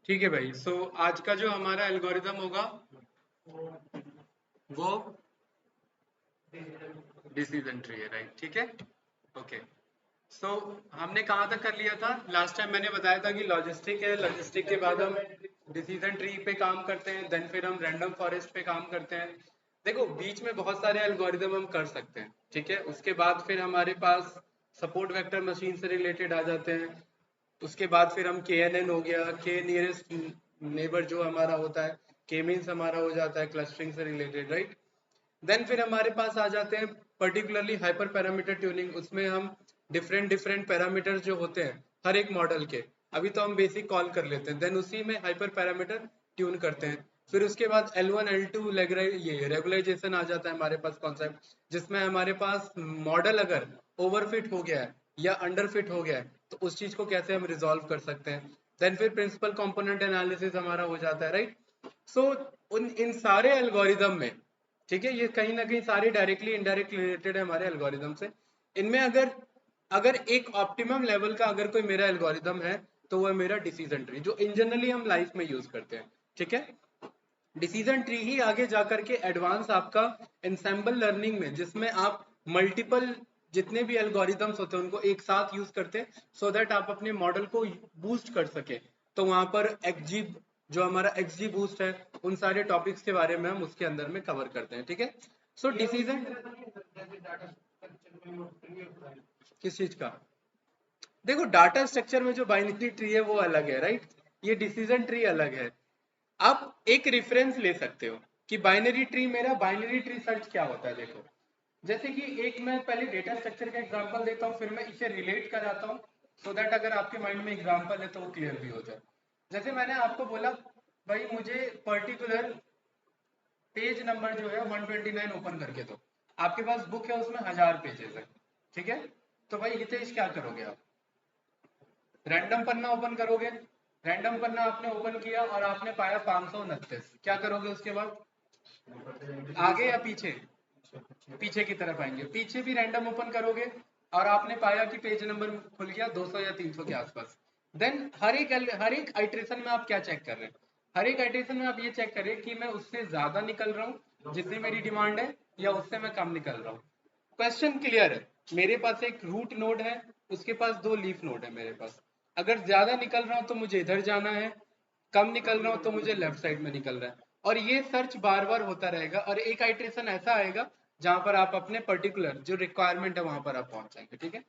ठीक है भाई। आज का जो हमारा एल्गोरिदम होगा वो डिसीजन ट्री है, राइट? ठीक है, ओके। सो हमने कहाँ तक कर लिया था? लास्ट टाइम मैंने बताया था कि लॉजिस्टिक है, लॉजिस्टिक के बाद हम डिसीजन ट्री पे काम करते हैं, देन फिर हम रैंडम फॉरेस्ट पे काम करते हैं। देखो, बीच में बहुत सारे एल्गोरिदम हम कर सकते हैं, ठीक है। उसके बाद फिर हमारे पास सपोर्ट वेक्टर मशीन से रिलेटेड आ जाते हैं। उसके बाद फिर हम के एन एन हो गया, के नियरेस्ट नेबर जो हमारा होता है, के मीन्स हमारा हो जाता है क्लस्टरिंग से रिलेटेड, राइट? देन फिर हमारे पास आ जाते हैं पर्टिकुलरली हाइपर पैरामीटर ट्यूनिंग। उसमें हम डिफरेंट डिफरेंट पैरामीटर्स जो होते हैं हर एक मॉडल के, अभी तो हम बेसिक कॉल कर लेते हैं, देन उसी में हाइपर पैरामीटर ट्यून करते हैं। फिर उसके बाद L1 L2 ये रेगुलराइजेशन आ जाता है हमारे पास कॉन्सेप्ट, जिसमें हमारे पास मॉडल अगर ओवरफिट हो गया है या अंडरफिट हो गया है तो उस चीज को कैसे हम रिजॉल्व कर सकते हैं। देन फिर प्रिंसिपल कंपोनेंट एनालिसिस हमारा हो जाता है, राइट? सो उन इन सारे एल्गोरिदम में, ठीक है, ये कहीं ना कहीं सारे डायरेक्टली इनडायरेक्टली रिलेटेड है हमारे एल्गोरिदम से। इनमें अगर अगर एक ऑप्टिमम लेवल का अगर कोई मेरा एल्गोरिदम है तो वो है मेरा डिसीजन ट्री, जो इन जनरली हम लाइफ में यूज करते हैं, ठीक है। डिसीजन ट्री ही आगे जाकर के एडवांस आपका एंसेंबल लर्निंग में, जिसमें आप मल्टीपल जितने भी एल्गोरिदम्स होते हैं उनको एक साथ यूज करते हैं सो दैट आप अपने मॉडल को बूस्ट कर सके। तो वहां पर एक्सजी, जो हमारा एक्सजी बूस्ट है, उन सारे टॉपिक्स के बारे में हम उसके अंदर में कवर करते हैं, ठीक है। सो डिसीजन किस चीज का? देखो, डाटा स्ट्रक्चर में जो बाइनरी ट्री है वो अलग है, राइट? ये डिसीजन ट्री अलग है। आप एक रेफरेंस ले सकते हो कि बाइनरी ट्री, मेरा बाइनरी ट्री सर्च क्या होता है। देखो, जैसे कि एक मैं पहले डेटा स्ट्रक्चर का एग्जांपल देता हूँ, फिर मैं इसे रिलेट कराता हूँ सो दैट अगर आपके माइंड में एग्जांपल है तो वो क्लियर भी हो जाए। जैसे मैंने आपको बोला, भाई मुझे पर्टिकुलर पेज नंबर जो है 129 ओपन करके दो। आपके पास बुक है, उसमें 1000 पेजेस है, ठीक है। तो भाई हितेश क्या करोगे आप? रैंडम पन्ना ओपन करोगे। रैंडम पन्ना आपने ओपन किया और आपने पाया 529, क्या करोगे उसके बाद? आगे या पीछे? पीछे की तरफ आएंगे। पीछे भी रैंडम ओपन करोगे और आपने पाया कि पेज नंबर खुल गया 200 या 300 के आसपास। देन हर एक आइट्रेशन में आप क्या चेक कर रहे हैं? हर एक आइट्रेशन में आप ये चेक करें कि मैं उससे ज्यादा निकल रहा हूँ जितनी मेरी डिमांड है, या उससे मैं कम निकल रहा हूँ। क्वेश्चन क्लियर है? मेरे पास एक रूट नोड है, उसके पास 2 लीफ नोड है मेरे पास। अगर ज्यादा निकल रहा हूं तो मुझे इधर जाना है, कम निकल रहा हूं तो मुझे लेफ्ट साइड में निकल रहा है। और ये सर्च बार बार होता रहेगा और एक आइट्रेशन ऐसा आएगा जहां पर आप अपने पर्टिकुलर जो रिक्वायरमेंट है वहां पर आप पहुंच जाएंगे, ठीक है।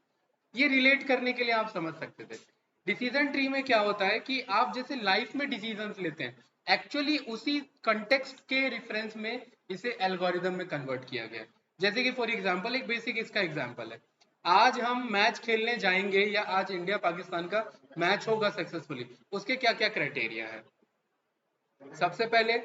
ये रिलेट करने के लिए आप समझ सकते थे। डिसीजन ट्री में क्या होता है कि आप जैसे लाइफ में डिसीजन लेते हैं, एक्चुअली उसी कंटेक्स्ट के रेफरेंस में इसे एल्गोरिदम में कन्वर्ट किया गया है। जैसे कि फॉर एग्जांपल, एक बेसिक इसका एग्जांपल है, आज हम मैच खेलने जाएंगे या आज इंडिया पाकिस्तान का मैच होगा सक्सेसफुली, उसके क्या क्या क्राइटेरिया है? सबसे पहले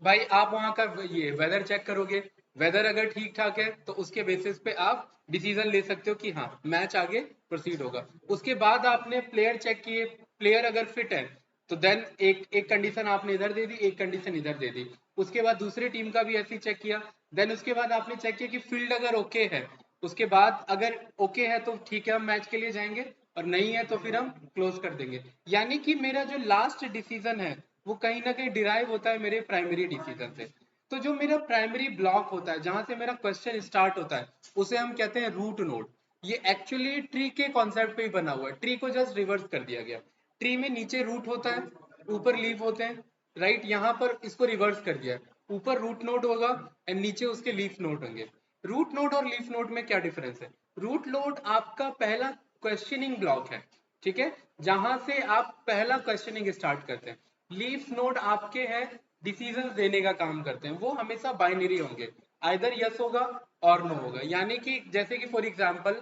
भाई आप वहां का ये वेदर चेक करोगे। वेदर अगर ठीक ठाक है तो उसके बेसिस पे आप डिसीजन ले सकते हो कि हाँ, मैच आगे प्रोसीड होगा। उसके बाद आपने प्लेयर चेक किए, प्लेयर अगर फिट है तो देन एक एक कंडीशन आपने इधर दे दी, एक कंडीशन इधर दे दी। उसके बाद दूसरे टीम का भी ऐसे ही चेक किया। देन उसके बाद आपने चेक किया कि फील्ड अगर ओके है। उसके बाद अगर ओके है तो ठीक है, हम मैच के लिए जाएंगे, और नहीं है तो फिर हम क्लोज कर देंगे। यानी कि मेरा जो लास्ट डिसीजन है वो कहीं ना कहीं डिराइव होता है मेरे प्राइमरी डिसीजन से। तो जो मेरा प्राइमरी ब्लॉक होता है जहां से मेरा क्वेश्चन स्टार्ट होता है उसे हम कहते हैं रूट नोड। ये एक्चुअली ट्री के कॉन्सेप्ट पे ही बना हुआ है, ट्री को जस्ट रिवर्स कर दिया गया। ट्री में नीचे रूट होता है, ऊपर लीफ होते हैं, राइट? यहाँ पर इसको रिवर्स कर दिया है, ऊपर रूट नोड होगा एंड नीचे उसके लीफ नोड होंगे। रूट नोड और लीफ नोड में क्या डिफरेंस है? रूट नोड आपका पहला क्वेश्चनिंग ब्लॉक है, ठीक है, जहां से आप पहला क्वेश्चनिंग स्टार्ट करते हैं। लीफ नोड आपके हैं डिसीजन देने का काम करते हैं, वो हमेशा बाइनरी होंगे, आइदर यस होगा और नो होगा। यानी कि जैसे कि फॉर एग्जांपल,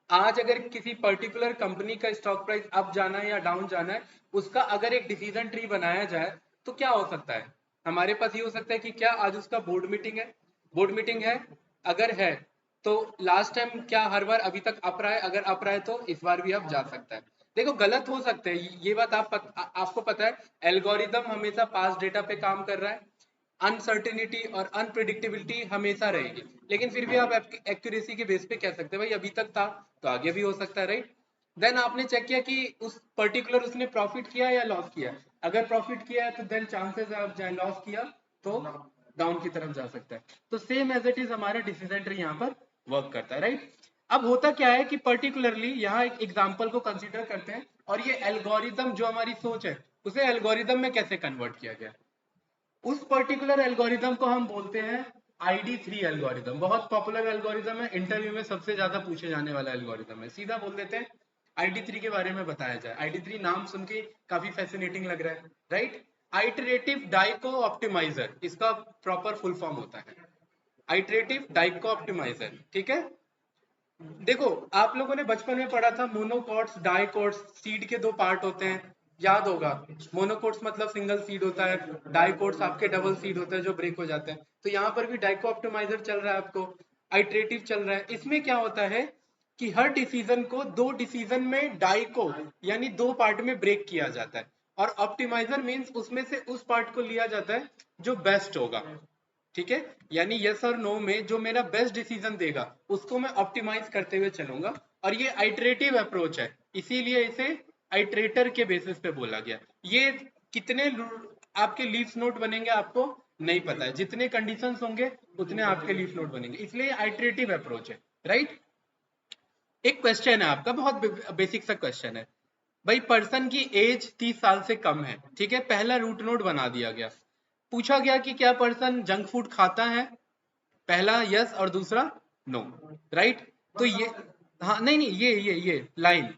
आज अगर किसी पर्टिकुलर कंपनी का स्टॉक प्राइस अप जाना है या डाउन जाना है, उसका अगर एक डिसीजन ट्री बनाया जाए तो क्या हो सकता है? हमारे पास ये हो सकता है कि क्या आज उसका बोर्ड मीटिंग है? बोर्ड मीटिंग है, अगर है तो लास्ट टाइम क्या हर बार अभी तक अप रहा है? अगर अप रहा है तो इस बार भी अप जा सकता है। देखो, गलत हो सकते हैं, ये बात आपको पता है, एल्गोरिदम हमेशा पास डेटा पे काम कर रहा है। अनसर्टेनिटी और अनप्रिडिक्टेबिलिटी हमेशा रहेगी, लेकिन फिर भी आप एक्यूरेसी के बेस पे कह सकते हैं भाई अभी तक था तो आगे भी हो सकता है, राइट? देन आपने चेक किया कि उस पर्टिकुलर उसने प्रॉफिट किया या लॉस किया। अगर प्रॉफिट किया है तो देन चांसेस है आप जाए, लॉस किया तो डाउन की तरफ जा सकता है। तो सेम एज इट इज हमारा डिसीजन ट्री यहाँ पर वर्क करता है, राइट। अब होता क्या है कि पर्टिकुलरली यहाँ एक एग्जाम्पल को कंसिडर करते हैं और ये एल्गोरिदम जो हमारी सोच है उसे एल्गोरिदम में कैसे कन्वर्ट किया गया। उस पर्टिकुलर एल्गोरिदम को हम बोलते हैं ID3 एल्गोरिदम। बहुत पॉपुलर एल्गोरिदम है, इंटरव्यू में सबसे ज्यादा पूछे जाने वाला एल्गोरिदम है। सीधा बोल देते हैं ID3 के बारे में बताया जाए। ID3 नाम सुन के काफी फैसिनेटिंग लग रहा है, राइट। आइटरेटिव डाइको ऑप्टिमाइजर इसका प्रॉपर फुल फॉर्म होता है, आइटरेटिव डाइको ऑप्टिमाइजर, ठीक है। देखो आप लोगों ने बचपन में पढ़ा था मोनोकॉट्स डाइकोट्स, सीड के दो पार्ट होते हैं, याद होगा। मोनोकोट्स मतलब सिंगल सीड होता है, डाइकोट्स आपके डबल सीड होते हैं जो ब्रेक हो जाते हैं। तो यहाँ पर भी डाइको ऑप्टिमाइजर चल रहा है आपको, आइटरेटिव चल रहा है। इसमें क्या होता है कि हर डिसीजन को दो डिसीजन में डाइको यानी दो पार्ट में ब्रेक किया जाता है, और ऑप्टिमाइजर मीन्स उसमें से उस पार्ट को लिया जाता है जो बेस्ट होगा, ठीक है। यानी यस और नो में जो मेरा बेस्ट डिसीजन देगा उसको मैं ऑप्टिमाइज करते हुए चलूंगा। और ये आइटरेटिव अप्रोच है, इसीलिए इसे आइटरेटर के बेसिस पे बोला गया। ये कितने आपके लीफ नोड बनेंगे आपको नहीं पता है, जितने कंडीशंस होंगे उतने आपके लीफ नोड बनेंगे, इसलिए आइटरेटिव अप्रोच है, राइट। एक क्वेश्चन है आपका, बहुत बेसिक सा क्वेश्चन है भाई। पर्सन की एज 30 साल से कम है, ठीक है। पहला रूट नोड बना दिया गया, पूछा गया कि क्या पर्सन जंक फूड खाता है, पहला यस और दूसरा नो, राइट। तो ये हाँ नहीं नहीं ये लाइन,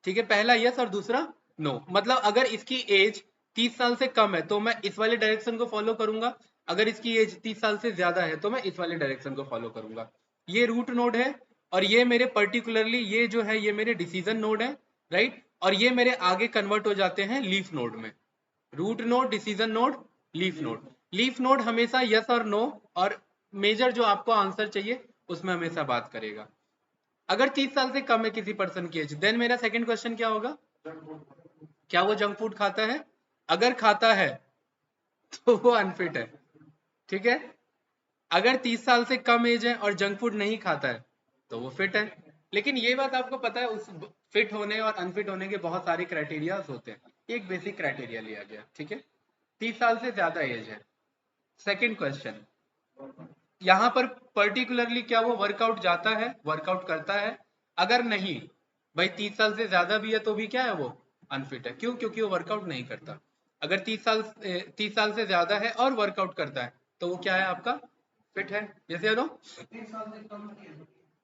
ठीक है। पहला यस और दूसरा नो, मतलब अगर इसकी एज 30 साल से कम है तो मैं इस वाले डायरेक्शन को फॉलो करूंगा, अगर इसकी एज 30 साल से ज्यादा है तो मैं इस वाले डायरेक्शन को फॉलो करूंगा। ये रूट नोड है, और ये मेरे पर्टिकुलरली ये जो है ये मेरे डिसीजन नोड है, राइट। और ये मेरे आगे कन्वर्ट हो जाते हैं लीफ नोड में। Root node, decision node, leaf node. Leaf node हमेशा यस और नो और मेजर जो आपको आंसर चाहिए उसमें हमेशा बात करेगा। अगर 30 साल से कम है किसी पर्सन की एज, देन मेरा सेकंड क्वेश्चन क्या होगा, क्या वो जंक फूड खाता है। अगर खाता है तो वो अनफिट है, ठीक है। अगर 30 साल से कम एज है और जंक फूड नहीं खाता है तो वो फिट है। लेकिन ये बात आपको पता है उस फिट होने और अनफिट होने के बहुत सारे क्राइटेरिया होते हैं, एक बेसिक क्राइटेरिया लिया गया, ठीक है। 30 साल से ज्यादा एज है। सेकंड क्वेश्चन, यहाँ पर पर्टिकुलरली क्या वो वर्कआउट जाता है, वर्कआउट करता है। अगर नहीं, भाई 30 साल से ज्यादा भी है तो भी क्या है वो अनफिट है। क्यों? क्योंकि वो वर्कआउट नहीं करता। अगर 30 साल से ज्यादा है और वर्कआउट करता है तो वो क्या है आपका फिट है। जैसे नो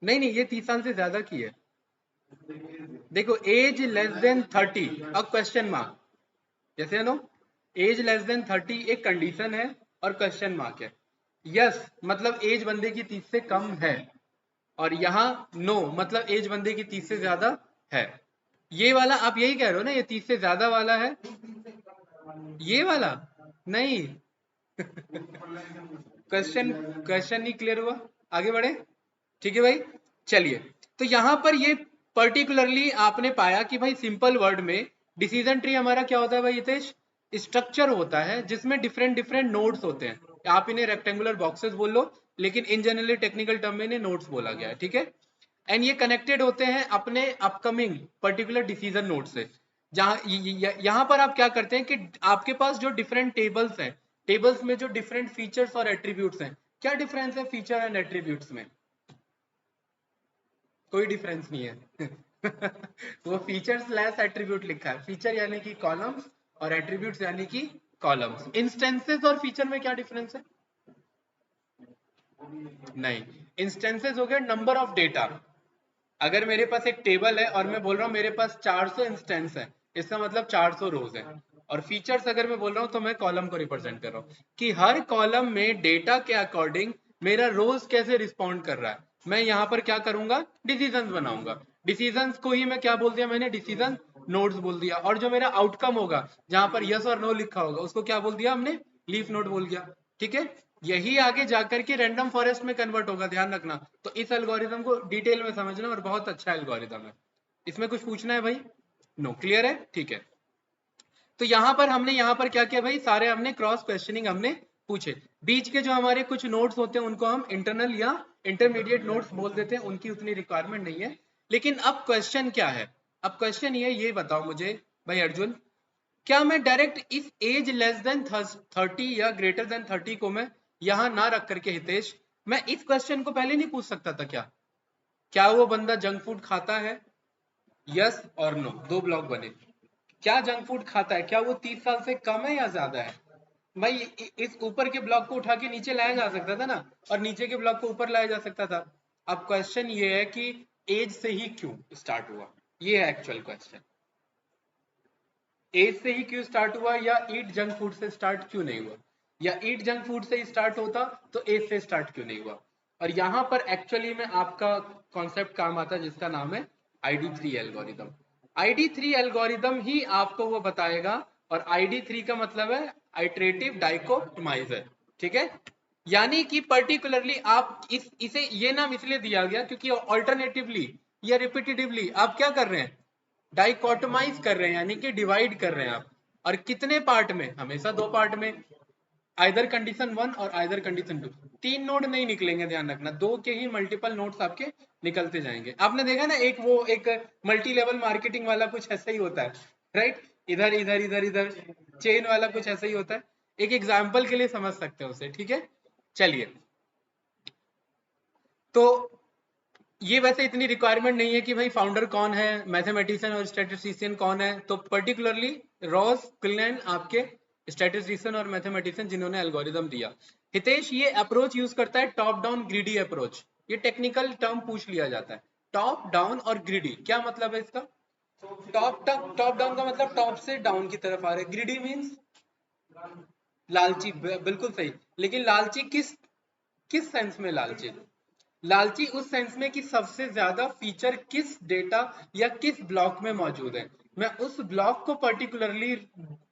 नहीं नहीं ये 30 साल से ज्यादा की है। देखो एज लेस देन 30, अब क्वेश्चन मार्क, जैसे नो एज लेस देन 30 एक कंडीशन है और क्वेश्चन मार्क है। यस मतलब एज बंदे की 30 से कम है, और यहाँ नो मतलब एज बंदे की 30 से ज्यादा है। ये वाला आप यही कह रहे हो ना, ये 30 से ज्यादा वाला है, ये वाला नहीं। क्वेश्चन क्वेश्चन नहीं क्लियर हुआ, आगे बढ़े, ठीक है भाई। चलिए, तो यहां पर ये पर्टिकुलरली आपने पाया कि भाई सिंपल वर्ड में डिसीजन ट्री हमारा क्या होता है भाई हितेश, स्ट्रक्चर होता है जिसमें डिफरेंट डिफरेंट नोड्स होते हैं। आप इन्हें रेक्टेंगुलर बॉक्सेस बोल लो, लेकिन इन जनरली टेक्निकल टर्म में इन्हें नोड्स बोला गया है, ठीक है। एंड ये कनेक्टेड होते हैं अपने अपकमिंग पर्टिकुलर डिसीजन नोड से। जहां यहां पर आप क्या करते हैं कि आपके पास जो डिफरेंट टेबल्स हैं, टेबल्स में जो डिफरेंट फीचर्स और एट्रीब्यूट्स हैं, क्या डिफरेंस है फीचर एंड एट्रीब्यूट्स में? कोई डिफरेंस नहीं है। वो फीचर स्लैश एट्रीब्यूट लिखा है, फीचर यानी कि कॉलम्स और एट्रीब्यूट्स यानी कि कॉलम्स। इंस्टेंसेस और फीचर में क्या डिफरेंस है? नहीं, इंस्टेंसेस हो गया नंबर ऑफ डेटा। अगर मेरे पास एक टेबल है और मैं बोल रहा हूँ मेरे पास 400 इंस्टेंस है, इसका मतलब 400 रोज है। और फीचर्स अगर मैं बोल रहा हूँ तो मैं कॉलम को रिप्रेजेंट कर रहा हूँ कि हर कॉलम में डेटा के अकॉर्डिंग मेरा रोज कैसे रिस्पॉन्ड कर रहा है। मैं यहाँ पर क्या करूंगा, डिसीजन बनाऊंगा। डिसीजन को ही मैं क्या बोल दिया मैंने, डिसीजन नोड्स बोल दिया। और जो मेरा आउटकम होगा जहां पर यस और नो लिखा होगा उसको क्या बोल दिया हमने, लीफ नोड बोल दिया, ठीक है। यही आगे जाकर के रैंडम फॉरेस्ट में कन्वर्ट होगा, ध्यान रखना। तो इस एल्गोरिथम को डिटेल में समझना, और बहुत अच्छा एल्गोरिथम है। इसमें कुछ पूछना है भाई? नो, क्लियर है, ठीक है। तो यहाँ पर हमने यहाँ पर क्या किया भाई, सारे हमने क्रॉस क्वेश्चनिंग हमने पूछे। बीच के जो हमारे कुछ नोट्स होते हैं उनको हम इंटरनल या इंटरमीडिएट नोट्स बोल देते हैं, उनकी उतनी रिक्वायरमेंट नहीं है। लेकिन अब क्वेश्चन क्या है, अब क्वेश्चन ये बताओ मुझे भाई अर्जुन, क्या मैं डायरेक्ट इस एज लेस देन 30 या ग्रेटर देन 30 को मैं यहां ना रख करके हितेश, मैं इस क्वेश्चन को पहले नहीं पूछ सकता था क्या? क्या वो बंदा जंक फूड खाता है? यस और नो, दो ब्लॉक बने। क्या जंक फूड खाता है? क्या वो 30 साल से कम है या ज्यादा है? भाई इस ऊपर के ब्लॉक को उठा के नीचे लाया जा सकता था ना, और नीचे के ब्लॉक को ऊपर लाया जा सकता था। अब क्वेश्चन ये है कि एज से ही क्यों स्टार्ट हुआ, ये है एक्चुअल क्वेश्चन। एज से ही क्यों स्टार्ट हुआ, या ईट जंक फूड से स्टार्ट क्यों नहीं हुआ, या ईट जंक फूड से स्टार्ट होता तो एज से स्टार्ट क्यों नहीं हुआ? और यहां पर एक्चुअली में आपका कॉन्सेप्ट काम आता है जिसका नाम है ID3 एल्गोरिदम। ID3 एल्गोरिदम ही आपको वो बताएगा, और ID3 का मतलब है आइटरेटिव डाइकोटमाइजर, ठीक है? यानी कि पर्टिकुलरली आप इसे ये नाम इसलिए दिया गया क्योंकि ऑल्टरनेटिवली या रिपीटेटिवली आप क्या कर रहे हैं, डाइकोटमाइज कर रहे हैं, यानी कि डिवाइड कर रहे हैं आप। और कितने पार्ट में? हमेशा दो पार्ट में, आइदर कंडीशन 1 और आइदर कंडीशन 2। तीन नोड नहीं निकलेंगे, ध्यान रखना, दो के ही मल्टीपल नोड्स आपके निकलते जाएंगे। आपने देखा ना, एक मल्टी लेवल मार्केटिंग वाला कुछ ऐसा ही होता है, राइट? इधर इधर इधर इधर चेन वाला कुछ ऐसा ही होता है। एक एग्जाम्पल के लिए समझ सकते हो उसे, ठीक है? चलिए, तो ये वैसे इतनी रिक्वायरमेंट नहीं है कि भाई फाउंडर कौन है, मैथमेटिशियन और स्टैटिस्टिशियन कौन है। तो पर्टिकुलरली रॉस क्लिनैन आपके स्टैटिस्टिशियन और मैथमेटिशियन जिन्होंने एल्गोरिदम दिया। हितेश ये अप्रोच यूज करता है टॉप डाउन ग्रीडी अप्रोच। ये टेक्निकल टर्म पूछ लिया जाता है, टॉप डाउन और ग्रीडी क्या मतलब है इसका? टॉप डाउन का मतलब टॉप से डाउन की तरफ आ रहे, ग्रीडी मीन्स लालची, बिल्कुल सही। लेकिन लालची किस किस सेंस में लालची? लालची उस सेंस में कि सबसे ज्यादा फीचर किस डेटा या किस ब्लॉक में मौजूद है, मैं उस ब्लॉक को पर्टिकुलरली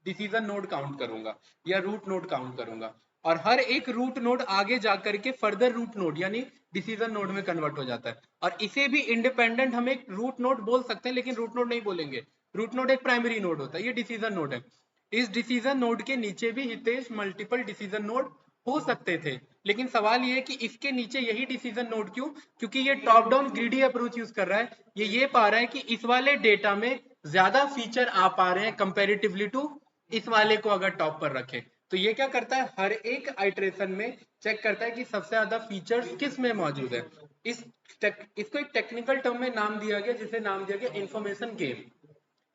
डिसीजन नोड काउंट करूंगा या रूट नोड काउंट करूंगा। और हर एक रूट नोड आगे जाकर के फर्दर रूट नोड यानी डिसीजन नोड में कन्वर्ट हो जाता है। और इसे भी इंडिपेंडेंट हम एक रूट नोड बोल सकते हैं, लेकिन रूट नोड नहीं बोलेंगे। रूट नोड एक प्राइमरी नोड होता है, ये डिसीजन नोड है। इस डिसीजन नोड के नीचे भी हितेश मल्टीपल डिसीजन नोड हो सकते थे, लेकिन सवाल ये है कि इसके नीचे यही डिसीजन नोड क्यों? क्योंकि ये top down greedy approach use कर रहा है। ये पा रहा है कि इस वाले डेटा में ज्यादा फीचर आ पा रहे हैं कंपेरेटिवली टू इस वाले को अगर टॉप पर रखें। तो ये क्या करता है, हर एक आइट्रेशन में चेक करता है कि सबसे ज्यादा फीचर्स किस में मौजूद है। इसको एक टेक्निकल टर्म में नाम दिया गया, जिसे नाम दिया गया information gain.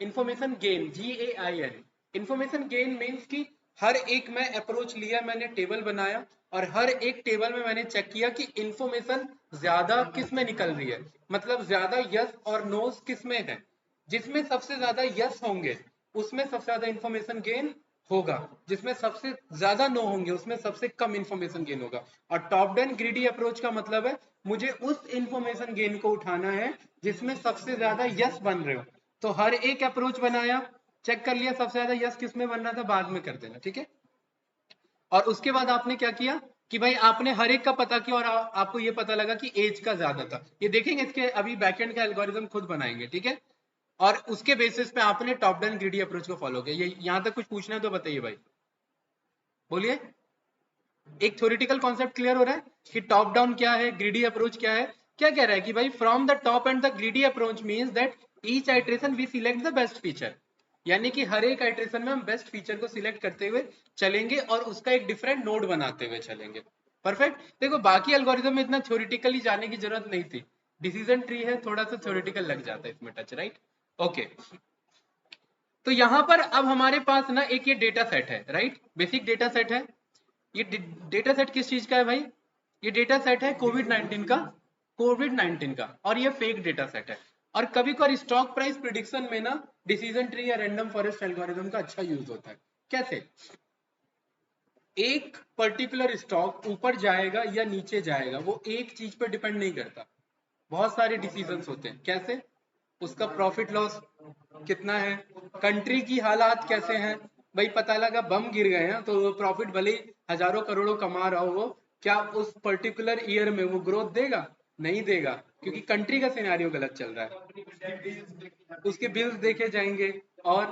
Information gain, GAIN। Information gain means कि हर एक मैं अप्रोच लिया, मैंने टेबल बनाया, और हर एक टेबल में मैंने चेक किया कि इंफॉर्मेशन ज्यादा किस में निकल रही है, मतलब ज्यादा यस और नोस किस में है। जिसमें सबसे ज्यादा यस होंगे उसमें सबसे ज्यादा इंफॉर्मेशन गेन होगा, जिसमें सबसे ज्यादा नो होंगे उसमें सबसे कम इंफॉर्मेशन गेन होगा। और टॉप डाउन ग्रीडी अप्रोच का मतलब है मुझे उस इंफॉर्मेशन गेन को उठाना है जिसमें सबसे ज्यादा यस बन रहे हो। तो हर एक अप्रोच बनाया, चेक कर लिया सबसे ज्यादा यस किस में बन रहा था, बाद में कर देना, ठीक है? और उसके बाद आपने क्या किया कि भाई आपने हर एक का पता किया, और आपको ये पता लगा कि एज का ज्यादा था। ये देखेंगे, इसके अभी बैकएंड का एल्गोरिदम खुद बनाएंगे, ठीक है? और उसके बेसिस पे आपने टॉप डाउन ग्रीडी अप्रोच को फॉलो किया। ये यहां तक कुछ पूछना है तो बताइए भाई, बोलिए। एक थ्योरेटिकल कॉन्सेप्ट क्लियर हो रहा है कि टॉप डाउन क्या है, ग्रीडी अप्रोच क्या है? क्या कह रहा है कि भाई from the top and the greedy approach means that each iteration we select the best feature. यानी कि हर एक आइट्रेशन में हम बेस्ट फीचर को सिलेक्ट करते हुए चलेंगे और उसका एक डिफरेंट नोड बनाते हुए चलेंगे। परफेक्ट। देखो बाकी एल्गोरिथम में इतना थ्योरेटिकली जाने की जरूरत नहीं थी, डिसीजन ट्री है, थोड़ा सा थ्योरेटिकल लग जाता है इसमें टच, राइट? ओके। तो यहां पर अब हमारे पास ना एक ये डेटा सेट है, राइट? बेसिक डेटा सेट है। ये डेटा सेट किस चीज का है भाई? ये डेटा सेट है कोविड 19 का, कोविड 19 का, और ये फेक डेटा सेट है। और कभी कभार स्टॉक प्राइस प्रिडिक्शन में ना डिसीजन ट्री या रैंडम फॉरेस्ट एल्गोरिथम का अच्छा यूज होता है। कैसे? एक पर्टिकुलर स्टॉक ऊपर जाएगा या नीचे जाएगा वो एक चीज पर डिपेंड नहीं करता, बहुत सारे डिसीजंस होते हैं। कैसे? उसका प्रॉफिट लॉस कितना है, कंट्री की हालात कैसे हैं। भाई पता लगा बम गिर गए हैं तो प्रॉफिट भले ही हजारों करोड़ों कमा रहा हो वो, क्या उस पर्टिकुलर ईयर में वो ग्रोथ देगा? नहीं देगा, क्योंकि कंट्री का सिनेरियो गलत चल रहा है। उसके बिल्स देखे जाएंगे, और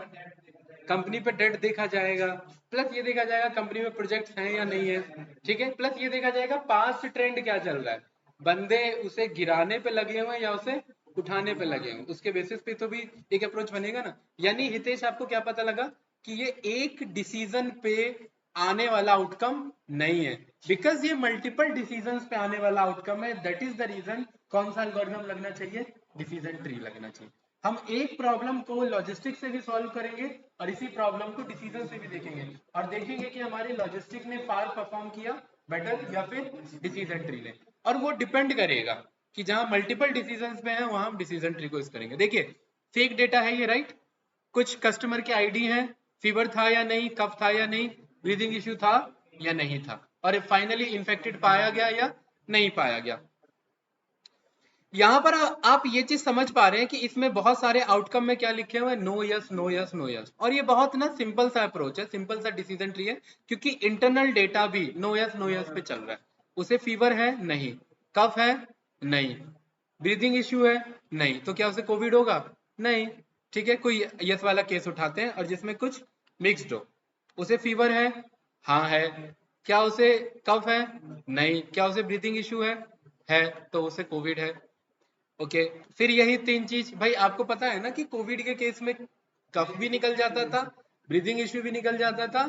कंपनी पे डेट देखा जाएगा, प्लस ये देखा जाएगा कंपनी में प्रोजेक्ट हैं या नहीं है, ठीक है? प्लस ये देखा जाएगा पास्ट ट्रेंड क्या चल रहा है, बंदे उसे गिराने पे लगे हुए हैं या उसे उठाने पे लगे हैं, उसके बेसिस पे तो भी एक अप्रोच बनेगा ना। यानी हितेश आपको क्या पता लगा कि ये एक डिसीजन पे आने वाला आउटकम नहीं है, बिकॉज ये मल्टीपल डिसीजंस पे आने वाला आउटकम है। दैट इज द रीजन कौन सा एल्गोरिथम लगना चाहिए, डिसीजन ट्री लगना चाहिए। हम एक प्रॉब्लम को लॉजिस्टिक से भी सॉल्व करेंगे और इसी प्रॉब्लम को डिसीजन से भी देखेंगे और देखेंगे कि हमारे लॉजिस्टिक ने फार परफॉर्म किया बेटर या फिर डिसीजन ट्री ने। और वो डिपेंड करेगा कि जहां मल्टीपल डिसीजन पे हैं वहां हम डिसीजन ट्री को यूज करेंगे। देखिए फेक डेटा है ये, राइट। कुछ कस्टमर के आईडी हैं, फीवर था या नहीं, कफ था या नहीं, ब्रीदिंग इश्यू था या नहीं था, और फाइनली इन्फेक्टेड पाया गया या नहीं पाया गया। यहां पर आप ये चीज समझ पा रहे हैं कि इसमें बहुत सारे आउटकम में क्या लिखे हुए हैं, no yes no yes no yes. और ये बहुत ना सिंपल सा अप्रोच है, सिंपल सा डिसीजन ट्री है, क्योंकि इंटरनल डेटा भी नो यस पे चल रहा है। उसे फीवर है नहीं, कफ है नहीं, ब्रीदिंग इश्यू है नहीं, तो क्या उसे कोविड होगा, नहीं। ठीक है, कोई यस वाला केस उठाते हैं और जिसमें कुछ मिक्स्ड हो। उसे फीवर है, हाँ है। क्या उसे कफ है, नहीं। क्या उसे ब्रीदिंग इश्यू है, तो उसे कोविड है। ओके, फिर यही तीन चीज भाई आपको पता है ना कि कोविड के केस में कफ भी निकल जाता था, ब्रीदिंग इश्यू भी निकल जाता था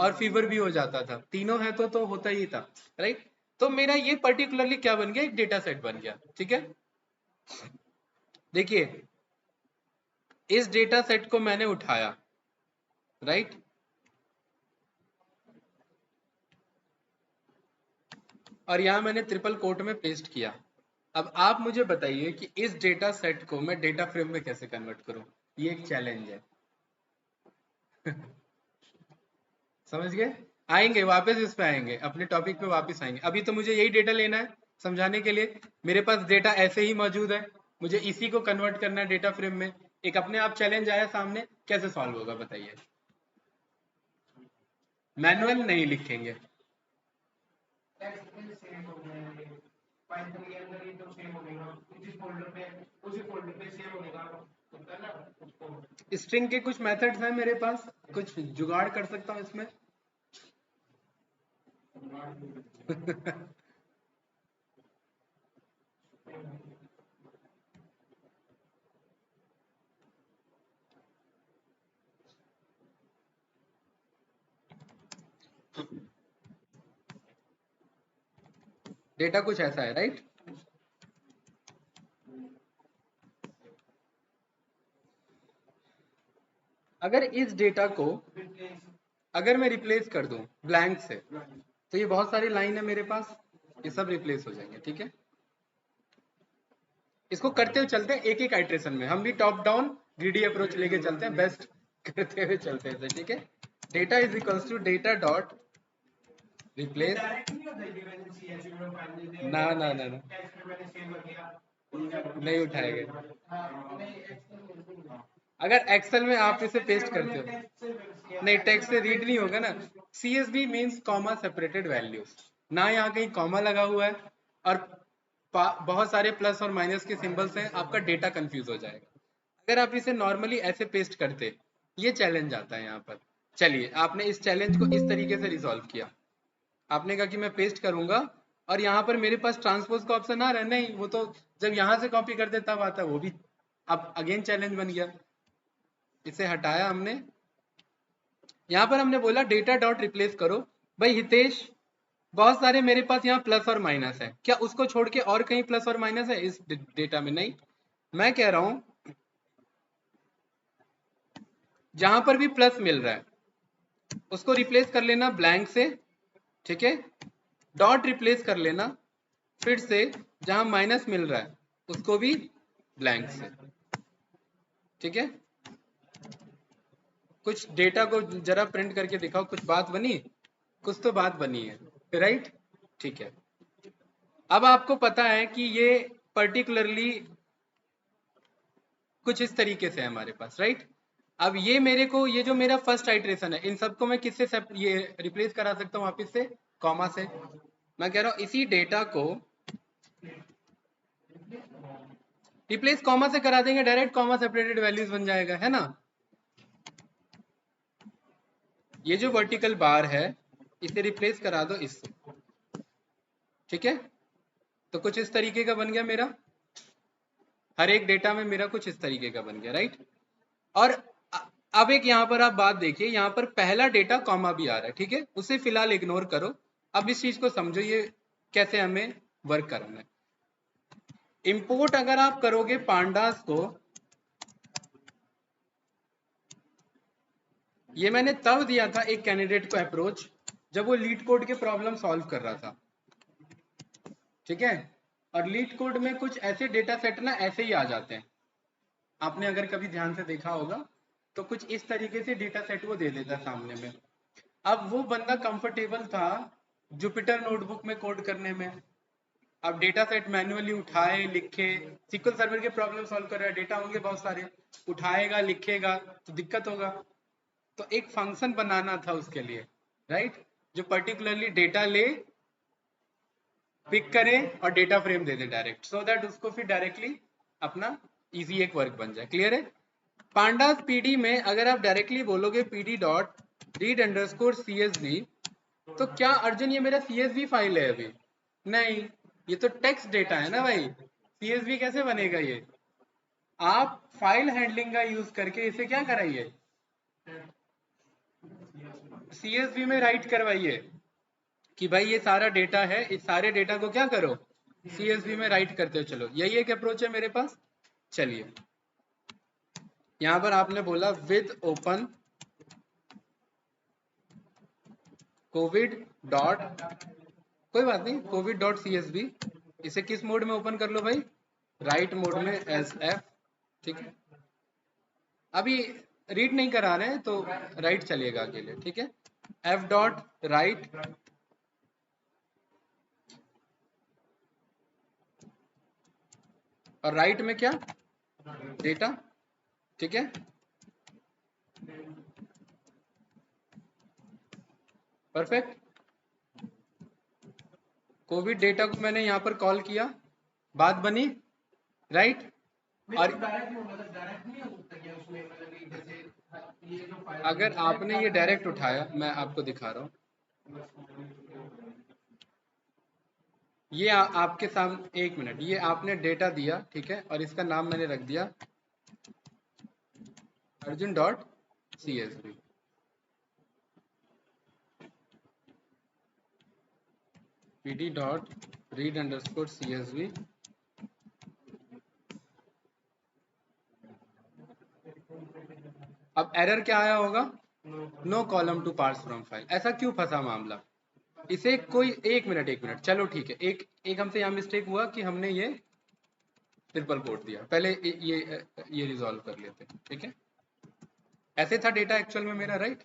और फीवर भी हो जाता था। तीनों है तो होता ही था, राइट। तो मेरा ये पर्टिकुलरली क्या बन गया, एक डेटा सेट बन गया। ठीक है, देखिए इस डेटा सेट को मैंने उठाया, राइट। और यहां मैंने ट्रिपल कोट में पेस्ट किया। अब आप मुझे बताइए कि इस डेटा सेट को मैं डेटा फ्रेम में कैसे कन्वर्ट करूं। ये एक चैलेंज है। समझ गए, आएंगे वापस इस पे, आएंगे अपने टॉपिक पे वापस आएंगे। अभी तो मुझे यही डेटा लेना है समझाने के लिए। मेरे पास डेटा ऐसे ही मौजूद है, मुझे इसी को कन्वर्ट करना है डेटा फ्रेम में। एक अपने आप चैलेंज आया सामने, कैसे सॉल्व होगा बताइए। मैनुअल नहीं लिखेंगे, स्ट्रिंग के कुछ मेथड्स हैं मेरे पास, कुछ जुगाड़ कर सकता हूं इसमें। डेटा कुछ ऐसा है, राइट। अगर इस डेटा को अगर मैं रिप्लेस कर दूं ब्लैंक से, तो ये बहुत सारी लाइन है मेरे पास, ये सब रिप्लेस हो जाएंगे। ठीक है, इसको करते हुए चलते हैं एक एक आइट्रेशन में। हम भी टॉप डाउन ग्रीडी अप्रोच लेके चलते हैं, बेस्ट करते हुए चलते हैं। ठीक है, data is equals to data dot replace. ना ना ना ना, नहीं उठाएगा। अगर एक्सेल में आप इसे पेस्ट करते हो, नहीं टेक्स्ट से रीड नहीं होगा ना। CSV means comma separated values, ना यहाँ कहीं कॉमा लगा हुआ है और बहुत सारे प्लस और माइनस के सिंबल्स हैं, आपका डेटा कंफ्यूज हो जाएगा। अगर आप इसे नॉर्मली ऐसे पेस्ट करते, ये चैलेंज आता है यहाँ पर। चलिए, आपने इस चैलेंज को इस तरीके से रिजॉल्व किया। आपने कहा कि मैं पेस्ट करूंगा और यहाँ पर मेरे पास ट्रांसपोज का ऑप्शन आ रहा है, नहीं वो तो जब यहाँ से कॉपी करते तब आता है, वो भी अब अगेन चैलेंज बन गया। इसे हटाया हमने, यहाँ पर हमने बोला डेटा डॉट रिप्लेस करो। भाई हितेश, बहुत सारे मेरे पास यहाँ प्लस और माइनस है, क्या उसको छोड़ के और कहीं प्लस और माइनस है इस डेटा में? नहीं, मैं कह रहा हूं जहां पर भी प्लस मिल रहा है उसको रिप्लेस कर लेना ब्लैंक से। ठीक है, डॉट रिप्लेस कर लेना फिर से जहां माइनस मिल रहा है उसको भी ब्लैंक से। ठीक है, कुछ डेटा को जरा प्रिंट करके दिखाओ, कुछ बात बनी, कुछ तो बात बनी है, राइट। ठीक है, अब आपको पता है कि ये पर्टिकुलरली कुछ इस तरीके से है हमारे पास, राइट। अब ये मेरे को, ये जो मेरा फर्स्ट आइट्रेशन है, इन सबको मैं किससे ये रिप्लेस करा सकता हूँ वापिस से, कॉमा से। मैं कह रहा हूँ इसी डेटा को रिप्लेस कॉमा से करा देंगे, डायरेक्ट कॉमा सेपरेटेड वैल्यूज बन जाएगा, है ना। ये जो वर्टिकल बार है इसे रिप्लेस करा दो इससे। ठीक है, तो कुछ इस तरीके का बन गया मेरा। हर एक डेटा में मेरा कुछ इस तरीके का बन गया, राइट। और अब एक यहाँ पर आप बात देखिए, यहाँ पर पहला डेटा कॉमा भी आ रहा है, ठीक है, उसे फिलहाल इग्नोर करो। अब इस चीज को समझो, ये कैसे हमें वर्क करना है। इंपोर्ट अगर आप करोगे पांडास को, ये मैंने तब दिया था एक कैंडिडेट को अप्रोच जब वो लीड कोड के प्रॉब्लम सॉल्व कर रहा था, ठीक है। और लीड कोड में कुछ ऐसे डेटा सेट ना ऐसे ही आ जाते हैं, आपने अगर कभी ध्यान से देखा होगा तो कुछ इस तरीके से डेटा सेट वो दे देता है सामने में। अब वो बंदा कंफर्टेबल था जुपिटर नोटबुक में कोड करने में। अब डेटा सेट मैन्युअली उठाए लिखे, SQL सर्वर के प्रॉब्लम सॉल्व कर रहा है, डेटा होंगे बहुत सारे, उठाएगा लिखेगा तो दिक्कत होगा। तो एक फंक्शन बनाना था उसके लिए, राइट, जो पर्टिकुलरली डेटा ले, पिक करे और data frame they they direct, so that उसको फिर डायरेक्टली अपना इजी एक वर्क बन जाए। क्लियर है। पांडास पीडी में अगर आप डायरेक्टली बोलोगे pd dot read underscore CSV, तो क्या अर्जुन ये मेरा CSV फाइल है अभी? नहीं, ये तो टेक्स्ट डेटा है ना भाई, CSV कैसे बनेगा ये? आप फाइल हैंडलिंग का यूज करके इसे क्या कराइए, CSV में राइट करवाइए कि भाई ये सारा डेटा है, इस सारे डेटा को क्या करो, CSV में राइट करते हो। चलो, यही एक अप्रोच है मेरे पास। चलिए, यहां पर आपने बोला विद ओपन कोविड डॉट, कोई बात नहीं, कोविड डॉट CSV, इसे किस मोड में ओपन कर लो भाई, राइट मोड में एज एफ, ठीक है। अभी रीड नहीं करा रहे हैं तो राइट चलिएगा अकेले, ठीक है। एफ डॉट राइट, और राइट में क्या, डेटा, ठीक है। परफेक्ट। कोविड डेटा को मैंने यहाँ पर कॉल किया, बात बनी, राइट। और अगर आपने ये डायरेक्ट उठाया, मैं आपको दिखा रहा हूँ, ये आपके सामने, एक मिनट, ये आपने डेटा दिया, ठीक है, और इसका नाम मैंने रख दिया Arjun dot CSV। pd dot read underscore CSV, अब एरर क्या आया होगा, no column to parse from file. ऐसा क्यों फंसा मामला, इसे कोई, एक मिनट, चलो ठीक है, एक हमसे यहाँ मिस्टेक हुआ कि हमने ये ट्रिपल कोट दिया, पहले ये रिजॉल्व कर लेते, ठीक है। ऐसे था डेटा एक्चुअल में मेरा, राइट।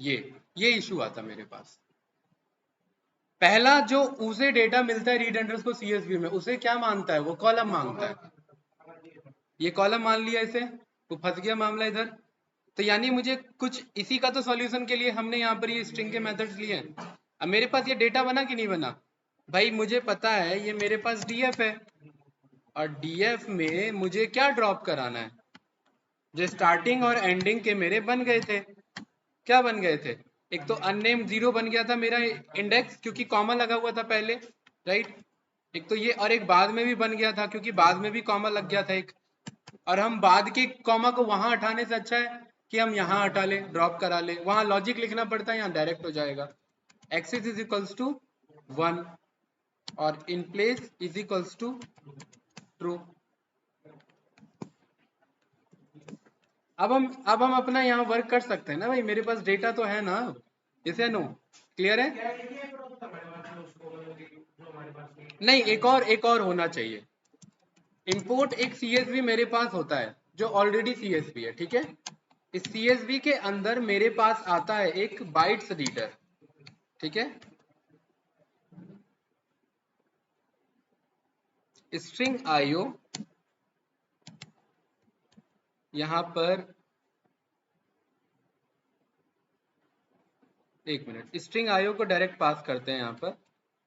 ये इशू आता मेरे पास। पहला जो उसे डेटा मिलता है रीड अंडरस्कोर CSV में, उसे क्या मानता है, वो कॉलम मांगता है। ये कॉलम मान लिया इसे, तो फंस गया मामला इधर। तो यानी मुझे कुछ इसी का तो सॉल्यूशन के लिए हमने यहाँ पर ये स्ट्रिंग के मेथड्स लिए हैं। अब मेरे पास ये डेटा बना कि नहीं बना भाई, मुझे पता है ये मेरे पास DF है, और DF में मुझे क्या ड्रॉप कराना है, जो स्टार्टिंग और एंडिंग के मेरे बन गए थे। क्या बन गए थे, एक तो अननेम 0 बन गया था मेरा इंडेक्स क्योंकि कॉमा लगा हुआ था पहले, राइट। एक तो ये, और एक बाद में भी बन गया था क्योंकि बाद में भी कॉमा लग गया था एक। और हम बाद के कॉमा को वहां हटाने से अच्छा है कि हम यहाँ हटा ले, ड्रॉप करा ले, वहां लॉजिक लिखना पड़ता है, यहाँ डायरेक्ट हो जाएगा। एक्सिस इज इक्वल्स टू 1 और in place is equals to true. अब हम अपना यहाँ वर्क कर सकते हैं ना भाई, मेरे पास डेटा तो है ना, इसे नो, क्लियर है। नहीं, एक और होना चाहिए। इंपोर्ट एक CSV मेरे पास होता है जो ऑलरेडी CSV है, ठीक है। इस CSV के अंदर मेरे पास आता है एक बाइट्स रीडर, ठीक है। स्ट्रिंग IO, यहां पर एक मिनट, स्ट्रिंग IO को डायरेक्ट पास करते हैं यहाँ पर,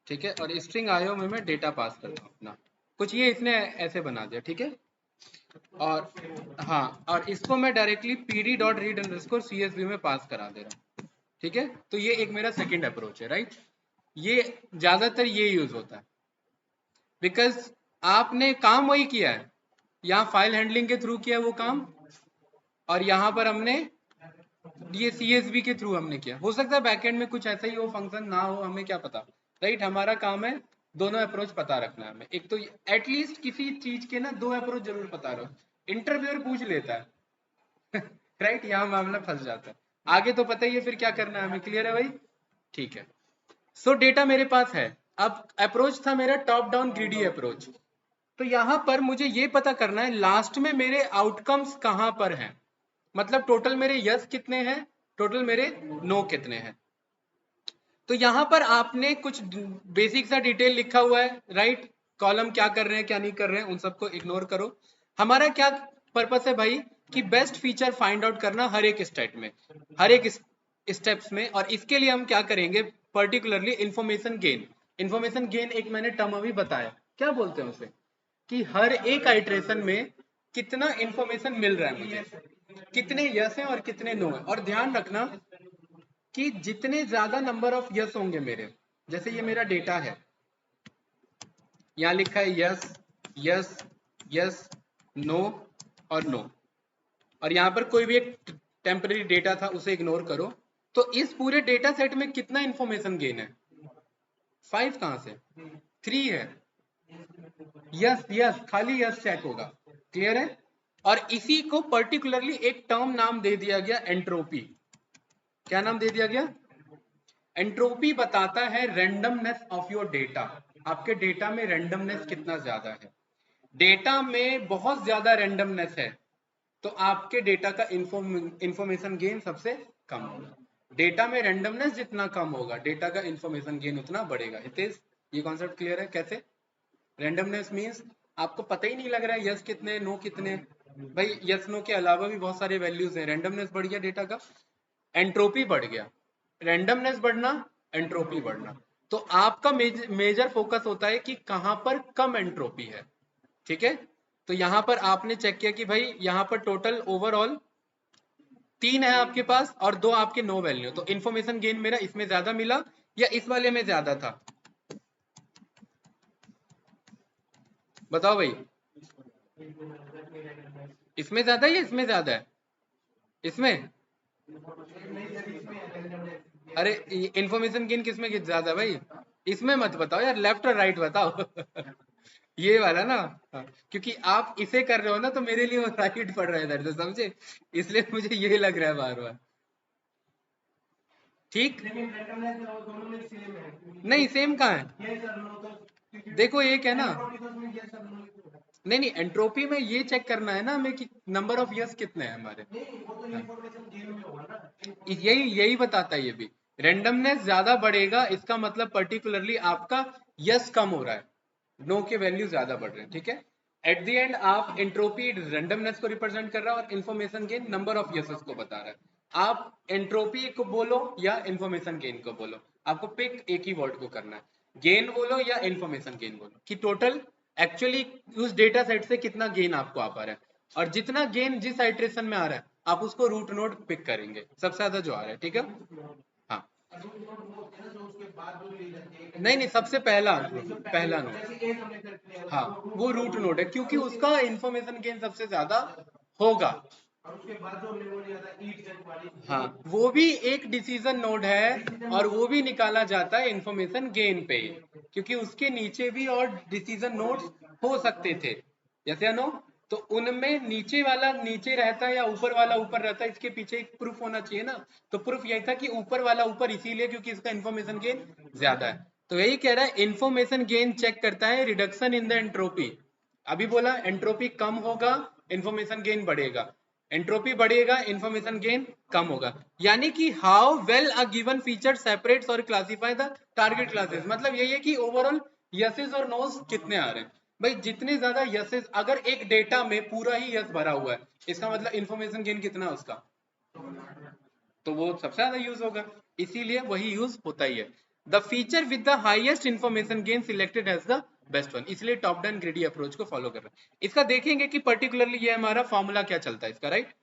ठीक है। और स्ट्रिंग IO में मैं डेटा पास करता हूँ अपना, कुछ ये इसने ऐसे बना दिया, ठीक है। और हाँ, और इसको मैं directly pd dot read underscore CSV में पास करा दे रहा हूँ, ठीक है। तो ये एक मेरा सेकंड अप्रोच है, राइट। ये ज्यादातर ये यूज होता है। बिकॉज आपने काम वही किया है, यहाँ फाइल हैंडलिंग के थ्रू किया वो काम, और यहाँ पर हमने ये CSV के थ्रू हमने किया। हो सकता है बैकएंड में कुछ ऐसा ही हो, फंक्शन ना हो, हमें क्या पता, राइट। हमारा काम है दोनों अप्रोच पता रखना है हमें। एक तो एटलीस्ट किसी चीज के ना 2 अप्रोच जरूर पता रहो। इंटरव्यूअर पूछ लेता है राइट, यहाँ मामला फंस जाता है। आगे तो पता ही है फिर क्या करना है हमें, क्लियर है भाई? ठीक है। सो डेटा मेरे पास है। अब अप्रोच था मेरा टॉप डाउन ग्रीडी अप्रोच। तो यहाँ पर मुझे ये पता करना है लास्ट में मेरे आउटकम्स कहाँ पर हैं। मतलब टोटल मेरे यस कितने हैं, टोटल मेरे नो कितने हैं। तो यहाँ पर आपने कुछ बेसिक सा डिटेल लिखा हुआ है, राइट। कॉलम क्या कर रहे हैं क्या नहीं कर रहे हैं उन सबको इग्नोर करो। हमारा क्या पर्पस है भाई, कि बेस्ट फीचर फाइंड आउट करना हर एक स्टेट में, हर एक स्टेप्स में। और इसके लिए हम क्या करेंगे, particularly information gain. Information gain एक मैंने टर्म अभी बताया, क्या बोलते हैं उसे, कि हर एक आइट्रेशन में कितना इंफॉर्मेशन मिल रहा है मुझे, कितने यस हैं और कितने नो हैं। और ध्यान रखना कि जितने ज्यादा नंबर ऑफ यस होंगे मेरे, जैसे ये मेरा डेटा है, यहाँ लिखा है यस यस यस नो और नो, और यहाँ पर कोई भी एक टेम्पररी डेटा था उसे इग्नोर करो। तो इस पूरे डेटा सेट में कितना इंफॉर्मेशन गेन है, 5 कहां से, 3 है। यस यस, खाली यस चेक होगा, क्लियर है। और इसी को पर्टिकुलरली एक टर्म नाम दे दिया गया एंट्रोपी। क्या नाम दे दिया गया, एंट्रोपी बताता है रैंडमनेस ऑफ योर डेटा। आपके डेटा में रैंडमनेस कितना ज्यादा है। डेटा में बहुत ज्यादा रैंडमनेस है तो आपके डेटा का इंफॉर्मेशन गेन सबसे कम होगा। डेटा में रैंडमनेस जितना कम होगा डेटा का इंफॉर्मेशन गेन उतना बढ़ेगा। हितेश, ये कॉन्सेप्ट क्लियर है? कैसे रैंडमनेस मींस आपको पता ही नहीं लग रहा है यस कितने नो कितने। भाई यस नो के अलावा भी बहुत सारे वैल्यूज हैं, रैंडमनेस बढ़ गया डेटा का, एंट्रोपी बढ़ गया। रैंडमनेस बढ़ना, एंट्रोपी बढ़ना। तो आपका मेजर फोकस होता है कि कहां पर कम एंट्रोपी है, ठीक है। तो यहां पर आपने चेक किया कि भाई यहां पर टोटल ओवरऑल 3 है आपके पास और 2 आपके नो वैल्यू। तो इन्फॉर्मेशन गेन मेरा इसमें ज्यादा मिला या इस वाले में ज्यादा था, बताओ भाई। इसमें ज्यादा है या इसमें ज्यादा है, इसमें। अरे इन्फॉर्मेशन गेन किसमें ज्यादा है भाई, इसमें मत बताओ यार, लेफ्ट और राइट बताओ ये वाला ना। हाँ, क्योंकि आप इसे कर रहे हो ना तो मेरे लिए वो राइट पड़ रहा है इधर से, समझे, इसलिए मुझे ये लग रहा है बार बार। ठीक, नहीं सेम कहाँ है, देखो एक है ना, नहीं नहीं एंट्रोपी में ये चेक करना है ना हमें कि नंबर ऑफ यस कितने हैं हमारे। यही यही बताता है ये भी, रेंडमनेस ज्यादा बढ़ेगा इसका मतलब पर्टिकुलरली आपका यस कम हो रहा है, नो के वैल्यू ज्यादा बढ़ रहे हैं, ठीक है। एट द एंड आप एंट्रोपी रेंडमनेस को रिप्रेजेंट कर रहा है और इन्फॉर्मेशन गेन नंबर ऑफ यसेस को बता रहा है। आप एंट्रोपी को बोलो या इन्फॉर्मेशन गेन को बोलो, आपको पिक एक ही वर्ड को करना है, गेन बोलो या इन्फॉर्मेशन गेन बोलो, कि टोटल एक्चुअली उस डेटा सेट से कितना गेन आपको आ पा रहा है। और जितना गेन जिस आइट्रेशन में आ रहा है आप उसको रूट नोड पिक करेंगे, सबसे ज्यादा जो आ रहा है, ठीक है। हाँ, नहीं नहीं सबसे पहला, पहला नोड, हाँ वो रूट नोड है क्योंकि उसका इंफॉर्मेशन गेन सबसे ज्यादा होगा। हाँ वो भी एक डिसीजन नोड है और वो भी निकाला जाता है इंफॉर्मेशन गेन पे, क्योंकि उसके नीचे भी और डिसीजन नोड्स हो सकते थे, जैसे नो। तो उनमें नीचे वाला नीचे रहता है या ऊपर वाला ऊपर रहता है, इसके पीछे एक प्रूफ होना चाहिए ना। तो प्रूफ यही था कि ऊपर वाला ऊपर इसीलिए क्योंकि इसका इंफॉर्मेशन गेन ज्यादा है। तो यही कह रहा है इंफॉर्मेशन गेन चेक करता है रिडक्शन इन द एंट्रोपी। अभी बोला एंट्रोपी कम होगा इंफॉर्मेशन गेन बढ़ेगा, एंट्रोपी बढ़ेगा इंफॉर्मेशन गेन कम होगा। यानी कि how well a given feature separates और क्लासिफाई द टारगेट क्लासेस, मतलब यही है कि ओवरऑल यसेस और नोस कितने आ रहे हैं। भाई जितने ज्यादा यसेस, अगर एक डेटा में पूरा ही यस भरा हुआ है इसका मतलब इंफॉर्मेशन गेन कितना है उसका, तो वो सबसे ज्यादा यूज होगा, इसीलिए वही यूज होता ही है। The feature with the highest information gain selected as the best one, इसलिए टॉप डाउन ग्रेडी अप्रोच को फॉलो कर रहा है। इसका देखेंगे कि पर्टिकुलरली ये हमारा फॉर्मूला क्या चलता है इसका, राइट।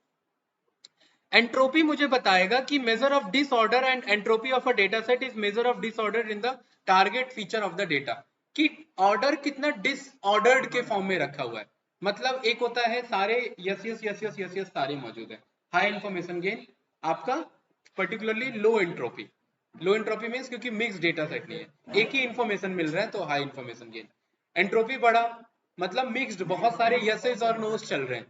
एंट्रोपी मुझे बताएगा कि measure of disorder and entropy of a data set is measure of disorder in the target feature of the data. कि ऑर्डर कितना डिसऑर्डर्ड के फॉर्म में रखा हुआ है। मतलब एक होता है सारे yes yes yes yes yes yes सारे मौजूद है, हाई इंफॉर्मेशन गेन आपका पर्टिकुलरली लो एंट्रोपी। लो एंट्रोपी मीन्स क्योंकि मिक्स डेटा सेट नहीं है, एक ही इंफॉर्मेशन मिल रहा है तो हाई इंफॉर्मेशन गेन। एंट्रोपी बढ़ा मतलब मिक्स्ड, बहुत सारे यसेस और नोज चल रहे हैं।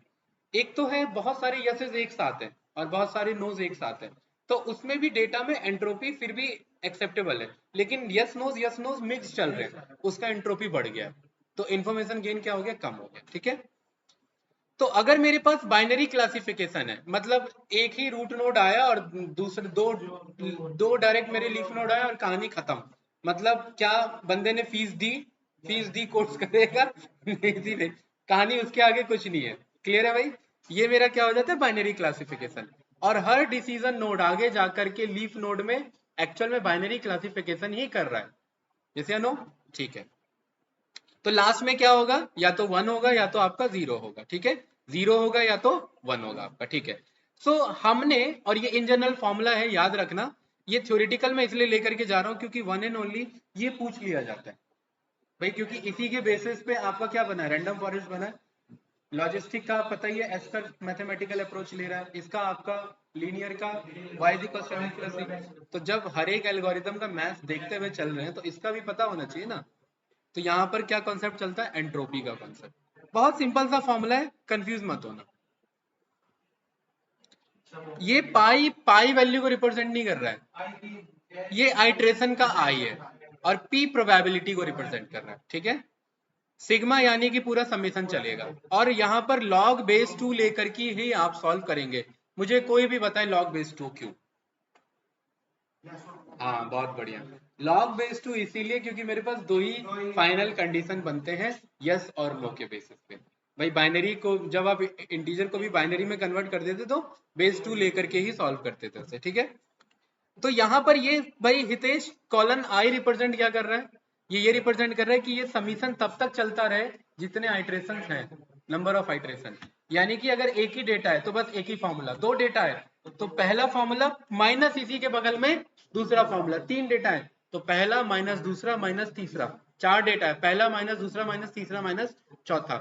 एक तो है बहुत सारे यसेस एक साथ हैं और बहुत सारे नोज एक साथ हैं, तो उसमें भी डेटा में एंट्रोपी फिर भी एक्सेप्टेबल है, लेकिन यस नोज मिक्स चल रहे हैं, उसका एंट्रोपी बढ़ गया, तो इन्फॉर्मेशन गेन क्या हो गया, कम हो गया। ठीक है, तो अगर मेरे पास बाइनरी क्लासिफिकेशन है, मतलब एक ही रूट नोड आया और दूसरे दो दो डायरेक्ट मेरे लीफ नोड आया और कहानी खत्म। मतलब क्या बंदे ने फीस दी कोर्स करेगा नहीं नहीं, कहानी उसके आगे कुछ नहीं है। क्लियर है भाई, ये मेरा क्या हो जाता है, बाइनरी क्लासिफिकेशन। और हर डिसीजन नोड आगे जाकर के लीफ नोड में एक्चुअल में बाइनरी क्लासिफिकेशन ही कर रहा है। जैसे नो, ठीक है, तो लास्ट में क्या होगा, या तो 1 होगा या तो आपका 0 होगा। ठीक है, 0 होगा या तो 1 होगा आपका। ठीक है, सो हमने, और ये इन जनरल फॉर्मूला है, याद रखना, ये थ्योरेटिकल में इसलिए लेकर के जा रहा हूं क्योंकि वन एंड ओनली ये पूछ लिया जाता है भाई, क्योंकि इसी के बेसिस पे आपका क्या बना है, रैंडम फॉरेस्ट बना है। लॉजिस्टिक का पता ही है, एस का मैथमेटिकल अप्रोच ले रहा है, इसका आपका लीनियर का y = 7+6। तो जब हर एक एल्गोरिथम का मैथ्स देखते हुए चल रहे हैं तो इसका भी पता होना चाहिए ना। तो यहाँ पर क्या कॉन्सेप्ट चलता है, एंट्रोपी का कॉन्सेप्ट। बहुत सिंपल सा फॉर्मूला है, कंफ्यूज मत होना। ये पाई पाई वैल्यू को रिप्रेजेंट नहीं कर रहा है, ये आइट्रेशन का आई है, और पी प्रोबेबिलिटी को रिप्रेजेंट कर रहा है। ठीक है, सिग्मा यानी कि पूरा समेशन चलेगा, और यहाँ पर लॉग बेस 2 लेकर के ही आप सॉल्व करेंगे। मुझे कोई भी बताए लॉग बेस 2 क्यों। हाँ बहुत बढ़िया, लॉग बेस 2 इसीलिए क्योंकि मेरे पास दो ही फाइनल कंडीशन बनते हैं, यस और नो के बेसिस पे। भाई बाइनरी को जब आप इंटीजर को भी बाइनरी में कन्वर्ट कर देते तो बेस 2 लेकर के ही सॉल्व करते थे उसे। ठीक है, तो यहाँ पर ये भाई हितेश कॉलन आई रिप्रेजेंट क्या कर रहा है, ये रिप्रेजेंट कर रहा है कि ये समीशन तब तक चलता रहे जितने आइट्रेशन हैं, नंबर ऑफ आइट्रेशन। यानी कि अगर एक ही डेटा है तो बस एक ही फॉर्मूला, दो डेटा है तो पहला फॉर्मूला माइनस इसी के बगल में दूसरा फॉर्मूला, तीन डेटा है तो पहला माइनस दूसरा माइनस तीसरा, चार डेटा है पहला माइनस दूसरा माइनस तीसरा माइनस चौथा,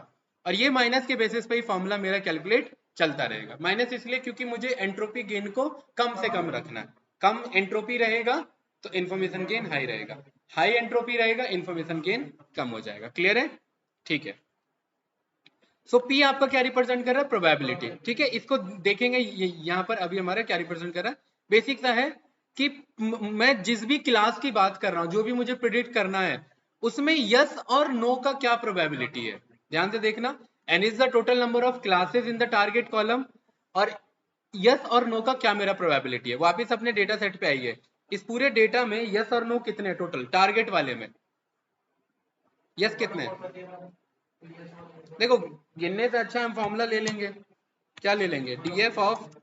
और ये माइनस के बेसिस पे ही फॉर्मूला मेरा कैलकुलेट चलता रहेगा। माइनस इसलिए क्योंकि मुझे एंट्रोपी गेन को कम से कम रखना है, कम एंट्रोपी रहेगा तो इंफॉर्मेशन गेन हाई रहेगा, हाई एंट्रोपी रहेगा इंफॉर्मेशन गेन कम हो जाएगा। क्लियर है, ठीक है। सो P आपका क्या रिप्रेजेंट कर रहा है, प्रोबेबिलिटी। ठीक है, इसको देखेंगे यहाँ पर अभी हमारा क्या रिप्रेजेंट कर रहा है, बेसिक सा है कि मैं जिस भी क्लास की बात कर रहा हूँ, जो भी मुझे प्रिडिक्ट करना है, उसमें यस और नो का क्या प्रोबेबिलिटी है। ध्यान से देखना, n is the total number of classes in the target column, और यस और नो का क्या मेरा प्रोबेबिलिटी है। वापिस अपने डेटा सेट पे आइए, इस पूरे डेटा में यस और नो कितने टोटल, टारगेट वाले में यस कितने, देखो गिनने से अच्छा हम फॉर्मूला ले लेंगे, क्या ले लेंगे, डीएफ ऑफ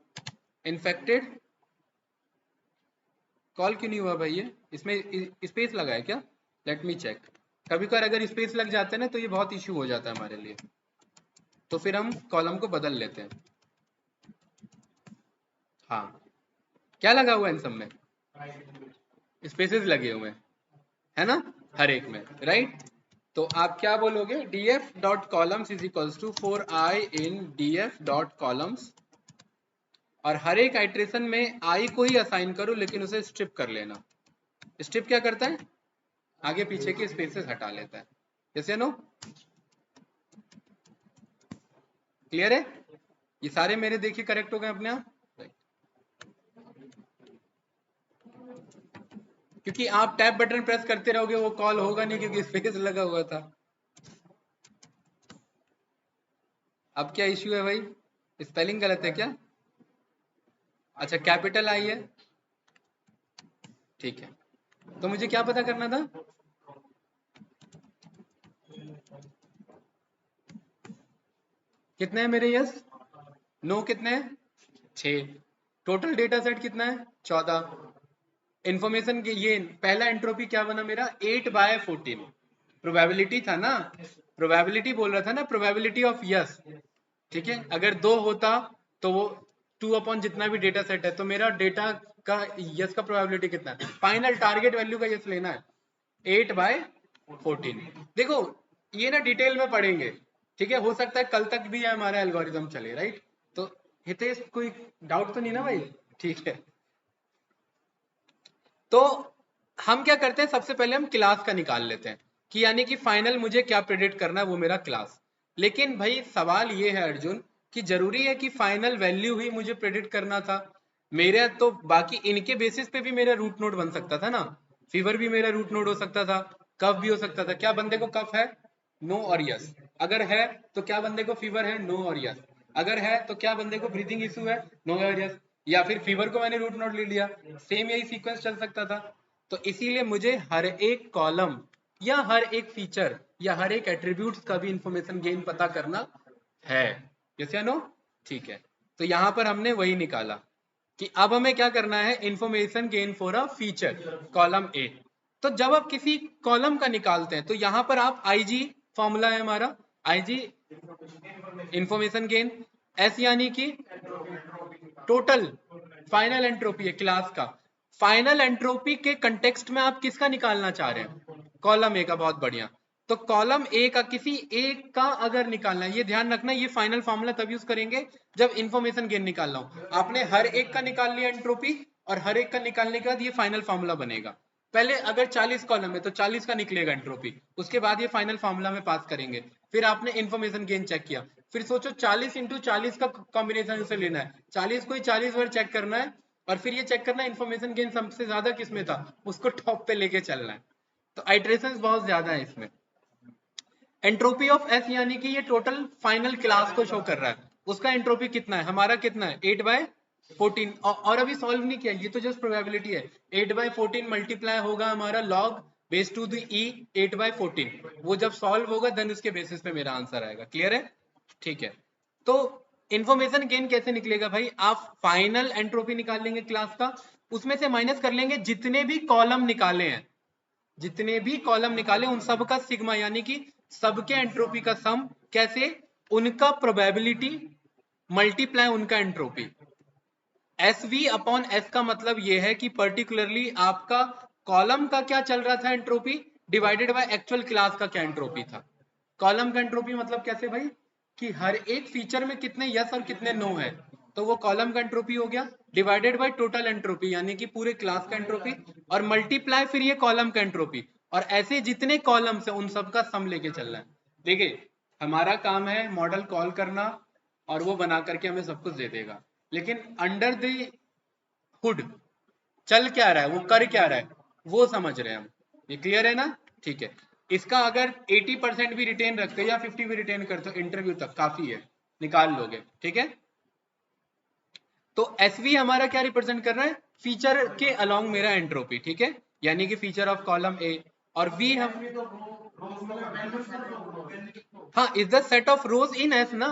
इन्फेक्टेड, कॉल क्यों नहीं हुआ भाई, ये इसमें स्पेस लगा है क्या, लेट मी चेक। कभी कभार अगर स्पेस लग जाते हैं ना तो ये बहुत इश्यू हो जाता है हमारे लिए, तो फिर हम कॉलम को बदल लेते हैं। हाँ, क्या लगा हुआ है इन सब में, स्पेसेस लगे हुए हैं, है ना, हर एक में, राइट। तो आप क्या बोलोगे, df dot columns is equals to 4i in df dot columns, और हर एक आइट्रेशन में i को ही असाइन करो लेकिन उसे स्ट्रिप कर लेना। स्ट्रिप क्या करता है, आगे पीछे के स्पेसेस हटा लेता है। जैसे नो, क्लियर है, ये सारे मेरे देखिए करेक्ट हो गए अपने आप, क्योंकि आप टैब बटन प्रेस करते रहोगे वो कॉल होगा नहीं क्योंकि स्पेस लगा हुआ था। अब क्या इश्यू है भाई, स्पेलिंग गलत है क्या, अच्छा कैपिटल आई है, ठीक है। तो मुझे क्या पता करना था, कितने हैं मेरे यस, नो कितने हैं 6, टोटल डेटा सेट कितना है 14, इंफॉर्मेशन के ये पहला एंट्रोपी क्या बना मेरा 8/14, प्रोबेबिलिटी था ना, प्रोबेबिलिटी बोल रहा था ना, प्रोबेबिलिटी ऑफ यस। ठीक है, अगर 2 होता तो वो 2 अपॉन जितना भी डेटा सेट है, तो मेरा डेटा का यस का प्रोबेबिलिटी कितना है, फाइनल टारगेट वैल्यू का यस लेना है 8/14, 14। देखो ये ना डिटेल में पढ़ेंगे, ठीक है, हो सकता है कल तक भी हमारा एल्गोरिदम चले, राइट। तो हितेश कोई डाउट तो नहीं ना भाई? ठीक है, तो हम क्या करते हैं, सबसे पहले हम क्लास का निकाल लेते हैं कि यानी कि फाइनल मुझे क्या प्रेडिक्ट करना है, वो मेरा क्लास। लेकिन भाई सवाल ये है अर्जुन कि जरूरी है कि फाइनल वैल्यू ही मुझे प्रेडिक्ट करना था? मेरा तो बाकी इनके बेसिस पे भी मेरा रूट नोड बन सकता था ना। फीवर भी मेरा रूट नोड हो सकता था, कफ भी हो सकता था। क्या बंदे को कफ है? नो और यस। अगर है तो क्या बंदे को फीवर है? नो और यस। अगर है तो क्या बंदे को ब्रीदिंग इशू है? नो और यस। या फिर फीवर को मैंने रूट नोड ले लिया, सेम यही सीक्वेंस चल सकता था। तो इसीलिए मुझे हर एक कॉलम या हर एक फीचर या हर एक एट्रीब्यूट्स का भी इंफॉर्मेशन गेन पता करना है। यस या नो? ठीक है, तो यहां पर हमने वही निकाला कि अब हमें क्या करना है, information gain for a feature column A. तो जब आप किसी कॉलम का निकालते हैं तो यहां पर आप आईजी फॉर्मूला है हमारा, आईजी इंफॉर्मेशन गेन, एस यानी कि टोटल फाइनल एंट्रोपी है क्लास का। फाइनल एंट्रोपी के कंटेक्स्ट में आप किसका निकालना चाह रहे हैं? कॉलम ए का। बहुत बढ़िया। तो कॉलम ए का किसी एक का अगर निकालना है, ये ध्यान रखना, ये फाइनल फॉर्मूला तब यूज करेंगे जब इंफॉर्मेशन गेन निकालना हो। आपने हर एक का निकाल लिया एंट्रोपी, और हर एक का निकालने के बाद ये फाइनल फॉर्मूला बनेगा। पहले अगर 40 कॉलम है तो 40 का निकलेगा एंट्रोपी, उसके बाद ये फाइनल फॉर्मूला में पास करेंगे। फिर आपने इंफॉर्मेशन गेन चेक किया, फिर सोचो 40 इंटू 40 का कॉम्बिनेशन उसे लेना है, 40 को ही 40 बार चेक करना है, और फिर ये चेक करना है इंफॉर्मेशन गेन सबसे ज्यादा किसमें था, उसको टॉप पे लेके चलना है। तो आइट्रेशन बहुत ज्यादा है इसमें। एंट्रोपी ऑफ एस यानी कि ये टोटल फाइनल क्लास को शो कर रहा है, उसका एंट्रोपी कितना है, हमारा कितना है 8/14। और अभी सॉल्व नहीं किया, ये तो जस्ट प्रोबेबिलिटी है। 8/14 मल्टीप्लाई होगा हमारा लॉग बेस टू द ई 8/14। वो जब सॉल्व होगा देन उसके बेसिस पे मेरा आंसर आएगा। क्लियर है? ठीक है, तो इंफॉर्मेशन गेन कैसे निकलेगा भाई, आप फाइनल एंट्रोपी निकाल लेंगे क्लास का, उसमें से माइनस कर लेंगे जितने भी कॉलम निकाले हैं, जितने भी कॉलम निकाले उन सब का सिग्मा, यानी कि सबके एंट्रोपी का सम। कैसे? उनका प्रोबेबिलिटी मल्टीप्लाई उनका entropy. S V upon S का मतलब यह है कि पर्टिकुलरली आपका कॉलम का क्या चल रहा था entropy, divided by actual class का क्या एंट्रोपी था। कॉलम का एंट्रोपी मतलब कैसे भाई, कि हर एक फीचर में कितने यस और कितने नो है, तो वो कॉलम का एंट्रोपी हो गया, डिवाइडेड बाय टोटल एंट्रोपी यानी कि पूरे क्लास का एंट्रोपी, और मल्टीप्लाई फिर ये कॉलम का एंट्रोपी, और ऐसे जितने कॉलम्स है उन सब का सम लेके चलना है। देखिए हमारा काम है मॉडल कॉल करना, और वो बना करके हमें सब कुछ दे देगा, लेकिन अंडर द हुड चल क्या रहा है, वो कर क्या रहा है, वो समझ रहे हैं हम। ये क्लियर है ना? ठीक है, इसका अगर 80% भी रिटेन रखते या 50 भी रिटेन करते हो इंटरव्यू तक काफी है, निकाल लोगे। ठीक है, तो एस वी हमारा क्या रिप्रेजेंट कर रहा है, फीचर के अलोंग मेरा एंट्रोपी। ठीक है, यानी कि फीचर ऑफ कॉलम ए, और वी हम, हाँ is the set of rows in S ना,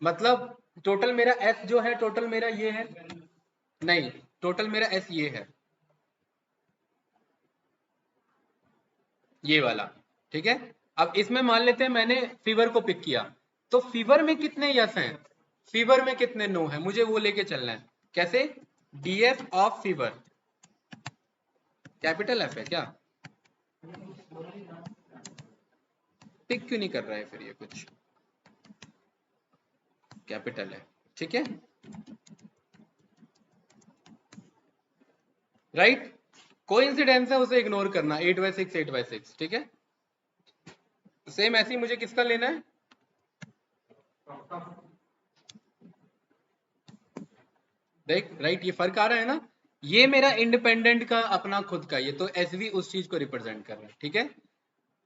मतलब टोटल मेरा एस जो है, टोटल मेरा ये है, नहीं टोटल मेरा एस ये है, ये वाला। ठीक है, अब इसमें मान लेते हैं मैंने फीवर को पिक किया, तो फीवर में कितने यस हैं, फीवर में कितने नो हैं, मुझे वो लेके चलना है। कैसे? DF of fever, capital F है क्या, पिक क्यों नहीं कर रहा है फिर ये, कुछ कैपिटल है। ठीक है, राइट, कोइंसिडेंस है उसे इग्नोर करना, 8/6 8/6। ठीक है, सेम ऐसे ही मुझे किसका लेना है, देख राइट, ये फर्क आ रहा है ना, ये मेरा इंडिपेंडेंट का अपना खुद का, ये तो एसवी उस चीज को रिप्रेजेंट कर रहा है। ठीक है,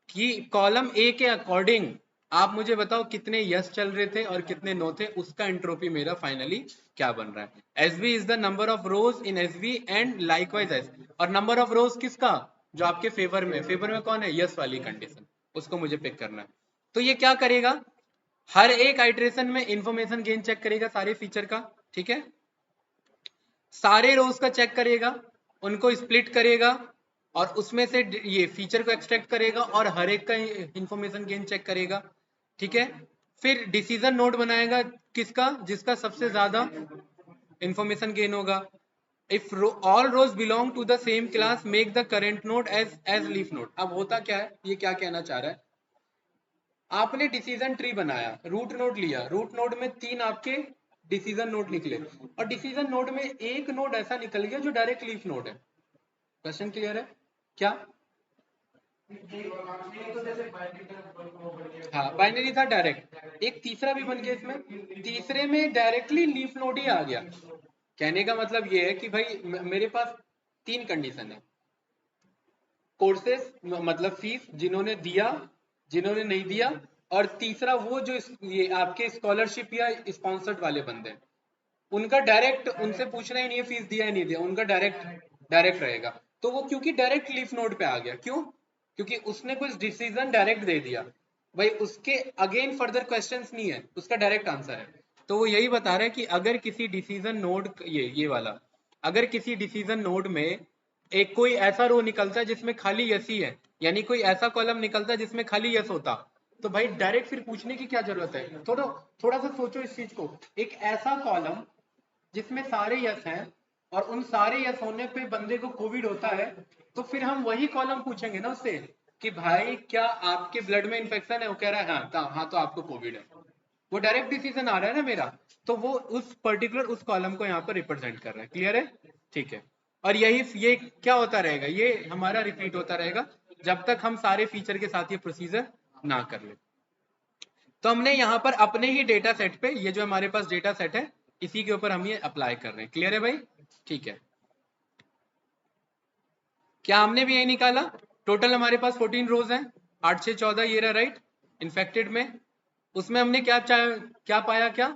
कि कॉलम ए के अकॉर्डिंग आप मुझे बताओ कितने यस चल रहे थे और कितने नो थे, उसका एंट्रोपी मेरा फाइनली क्या बन रहा है। S B is the number of rows in S B and likewise S, और नंबर ऑफ रोज किसका, जो आपके फेवर में, फेवर में कौन है, यस वाली कंडीशन, उसको मुझे पिक करना है। तो ये क्या करेगा, हर एक आइट्रेशन में इंफॉर्मेशन गेन चेक करेगा सारे फीचर का। ठीक है, सारे रोज का चेक करेगा, उनको स्प्लिट करेगा, और उसमें से ये फीचर को एक्सट्रैक्ट करेगा, और हर एक का इंफॉर्मेशन गेन चेक करेगा। ठीक है, फिर डिसीजन नोड बनाएगा किसका, जिसका सबसे ज्यादा इंफॉर्मेशन गेन होगा, if all rows belong to the same class make the current node as leaf node. अब होता क्या है, ये क्या कहना चाह रहा है, आपने डिसीजन ट्री बनाया, रूट नोड लिया, रूट नोड में 3 आपके डिसीजन नोड निकले, और डिसीजन नोड में एक नोड ऐसा निकल गया जो डायरेक्ट लीफ नोड है। क्वेश्चन क्लियर है क्या? हाँ, बाइनरी था डायरेक्ट। एक तीसरा भी बन गया इसमें, तीसरे में डायरेक्टली लीफ नोड ही आ गया। कहने का मतलब ये है कि भाई मेरे पास 3 कंडीशन है, कोर्सेस मतलब फीस, जिन्होंने दिया, जिन्होंने नहीं दिया, और तीसरा वो जो ये आपके स्कॉलरशिप या स्पॉन्सर्ड वाले बंदे हैं, उनका डायरेक्ट, उनसे पूछना ही नहीं है फीस दिया है नहीं दिया, उनका डायरेक्ट डायरेक्ट रहेगा। तो वो क्योंकि डायरेक्ट लीफ नोड पे आ गया, क्यों? क्योंकि उसने कुछ डिसीजन डायरेक्ट दे दिया भाई, उसके अगेन फर्दर क्वेश्चंस नहीं है, उसका डायरेक्ट आंसर है। तो वो यही बता रहा है कि अगर किसी डिसीजन नोड, ये वाला, अगर किसी डिसीजन नोड में एक कोई ऐसा रो निकलता है जिसमें खाली यस ही है, यानी कोई ऐसा कॉलम निकलता है जिसमें खाली यस होता, तो भाई डायरेक्ट फिर पूछने की क्या जरूरत है? थोड़ा थोड़ा सा सोचो इस चीज को। एक ऐसा कॉलम जिसमें सारे यस हैं, और उन सारे यस होने पे बंदे को कोविड होता है, तो फिर हम वही कॉलम पूछेंगे ना उससे कि भाई क्या आपके ब्लड में इन्फेक्शन है? वो कह रहा है हाँ, तो आपको कोविड है। वो डायरेक्ट डिसीजन आ रहा है ना मेरा, तो वो उस पर्टिकुलर उस कॉलम को यहाँ पर रिप्रेजेंट कर रहा है। क्लियर है? ठीक है। और ये क्या होता रहेगा, ये हमारा रिपीट होता रहेगा जब तक हम सारे फीचर के साथ ये प्रोसीजर ना कर ले। तो हमने यहाँ पर अपने ही डेटा सेट पे, ये जो हमारे पास डेटा सेट है, इसी के ऊपर हम ये अप्लाई कर रहे हैं। क्लियर है भाई? ठीक है। क्या हमने भी यही निकाला? टोटल हमारे पास 14 रोज हैं, 8 6 14, ये रहा राइट। इन्फेक्टेड में उसमें हमने क्या पाया, क्या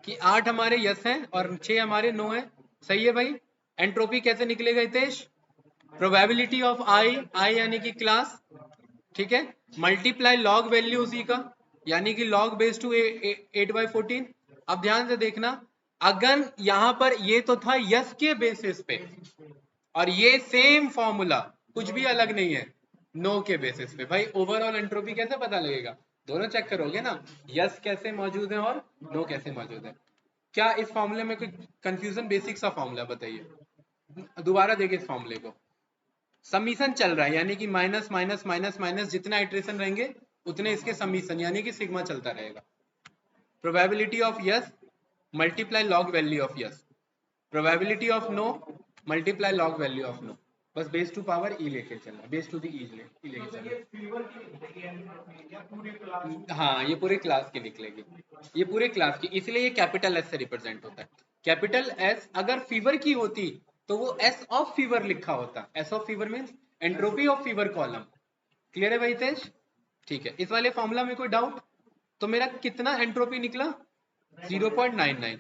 कि 8 हमारे यस हैं और 6 हमारे नो हैं। सही है भाई। एंट्रोपी कैसे निकलेगा हितेश? प्रोबेबिलिटी ऑफ आई यानी कि क्लास, ठीक है, मल्टीप्लाई लॉग वैल्यू उसी का, यानी कि लॉग बेस टू 8/14। अब ध्यान से देखना, अगर यहां पर ये तो था यस के बेसिस पे, और ये सेम फॉर्मूला कुछ भी अलग नहीं है नो के बेसिस पे, भाई ओवरऑल एंट्रोपी कैसे पता लगेगा? दोनों चेक करोगे ना, यस कैसे मौजूद है और नो कैसे मौजूद है। क्या इस फॉर्मूले में कोई कंफ्यूजन? बेसिक सा फॉर्मूला बताइए, दोबारा देखिए इस फॉर्मूले को। समीशन चल रहा है, यानी कि माइनस माइनस माइनस माइनस, जितना इटरेशन रहेंगे उतने इसके समीशन, यानी कि सिग्मा चलता रहेगा। Probability of yes multiply log value of yes, probability of no multiply log value of no, बस बेस टू पावर ई लेके चलना, बेस टू दी ई लेके चलना। हाँ, ये पूरे क्लास की निकलेगी, ये पूरे क्लास की, इसलिए ये कैपिटल एस से रिप्रेजेंट होता है। कैपिटल एस अगर फीवर की होती तो वो एस ऑफ फीवर लिखा होता, S of fever means entropy of fever column. Clear है भाई तेज? ठीक है। इस वाले फॉर्मूला में कोई डाउट? तो मेरा कितना एंट्रोपी निकला? 0.99।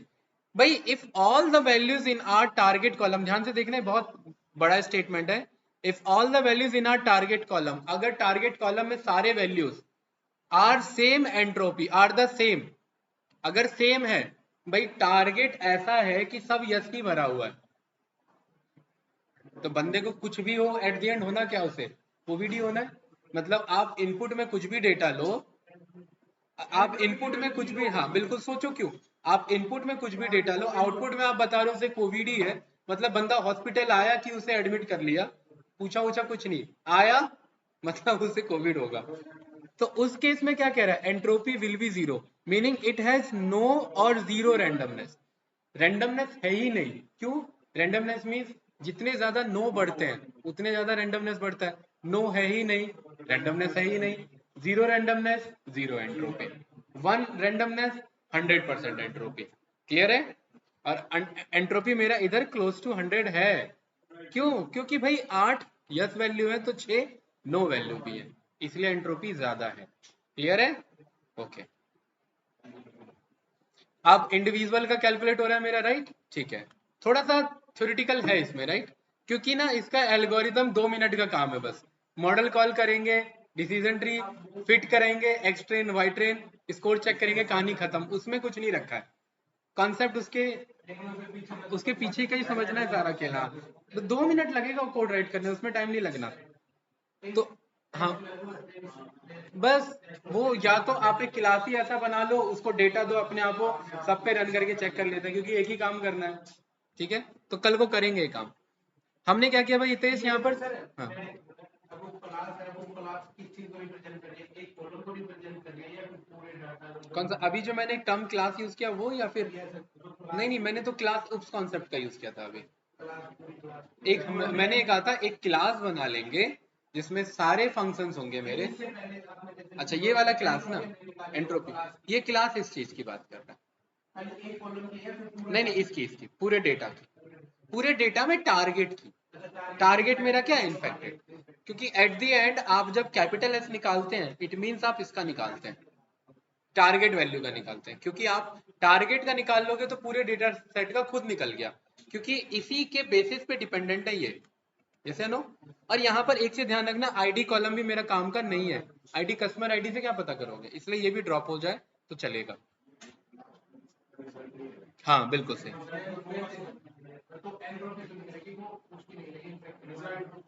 भाई if all the values in our target column, ध्यान से देखना, बहुत बड़ा स्टेटमेंट है। If all the values in our target column, अगर टारगेट कॉलम में सारे values are same entropy, are the same, अगर सेम है, भाई टारगेट ऐसा है कि सब यस ही भरा हुआ है, तो बंदे को कुछ भी हो एट द एंड होना क्या, उसे कोविड ही होना है। मतलब आप इनपुट में कुछ भी डेटा लो, आप इनपुट में कुछ भी, हाँ बिल्कुल, सोचो क्यों, आप इनपुट में कुछ भी डेटा लो, आउटपुट में आप बता रहे हो उसे कोविड ही है, मतलब बंदा हॉस्पिटल आया कि उसे एडमिट कर लिया, पूछा पूछा कुछ नहीं आया, मतलब उसे कोविड होगा। तो उस केस में क्या कह रहा है, entropy will be zero, meaning it has no और जीरो रैंडमनेस। रैंडमनेस है ही नहीं, क्यों? रैंडमनेस मीन्स जितने ज्यादा नो बढ़ते हैं उतने ज्यादा रैंडमनेस बढ़ता है, नो है ही नहीं, रैंडमनेस है ही नहीं, zero randomness zero entropy, one randomness 100% entropy. Clear है? और एंट्रोपी मेरा इधर क्लोज टू 100 है, क्यों? क्योंकि भाई 8 यस वैल्यू है तो 6 नो वैल्यू भी है, इसलिए एंट्रोपी ज्यादा है। क्लियर है? ओके। अब इंडिविजुअल का कैलकुलेट हो रहा है मेरा, राइट? ठीक है। थोड़ा सा थ्योरेटिकल है इसमें, राइट? क्योंकि ना इसका एल्गोरिदम 2 मिनट का काम है बस। मॉडल कॉल करेंगे, डिसीजन ट्री फिट करेंगे, X train Y train, score check करेंगे, कहानी खत्म, उसमें कुछ नहीं रखा है। कॉन्सेप्ट उसके उसके पीछे का ही समझना है सारा खेला। तो 2 मिनट लगेगा कोड राइट करने, उसमें टाइम नहीं लगना। तो हाँ, बस वो या तो आप एक क्लास ही ऐसा बना लो, उसको डेटा दो अपने आप, वो सब पे रन करके चेक कर लेते हैं, क्योंकि एक ही काम करना है। ठीक है, तो कल को करेंगे ये काम। हमने क्या किया भाई हितेश यहाँ पर, हाँ कौन सा अभी जो मैंने टर्म क्लास यूज किया वो, या फिर नहीं नहीं मैंने तो क्लास उस कॉन्सेप्ट का यूज किया था अभी। मैंने ये कहा था एक क्लास बना लेंगे जिसमें सारे फंक्शंस होंगे मेरे। अच्छा ये वाला क्लास ना, एंट्रोपी, ये क्लास इस चीज की बात कर रहा है। नहीं नहीं इसकी पूरे डेटा की, पूरे डेटा में टारगेट की, टारगेट मेरा क्या है इन्फेक्टेड, क्योंकि एट द एंड आप जब कैपिटल एस निकालते हैं इट मीन्स आप इसका निकालते हैं, टारगेट वैल्यू का निकालते हैं, क्योंकि आप टारगेट का निकाल लोगे तो पूरे डेटा सेट का खुद निकल गया, क्योंकि इसी के बेसिस पे डिपेंडेंट है ये, जैसे नो। और यहाँ पर एक चीज ध्यान रखना, आईडी कॉलम भी मेरा काम का नहीं है, आईडी कस्टमर आईडी से क्या पता करोगे, इसलिए ये भी ड्रॉप हो जाए तो चलेगा। हाँ बिल्कुल सही,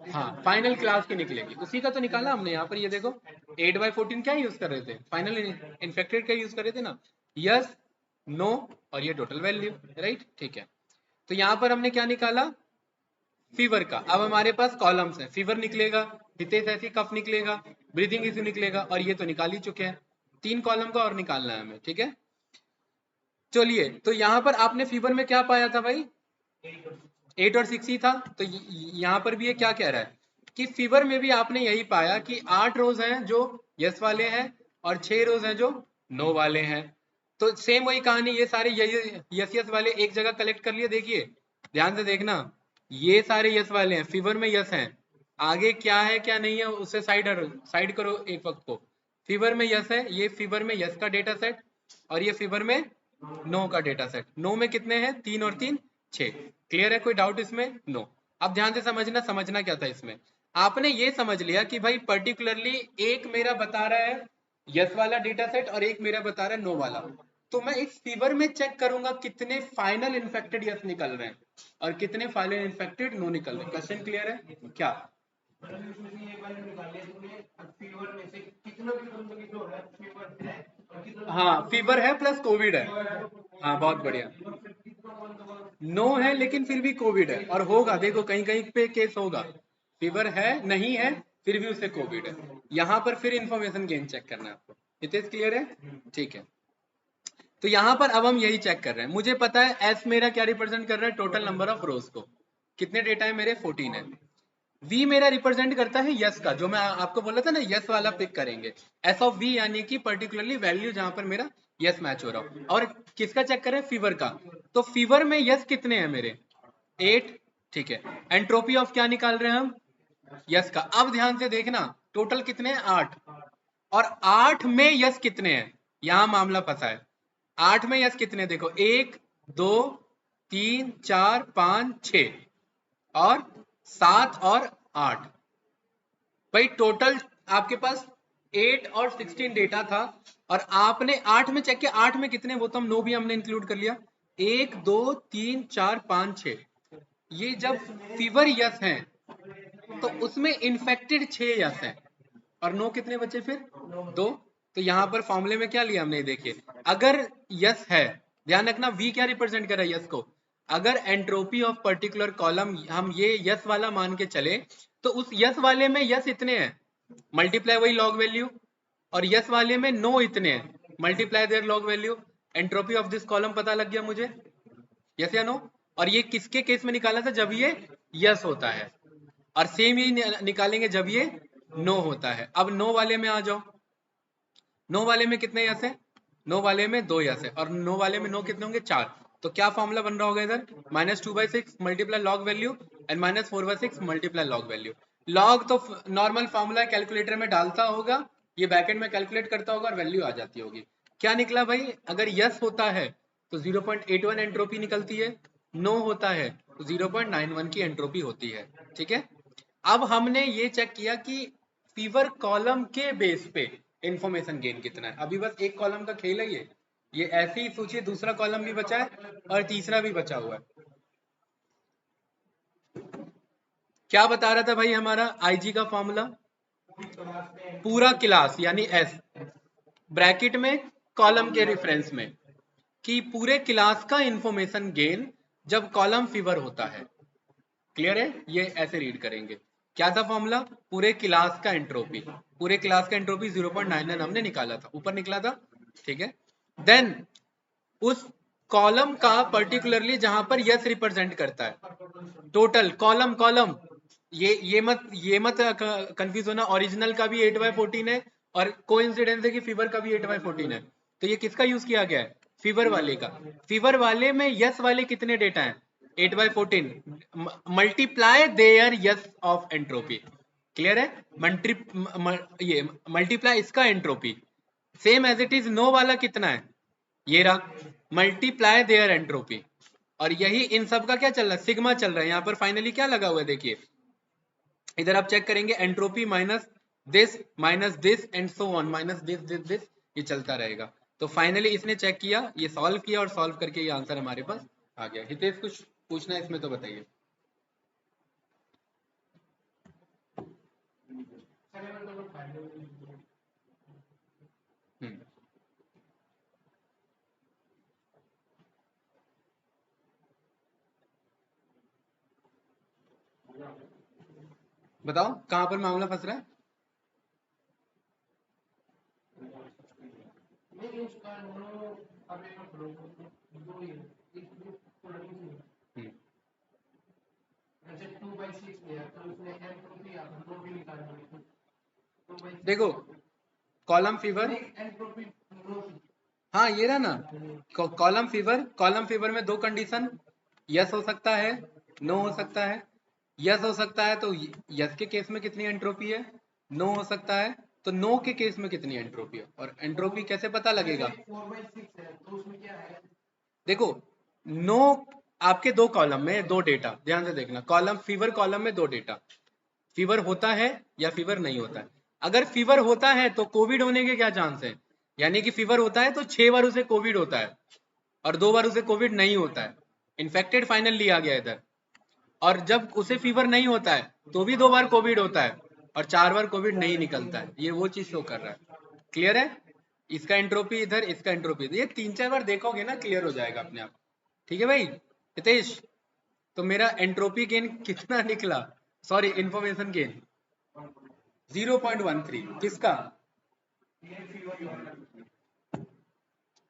हाँ फाइनल क्लास की निकलेगी, उसी का तो निकाला हमने यहाँ पर, ये देखो 8/14 क्या यूज कर रहे थे, फाइनल इन्फेक्टेड का यूज कर रहे थे ना, यस नो और ये टोटल वैल्यू, राइट ठीक है। तो यहाँ पर हमने क्या निकाला, फीवर का। अब हमारे पास कॉलम्स है, फीवर निकलेगा, हितेश ऐसी कफ निकलेगा, ब्रीदिंग इश्यू निकलेगा, और ये तो निकाल ही चुके हैं, 3 कॉलम का और निकालना है हमें, ठीक है। चलिए तो यहाँ पर आपने फीवर में क्या पाया था भाई, 8 और 6 ही था, तो यहाँ पर भी ये क्या कह रहा है कि फीवर में भी आपने यही पाया कि 8 रोज हैं जो यस वाले हैं और 6 रोज हैं जो नो वाले हैं। तो सेम वही कहानी, ये सारे यस यस वाले एक जगह कलेक्ट कर लिए, देखिए ध्यान से देखना, ये सारे यस वाले हैं, फीवर में यस हैं, आगे क्या है क्या नहीं है उससे साइड करो एक वक्त को, फीवर में यस है, ये फीवर में यस का डेटा सेट, और ये फीवर में नो का डेटा सेट। नो में कितने हैं, 3 और 3 6, क्लियर है, कोई डाउट इसमें, नो। अब ध्यान से समझना क्या था इसमें, आपने ये समझ लिया कि भाई पर्टिकुलरली एक मेरा बता रहा है यस वाला डेटा सेट और एक मेरा बता रहा है नो वाला, तो मैं इस फीवर में चेक करूंगा कितने फाइनल इन्फेक्टेड यस निकल रहे हैं और कितने फाइनल इन्फेक्टेड नो निकल रहे हैं। क्वेश्चन क्लियर है क्या, हाँ फीवर है प्लस कोविड है, हाँ बहुत बढ़िया, नो है लेकिन फिर भी कोविड है, और होगा देखो कहीं कहीं पे केस होगा, फीवर है नहीं है फिर भी उससे कोविड है, यहाँ पर फिर इंफॉर्मेशन गेन चेक करना है आपको, इतना क्लियर है, ठीक है। तो यहाँ पर अब हम यही चेक कर रहे हैं, मुझे पता है एस मेरा क्या रिप्रेजेंट कर रहा है, टोटल नंबर ऑफ रोज को, कितने डेटा है मेरे 14 है, वी मेरा रिप्रेजेंट करता है यस का, जो मैं आपको बोला था ना यस वाला पिक करेंगे, एस ऑफ वी यानी कि पर्टिकुलरली वैल्यू जहां पर मेरा यस मैच हो रहा हो, और किसका चेक करें, फीवर का, तो फीवर में यस कितने हैं मेरे 8, ठीक है, एंट्रोपी ऑफ क्या निकाल रहे हैं हम, यस का। अब ध्यान से देखना टोटल कितने हैं 8, और 8 में यस कितने हैं, यहां मामला फंसा है, 8 में यस कितने, देखो 1 2 3 4 5 6 और 7 और 8, भाई टोटल आपके पास 8 और 16 डेटा था, और आपने 8 में चेक किया, 8 में कितने, वो तो हम नो भी हमने इंक्लूड कर लिया, 1 2 3 4 5 6, ये जब फीवर यस हैं तो उसमें इन्फेक्टेड 6 यस हैं, और नो कितने बचे फिर 2, तो यहां पर फॉर्मूले में क्या लिया हमने, देखिए अगर यस है, ध्यान रखना वी क्या रिप्रेजेंट कर रहा है यस को, अगर एंट्रोपी ऑफ पर्टिकुलर कॉलम हम ये यस वाला मान के चले, तो उस यस वाले में यस इतने हैं, मल्टीप्लाई वही लॉग वैल्यू, और यस वाले में नो इतने हैं, multiply their log value, entropy of this column पता लग गया मुझे, यस या नो। और ये किसके केस में निकाला था, जब ये यस होता है, और सेम ही निकालेंगे जब ये नो होता है। अब नो वाले में आ जाओ, नो वाले में कितने यस है, नो वाले में 2 यस है, और नो वाले में नो कितने होंगे 4, तो क्या फॉर्मूला बन रहा होगा इधर, -2/6 multiply log value and -4/6 multiply log value. Log तो नॉर्मल फॉर्मूला कैलकुलेटर में डालता होगा, ये बैकेंड में कैलकुलेट करता होगा और वैल्यू आ जाती होगी। क्या निकला भाई, अगर यस होता है तो 0.81 एंट्रोपी निकलती है, नो होता है तो 0.91 की एंट्रोपी होती है, ठीक है। अब हमने ये चेक किया कि फीवर कॉलम के बेस पे इंफॉर्मेशन गेन कितना है, अभी बस एक कॉलम का खेल है ये ऐसे ही सोचिए, दूसरा कॉलम भी बचा है और तीसरा भी बचा हुआ है। क्या बता रहा था भाई हमारा आईजी का फॉर्मूला, पूरा क्लास यानी एस, ब्रैकेट में कॉलम के रेफरेंस में, कि पूरे क्लास का इंफॉर्मेशन गेन जब कॉलम फीवर होता है। क्लियर है? ये ऐसे रीड करेंगे। क्या था फॉर्मूला? पूरे क्लास का एंट्रोपी, पूरे क्लास का एंट्रोपी 0.99 हमने निकाला था, ऊपर निकला था, ठीक है। देन उस कॉलम का पर्टिकुलरली जहां पर यस रिप्रेजेंट करता है, टोटल कॉलम कॉलम, ये मत कंफ्यूज होना, ओरिजिनल का भी 8/14 है और कोइंसिडेंस है कि फीवर का भी 8/14 है। तो ये किसका यूज किया गया है? फीवर वाले का। फीवर वाले में यस वाले कितने डेटा हैं? 8/14 multiply their yes of entropy. Clear है? ये मल्टीप्लाई इसका entropy, same as it is no वाला कितना है? ये रहा, मल्टीप्लाई देयर एंट्रोपी। और यही इन सब का क्या चल रहा है? सिग्मा चल रहा है। यहाँ पर फाइनली क्या लगा हुआ है देखिए, इधर आप चेक करेंगे, entropy minus this and so on, minus this, ये चलता रहेगा। तो फाइनली इसने चेक किया, ये सॉल्व किया और सॉल्व करके ये आंसर हमारे पास आ गया। हितेश कुछ पूछना है इसमें तो बताइए। हम्म, बताओ कहां पर मामला फंस रहा है? हम्म, देखो कॉलम फीवर, हाँ ये रहा ना, कॉलम फीवर में दो कंडीशन, यस हो सकता है, नो हो सकता है। यस हो सकता है तो यस के केस में कितनी एंट्रोपी है, नो हो सकता है तो नो के केस में कितनी एंट्रोपी है। और एंट्रोपी कैसे पता लगेगा? देखो नो, आपके दो कॉलम में दो डेटा, ध्यान से देखना, कॉलम फीवर कॉलम में दो डेटा, फीवर होता है या फीवर नहीं होता है। अगर फीवर होता है तो कोविड होने के क्या चांस है? यानी कि फीवर होता है तो 6 बार उसे कोविड होता है और 2 बार उसे कोविड नहीं होता है, इन्फेक्टेड फाइनल लिया गया इधर। और जब उसे फीवर नहीं होता है तो भी 2 बार कोविड होता है और 4 बार कोविड नहीं निकलता है, ये वो चीज शो कर रहा है। क्लियर है? इसका एंट्रोपी इधर, इसका एंट्रोपी इधर, ये 3-4 बार देखोगे ना क्लियर हो जाएगा अपने आप। ठीक है भाई हितेश? तो मेरा एंट्रोपी गेन कितना निकला, सॉरी इंफॉर्मेशन गेन 0.13। किसका?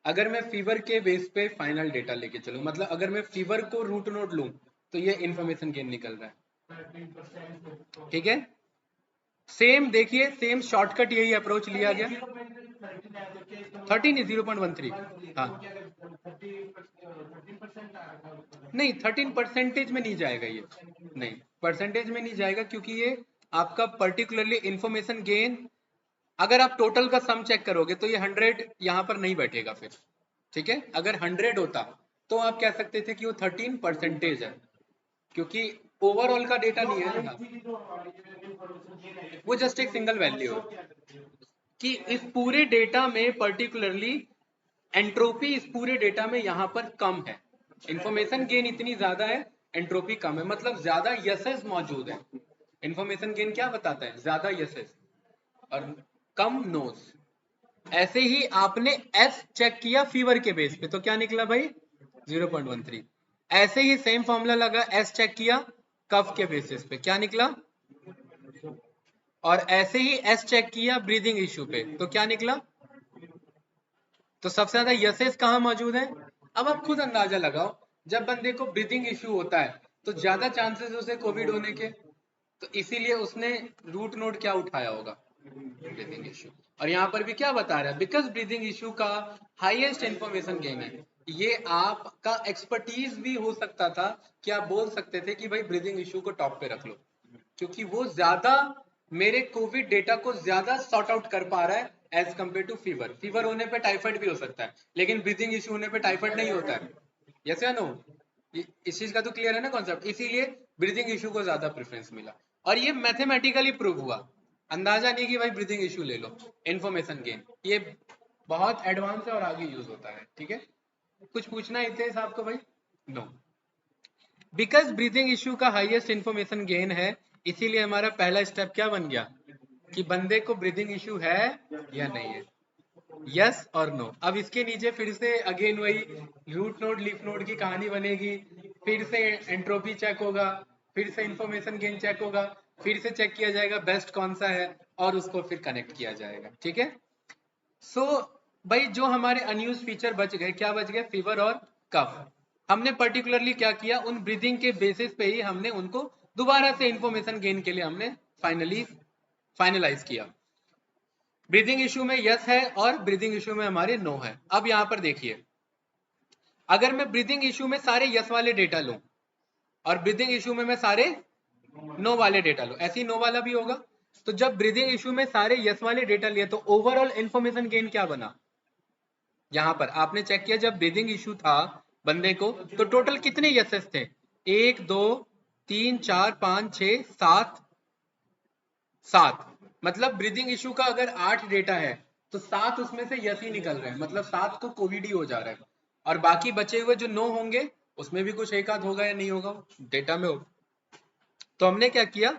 अगर मैं फीवर के बेस पे फाइनल डेटा लेके चलूं, मतलब अगर मैं फीवर को रूट नोड लूं तो ये इंफॉर्मेशन गेन निकल रहा है। ठीक है, सेम देखिए, सेम शॉर्टकट यही अप्रोच लिया गया। 13 is 0.13। हाँ नहीं, 13% में नहीं जाएगा ये, नहीं परसेंटेज में नहीं जाएगा, क्योंकि ये आपका पर्टिकुलरली इंफॉर्मेशन गेन, अगर आप टोटल का सम चेक करोगे तो ये 100 यहाँ पर नहीं बैठेगा फिर। ठीक है, अगर 100 होता तो आप कह सकते थे कि वो 13% है, क्योंकि ओवरऑल का डेटा नहीं है ना, वो जस्ट एक सिंगल वैल्यू है कि इस पूरे डेटा में पर्टिकुलरली एंट्रोपी इस पूरे डेटा में यहाँ पर कम है, इंफॉर्मेशन गेन इतनी ज्यादा है, एंट्रोपी कम है, मतलब ज्यादा यसेस मौजूद है। इंफॉर्मेशन गेन क्या बताता है? ज्यादा यसेस और कम नोस। ऐसे ही आपने एस चेक किया फीवर के बेस पे तो क्या निकला भाई? 0.13। ऐसे ही सेम फॉर्मूला लगा, एस चेक किया कफ के बेसिस पे, क्या निकला? और ऐसे ही एस चेक किया ब्रीदिंग इश्यू पे तो क्या निकला? तो सबसे ज्यादा यसेस कहाँ मौजूद है? अब आप खुद अंदाजा लगाओ, जब बंदे को ब्रीदिंग इश्यू होता है तो ज्यादा चांसेस उसे कोविड होने के, तो इसीलिए उसने रूट नोड क्या उठाया होगा? Breathing issue. और यहाँ पर भी क्या बता रहा है? बिकॉज ब्रीदिंग इश्यू का हाईएस्ट इंफॉर्मेशन गेन है। ये आपका एक्सपर्टीज भी हो सकता था कि आप बोल सकते थे कि भाई ब्रीदिंग इश्यू को टॉप पे रख लो, क्योंकि वो ज्यादा मेरे कोविड डेटा को ज्यादा सॉर्ट आउट कर पा रहा है as compare to fever. Fever होने पे टाइफाइड भी हो सकता है, लेकिन ब्रीदिंग इश्यू होने पे टाइफाइड नहीं होता है। यस या नो? इस चीज का तो क्लियर है ना कॉन्सेप्ट, इसीलिए ब्रीदिंग इश्यू को ज्यादा प्रेफरेंस मिला। और ये मैथमेटिकली प्रूव हुआ, अंदाजा नहीं कि भाई ब्रीदिंग इश्यू ले लो, इंफॉर्मेशन गेन, ये बहुत एडवांस है और आगे यूज होता है। ठीक है, कुछ पूछना है इतने हिसाब को भाई? नो, बिकॉज ब्रीदिंग इश्यू का हाईएस्ट इंफॉर्मेशन गेन है, इसीलिए हमारा पहला स्टेप क्या बन गया कि बंदे को ब्रीदिंग इश्यू है या नहीं है, यस और नो। अब इसके नीचे फिर से अगेन वही रूट नोड लीफ नोड की कहानी बनेगी फिर से एंट्रोपी चेक होगा, फिर से इंफॉर्मेशन गेन चेक होगा, फिर से चेक किया जाएगा बेस्ट कौन सा है और उसको फिर कनेक्ट किया जाएगा। ठीक है। सो भाई जो हमारे अनयूज फीचर बच गए, क्या बच गए? फीवर और कफ। हमने पर्टिकुलरली क्या किया, उन ब्रीदिंग के बेसिस पे ही हमने उनको दोबारा से इंफॉर्मेशन गेन के लिए हमने फाइनलाइज किया। ब्रीदिंग इशू में यस है और ब्रीदिंग इशू में हमारे नो है। अब यहां पर देखिए, अगर मैं ब्रीदिंग इशू में सारे यस वाले डेटा लूं और ब्रीदिंग इशू में मैं सारे नो वाले डेटा लूं, ऐसी नो वाला भी होगा। तो जब ब्रीदिंग इशू में सारे यस वाले डेटा लिए तो ओवरऑल इंफॉर्मेशन गेन क्या बना? यहां पर आपने चेक किया, जब ब्रीदिंग इशू था बंदे को तो टोटल कितने यसेस थे? 1 2 3 4 5 6 7। मतलब ब्रीदिंग इशू का अगर 8 डेटा है तो 7 उसमें से यस ही निकल रहे हैं, मतलब 7 को कोविड ही हो जा रहा है। और बाकी बचे हुए जो नो होंगे उसमें भी कुछ एक आध होगा या नहीं होगा डेटा में हो। तो हमने क्या किया,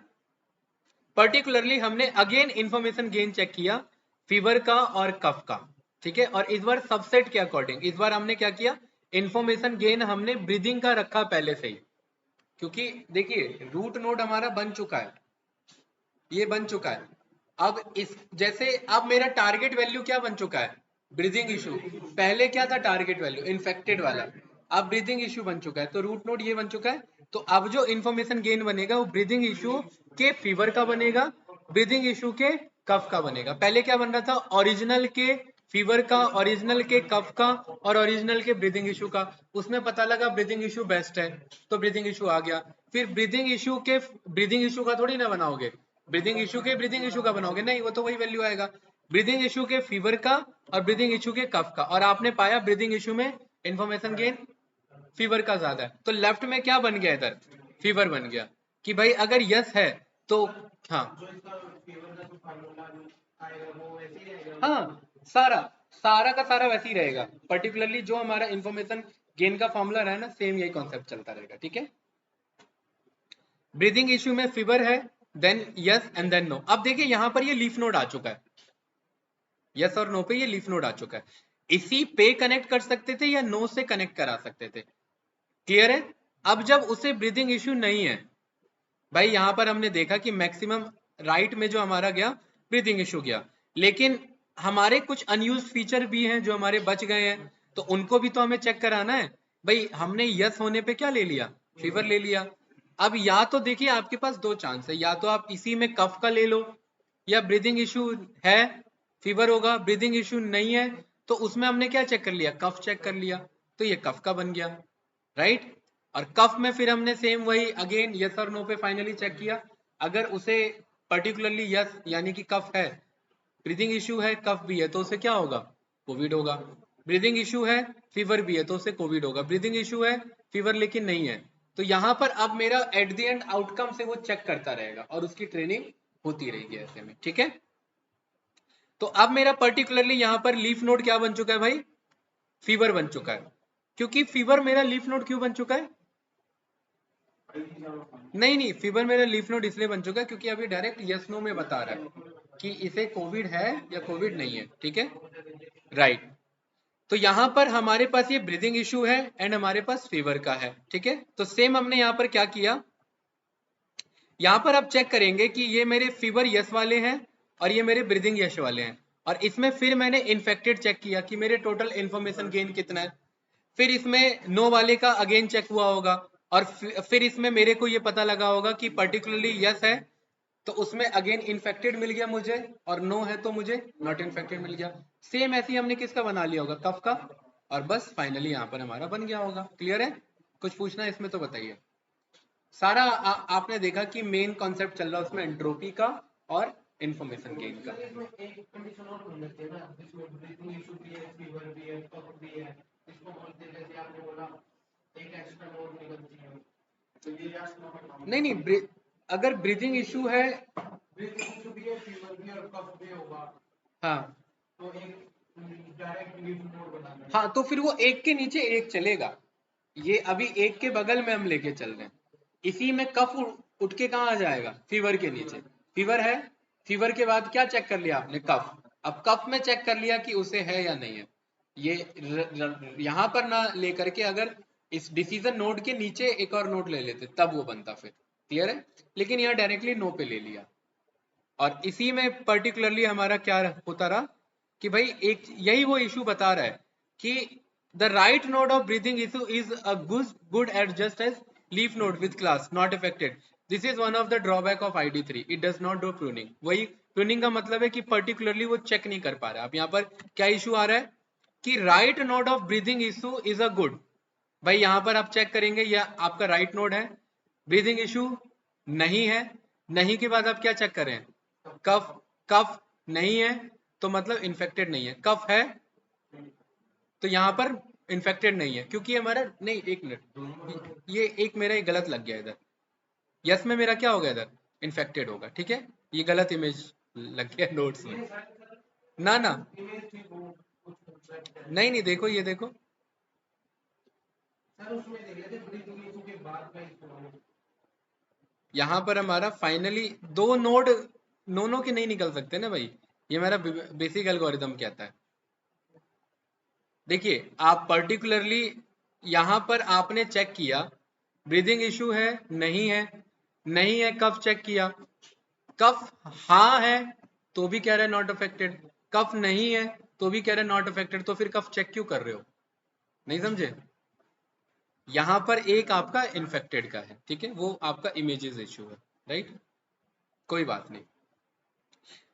पर्टिकुलरली हमने अगेन इंफॉर्मेशन गेन चेक किया फीवर का और कफ का। ठीक है। और इस बार सबसेट के अकॉर्डिंग इस बार हमने क्या किया, इंफॉर्मेशन गेन हमने ब्रीदिंग का रखा पहले से ही, क्योंकि देखिए रूट नोड हमारा बन चुका है, ये बन चुका है। अब इस जैसे अब मेरा टारगेट वैल्यू क्या बन चुका है? Breathing issue. पहले क्या था टारगेट वैल्यू? इन्फेक्टेड वाला। अब ब्रीदिंग इशू बन चुका है, तो रूट नोड ये बन चुका है। तो अब जो इंफॉर्मेशन गेन बनेगा वो ब्रीदिंग इशू के फीवर का बनेगा, ब्रीदिंग इशू के कफ का बनेगा। पहले क्या बन रहा था? ओरिजिनल के फीवर का, ओरिजिनल के कफ का और ओरिजिनल के ब्रीदिंग इशू का। उसमें पता लगा ब्रीदिंग इशू बेस्ट है तो ब्रीदिंग इशू आ गया। फिर ब्रीदिंग इशू के ब्रीदिंग इशू का थोड़ी ना बनाओगे, ब्रीदिंग इशू के ब्रीदिंग इशू का बनाओगे, नहीं, वो तो वही वैल्यू आएगा ब्रीदिंग इशू के फीवर का और ब्रीदिंग इशू के कफ का। और आपने पाया ब्रीदिंग इशू में इंफॉर्मेशन गेन फीवर का ज्यादा है, तो लेफ्ट में क्या बन गया? इधर फीवर बन गया कि भाई अगर यस है तो हाँ हाँ, सारा सारा का सारा वैसे ही रहेगा। पर्टिकुलरली जो हमारा इंफॉर्मेशन गेन का फॉर्मूला रहा है ना, सेम यही कॉन्सेप्ट चलता रहेगा। ठीक है। ब्रीदिंग इश्यू में फीवर है, then yes and then no. अब देखिए यहां पर ये लीफ नोड आ चुका है, यस और नो पे ये लीफ नोड आ चुका है। इसी पे कनेक्ट कर सकते थे या नो से कनेक्ट करा सकते थे। क्लियर है। अब जब उसे ब्रीदिंग इश्यू नहीं है, भाई यहां पर हमने देखा कि मैक्सिमम राइट में जो हमारा गया ब्रीदिंग इशू गया, लेकिन हमारे कुछ अनयूज फीचर भी हैं जो हमारे बच गए हैं, तो उनको भी तो हमें चेक कराना है। भाई हमने यस होने पे क्या ले लिया? फीवर ले लिया। अब या तो देखिए आपके पास दो चांस है, या तो आप इसी में कफ का ले लो, या ब्रीदिंग इशू है फीवर होगा, ब्रीदिंग इशू नहीं है तो उसमें हमने क्या चेक कर लिया? कफ चेक कर लिया, तो ये कफ का बन गया, राइट। और कफ में फिर हमने सेम वही अगेन यस और नो पे फाइनली चेक किया। अगर उसे पर्टिकुलरली यस यानी कि कफ है, ब्रीदिंग इशू है, कफ भी है, तो उसे क्या होगा? कोविड होगा। ब्रीदिंग इशू है, फीवर भी है, तो उसे कोविड होगा। ब्रीदिंग इशू है, फीवर लेकिन नहीं है, तो यहां पर अब मेरा एट द एंड आउटकम से वो चेक करता रहेगा और उसकी ट्रेनिंग होती रहेगी ऐसे में। ठीक है। तो अब मेरा पर्टिकुलरली यहां पर लीफ नोड क्या बन चुका है भाई? फीवर बन चुका है। क्योंकि फीवर मेरा लीफ नोड क्यों बन चुका है? नहीं नहीं, फीवर मेरा लीफ नोड इसलिए बन चुका है क्योंकि अभी डायरेक्ट यस नो में बता रहा है कि इसे कोविड है या कोविड नहीं है। ठीक है, राइट। तो यहां पर हमारे पास ये ब्रीदिंग इशू है एंड हमारे पास फीवर का है। ठीक है। तो सेम हमने यहां पर क्या किया, यहां पर आप चेक करेंगे कि ये मेरे फीवर यस वाले हैं और ये मेरे ब्रीदिंग यस वाले हैं। और इसमें फिर मैंने इन्फेक्टेड चेक किया कि मेरे टोटल इंफॉर्मेशन गेन कितना है। फिर इसमें नो वाले का अगेन चेक हुआ होगा और फिर इसमें मेरे को ये पता लगा होगा कि पर्टिकुलरली यस है तो उसमें अगेन इन्फेक्टेड मिल गया मुझे, और नो है तो मुझे नॉट इन्फेक्टेड मिल गया। सेम ऐसे ही हमने किसका बना लिया होगा? कफ का। और बस फाइनली यहाँ पर हमारा बन गया होगा। क्लियर है? कुछ पूछना है इसमें तो बताइए। सारा आपने देखा कि मेन कॉन्सेप्ट चल रहा है उसमें एंट्रोपी का और इंफॉर्मेशन गेन का। एक कंडीशन और होनी चाहिए ना, जिसमें ब्रीथिंग इशू भी है, फीवर भी है, कफ भी है, इसको बोलते हैं जैसे आपने बोला एक एक्स्ट्रा नोट निकलती है, तो ये यस नो में काम नहीं नहीं, अगर ब्रीथिंग इशू है, ब्रीथिंग इशू भी है, फीवर भी है और कफ भी होगा, हाँ तो एक डायरेक्ट लीफ नोट बनाना है। हाँ, तो फिर वो एक के नीचे एक चलेगा। ये अभी एक के बगल में हम लेके चल रहे हैं, इसी में कफ उठ के कहाँ आ जाएगा? फीवर के नीचे। फीवर है, फीवर के बाद क्या चेक कर लिया आपने? कफ। अब कफ में चेक कर लिया कि उसे है या नहीं है। ये यहां पर ना लेकर के अगर इस डिसीजन नोड के नीचे एक और नोड ले लेते तब वो बनता फिर। क्लियर है? लेकिन यहाँ डायरेक्टली नो पे ले लिया, और इसी में पर्टिकुलरली हमारा क्या होता रहा कि भाई एक यही वो इशू बता रहा है कि the right node of breathing issue is a good at just as leaf node with class not affected. This is one of the drawback of ID3, it does not do pruning. वही pruning का मतलब है कि particularly वो check नहीं कर पा रहा। अब यहाँ पर क्या इशू आ रहा है कि right node of breathing issue is a good. भाई यहाँ पर आप चेक करेंगे यह आपका राइट नोड है, ब्रीथिंग इशू नहीं है, नहीं के बाद आप क्या चेक करें, कफ, कफ नहीं है तो मतलब इन्फेक्टेड नहीं है, कफ है तो यहाँ पर इन्फेक्टेड नहीं है, क्योंकि हमारा नहीं, एक मिनट, ये एक मेरा एक गलत लग गया इधर, यस में मेरा क्या होगा इधर, इन्फेक्टेड होगा। ठीक है, ये गलत इमेज लग गया नोट्स में। ना ना नहीं नहीं, देखो ये देखो, सर उसमें देख लेते ब्रीथिंग इशू के बाद का इशू। यहाँ पर हमारा फाइनली दो नोड नोनो के नहीं निकल सकते ना भाई, ये मेरा बेसिक एल्गोरिथम कहता है। देखिए आप पर्टिकुलरली यहाँ पर आपने चेक किया ब्रीदिंग इशू है नहीं है, नहीं है कफ चेक किया, कफ हाँ है तो भी कह रहे नॉट अफेक्टेड, कफ नहीं है तो भी कह रहे नॉट अफेक्टेड, तो फिर कफ चेक क्यों कर रहे हो? नहीं समझे? यहाँ पर एक आपका इन्फेक्टेड का है, ठीक है, वो आपका इमेजेस इशू है, राइट, कोई बात नहीं।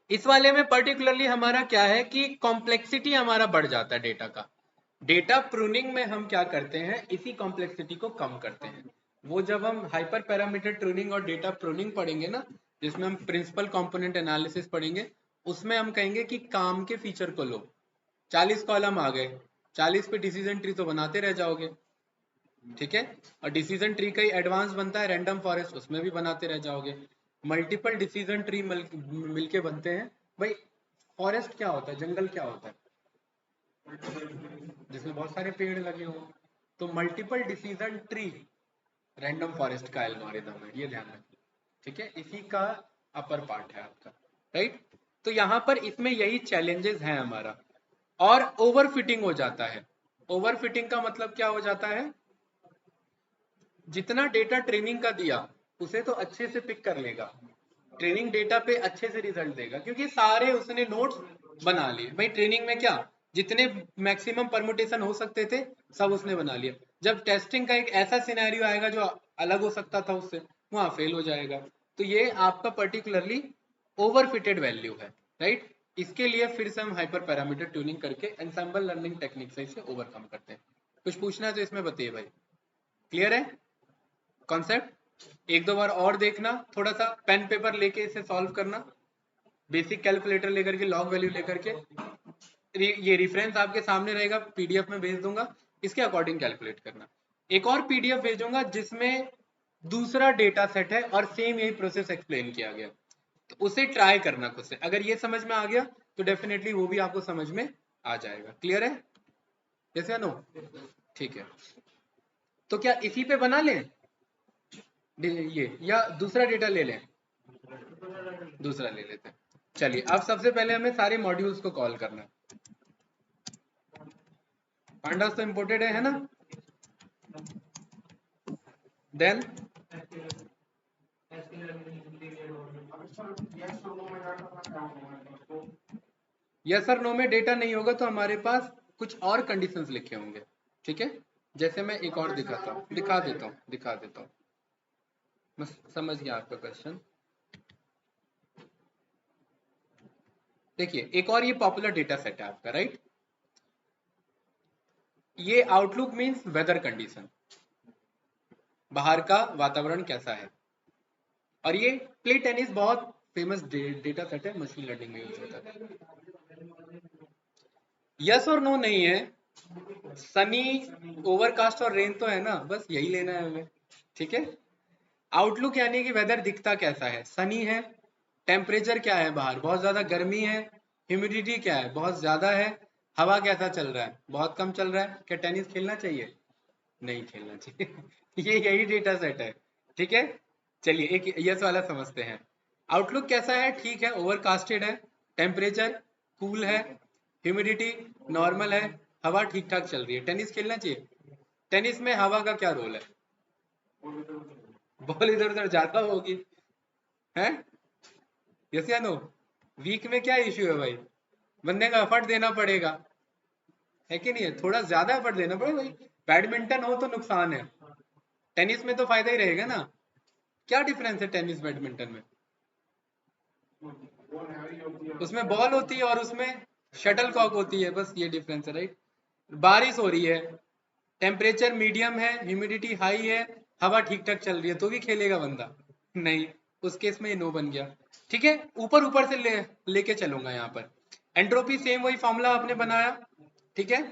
इस वाले में पर्टिकुलरली हमारा क्या है कि कॉम्प्लेक्सिटी हमारा बढ़ जाता है डेटा का। डेटा प्रूनिंग में हम क्या करते हैं, इसी कॉम्प्लेक्सिटी को कम करते हैं। वो जब हम हाइपर पैरामीटर ट्यूनिंग और डेटा प्रूनिंग पढ़ेंगे ना, जिसमें हम प्रिंसिपल कंपोनेंट एनालिसिस पढ़ेंगे, उसमें हम कहेंगे कि काम के फीचर को लो, 40 कॉलम आ गए, 40 पे डिसीजन ट्री तो बनाते रह जाओगे, ठीक है, और डिसीजन ट्री का ही एडवांस बनता है रैंडम फॉरेस्ट, उसमें भी बनाते रह जाओगे। मल्टीपल डिसीजन ट्री मिलके बनते हैं। भाई फॉरेस्ट क्या होता है, जंगल क्या होता है, जिसमें बहुत सारे पेड़ लगे हो, तो multiple decision tree random forest का एल्गोरिथम है, ये ध्यान रखिए, ठीक है, इसी का अपर पार्ट है आपका, राइट। तो यहाँ पर इसमें यही चैलेंजेस हैं हमारा, और ओवर फिटिंग हो जाता है। ओवर फिटिंग का मतलब क्या हो जाता है, जितना डेटा ट्रेनिंग का दिया उसे तो अच्छे से पिक कर लेगा, ट्रेनिंग डेटा पे अच्छे से रिजल्ट देगा, क्योंकि सारे उसने नोट्स बना लिए। भाई ट्रेनिंग में क्या, जितने मैक्सिमम परमुटेशन हो सकते थे सब उसने बना लिया। जब टेस्टिंग का एक ऐसा सिनेरियो आएगा जो अलग हो सकता था उससे, वहां फेल हो जाएगा। तो ये आपका पर्टिकुलरली ओवर फिटेड वैल्यू है, राइट। इसके लिए फिर से हम हाइपर पैरामीटर ट्यूनिंग करके एंसेंबल लर्निंग टेक्निक से इसे ओवरकम करते हैं। कुछ पूछना है तो इसमें बताइए भाई, क्लियर है कॉन्सेप्ट? एक दो बार और देखना, थोड़ा सा पेन पेपर लेके इसे सॉल्व करना, बेसिक कैलकुलेटर लेकर के, लॉग वैल्यू लेकर के, ये रेफरेंस आपके सामने रहेगा, पीडीएफ में भेज दूंगा, इसके अकॉर्डिंग कैलकुलेट करना। एक और पीडीएफ भेजूंगा जिसमें दूसरा डेटा सेट है और सेम यही प्रोसेस एक्सप्लेन किया गया, तो उसे ट्राई करना खुद से। अगर ये समझ में आ गया तो डेफिनेटली वो भी आपको समझ में आ जाएगा। क्लियर है? यस या नो? ठीक है, तो क्या इसी पे बना लें ये, या दूसरा डेटा ले लें? दूसरा ले लेते हैं। चलिए, अब सबसे पहले हमें सारे मॉड्यूल्स को कॉल करना है। पांडास तो इम्पोर्टेड है ना? देन यस और नो में डेटा नहीं होगा तो हमारे पास कुछ और कंडीशंस लिखे होंगे, ठीक है। जैसे मैं एक और दिखाता हूँ, दिखा देता हूँ, मैं समझ गया आपका क्वेश्चन। देखिए, एक और ये पॉपुलर डेटा सेट है आपका, राइट। ये आउटलुक मींस वेदर कंडीशन, बाहर का वातावरण कैसा है। और ये प्ले टेनिस बहुत फेमस डेटा सेट है, मशीन लर्निंग में यूज होता है। यस और नो नहीं है, सनी, ओवरकास्ट और रेन तो है ना, बस यही लेना है हमें, ठीक है। आउटलुक यानी कि वेदर दिखता कैसा है, सनी है, टेम्परेचर क्या है बाहर, बहुत ज्यादा गर्मी है, ह्यूमिडिटी क्या है, बहुत ज्यादा है, हवा कैसा चल रहा है, बहुत कम चल रहा है, क्या टेनिस खेलना चाहिए, नहीं खेलना चाहिए। ये यही डेटा सेट है, ठीक है। चलिए एक यस वाला समझते हैं। आउटलुक कैसा है, ठीक है, ओवरकास्टेड है, टेम्परेचर कूल है, ह्यूमिडिटी नॉर्मल है, हवा ठीक ठाक चल रही है, टेनिस खेलना चाहिए, टेनिस में हवा का क्या रोल है? बॉल इधर उधर जाता होगी, है? यस या नो? वीक में क्या इश्यू है भाई? बंदे का एफर्ट देना पड़ेगा, है कि नहीं है? थोड़ा ज्यादा एफर्ट देना पड़ेगा भाई। बैडमिंटन हो तो नुकसान है, टेनिस में तो फायदा ही रहेगा ना। क्या डिफरेंस है टेनिस बैडमिंटन में? उसमें बॉल होती है और उसमें शटल कॉक होती है, बस ये डिफरेंस है, राइट? बारिश हो रही है, टेम्परेचर मीडियम है, ह्यूमिडिटी हाई है, हवा ठीक ठाक चल रही है, तो भी खेलेगा बंदा? नहीं, उस केस में ये नो बन गया। ठीक है, ऊपर ऊपर से लेके चलूंगा यहाँ पर। एंट्रोपी सेम वही फॉर्मूला आपने बनाया, ठीक है।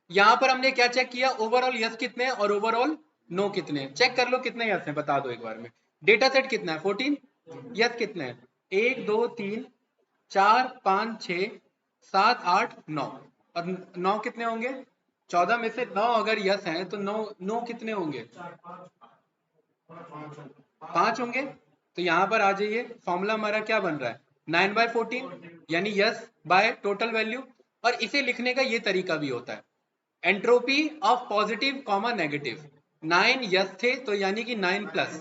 यहाँ पर हमने क्या चेक किया? ओवरऑल यस कितने हैं और ओवरऑल नो कितने हैं। चेक कर लो कितने यस हैं, बता दो एक बार में। डेटा सेट कितना है? 14। यस कितने हैं? 1 2 3 4 5 6 7 8 9। और 9 कितने होंगे? 14 में से 9 अगर यस हैं तो 9 9 कितने होंगे? 5 होंगे। तो यहाँ पर आ जाइए, फॉर्मूला हमारा क्या बन रहा है? 9/14 यानी यस बाय टोटल वैल्यू। और इसे लिखने का ये तरीका भी होता है, entropy of positive comma negative. 9 yes थे तो यानी कि 9 प्लस,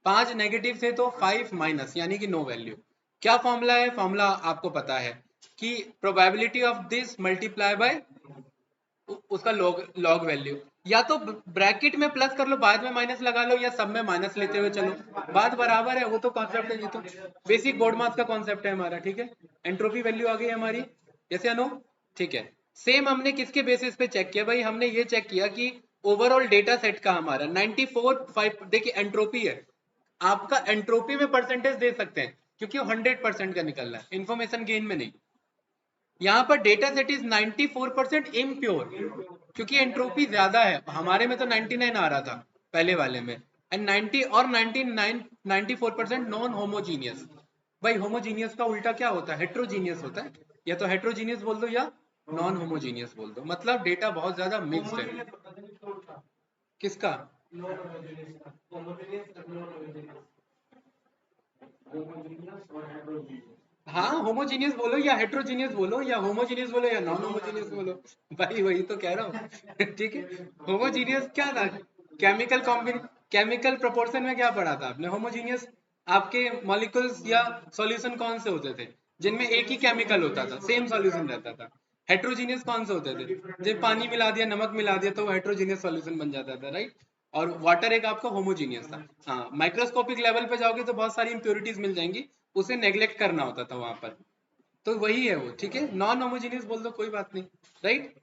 5 नेगेटिव थे तो 5 माइनस यानी कि नो वैल्यू। क्या फॉर्मूला है? फॉर्मूला आपको पता है कि probability of this multiply by उसका लॉग लॉग वैल्यू। या तो ब्रैकेट में प्लस कर लो, बाद में माइनस लगा लो, या सब में माइनस लेते हुए चलो, बात बराबर है। वो तो कॉन्सेप्ट है, ये तो बेसिक बोर्ड मार्क्स का कॉन्सेप्ट है हमारा, ठीक है। एंट्रोपी वैल्यू आ गई हमारी, यस या नो? ठीक है। सेम हमने किसके बेसिस पे चेक किया भाई? हमने ये चेक किया कि ओवरऑल डेटा सेट का हमारा 94.5, देखिए एंट्रोपी है, आपका एंट्रोपी में परसेंटेज दे सकते हैं क्योंकि 100% का निकलना है, इंफॉर्मेशन गेन में नहीं। यहाँ पर डेटा सेट इज 94% इम्प्योर, क्योंकि एंट्रोपी ज्यादा है। हमारे में तो 99 आ रहा था पहले वाले में, एंड 90 और 94% नॉन होमोजीनियस। भाई होमोजीनियस का उल्टा क्या होता है? हेट्रोजीनियस होता है। या तो हेट्रोजीनियस बोल दो या नॉन होमोजीनियस बोल दो, मतलब डेटा बहुत ज्यादा मिक्स्ड है। किसका? हाँ, होमोजीनियस बोलो या हेट्रोजीनियस बोलो, या होमोजीनियस बोलो या नॉन होमोजीनियस बोलो, भाई वही तो कह रहा हूँ। ठीक है। होमोजीनियस क्या था? केमिकल प्रोपोर्शन में क्या पढ़ा था आपने? होमोजीनियस आपके मॉलिक्यूल्स या सॉल्यूशन कौन से होते थे जिनमें एक ही केमिकल होता था, सेम सॉल्यूशन रहता था? हेट्रोजीनियस कौन से होते थे? जब पानी मिला दिया, नमक मिला दिया तो वो हेट्रोजीनियस सॉल्यूशन बन जाता था, राइट? और वाटर एक आपका होमोजीनियस था। हाँ, माइक्रोस्कोपिक लेवल पे जाओगे तो बहुत सारी इंप्योरिटीज मिल जाएंगी, उसे नेग्लेक्ट करना होता था वहां पर। तो वही है वो, ठीक है। नॉन होमोजीनियस बोल दो, कोई बात नहीं, राइट?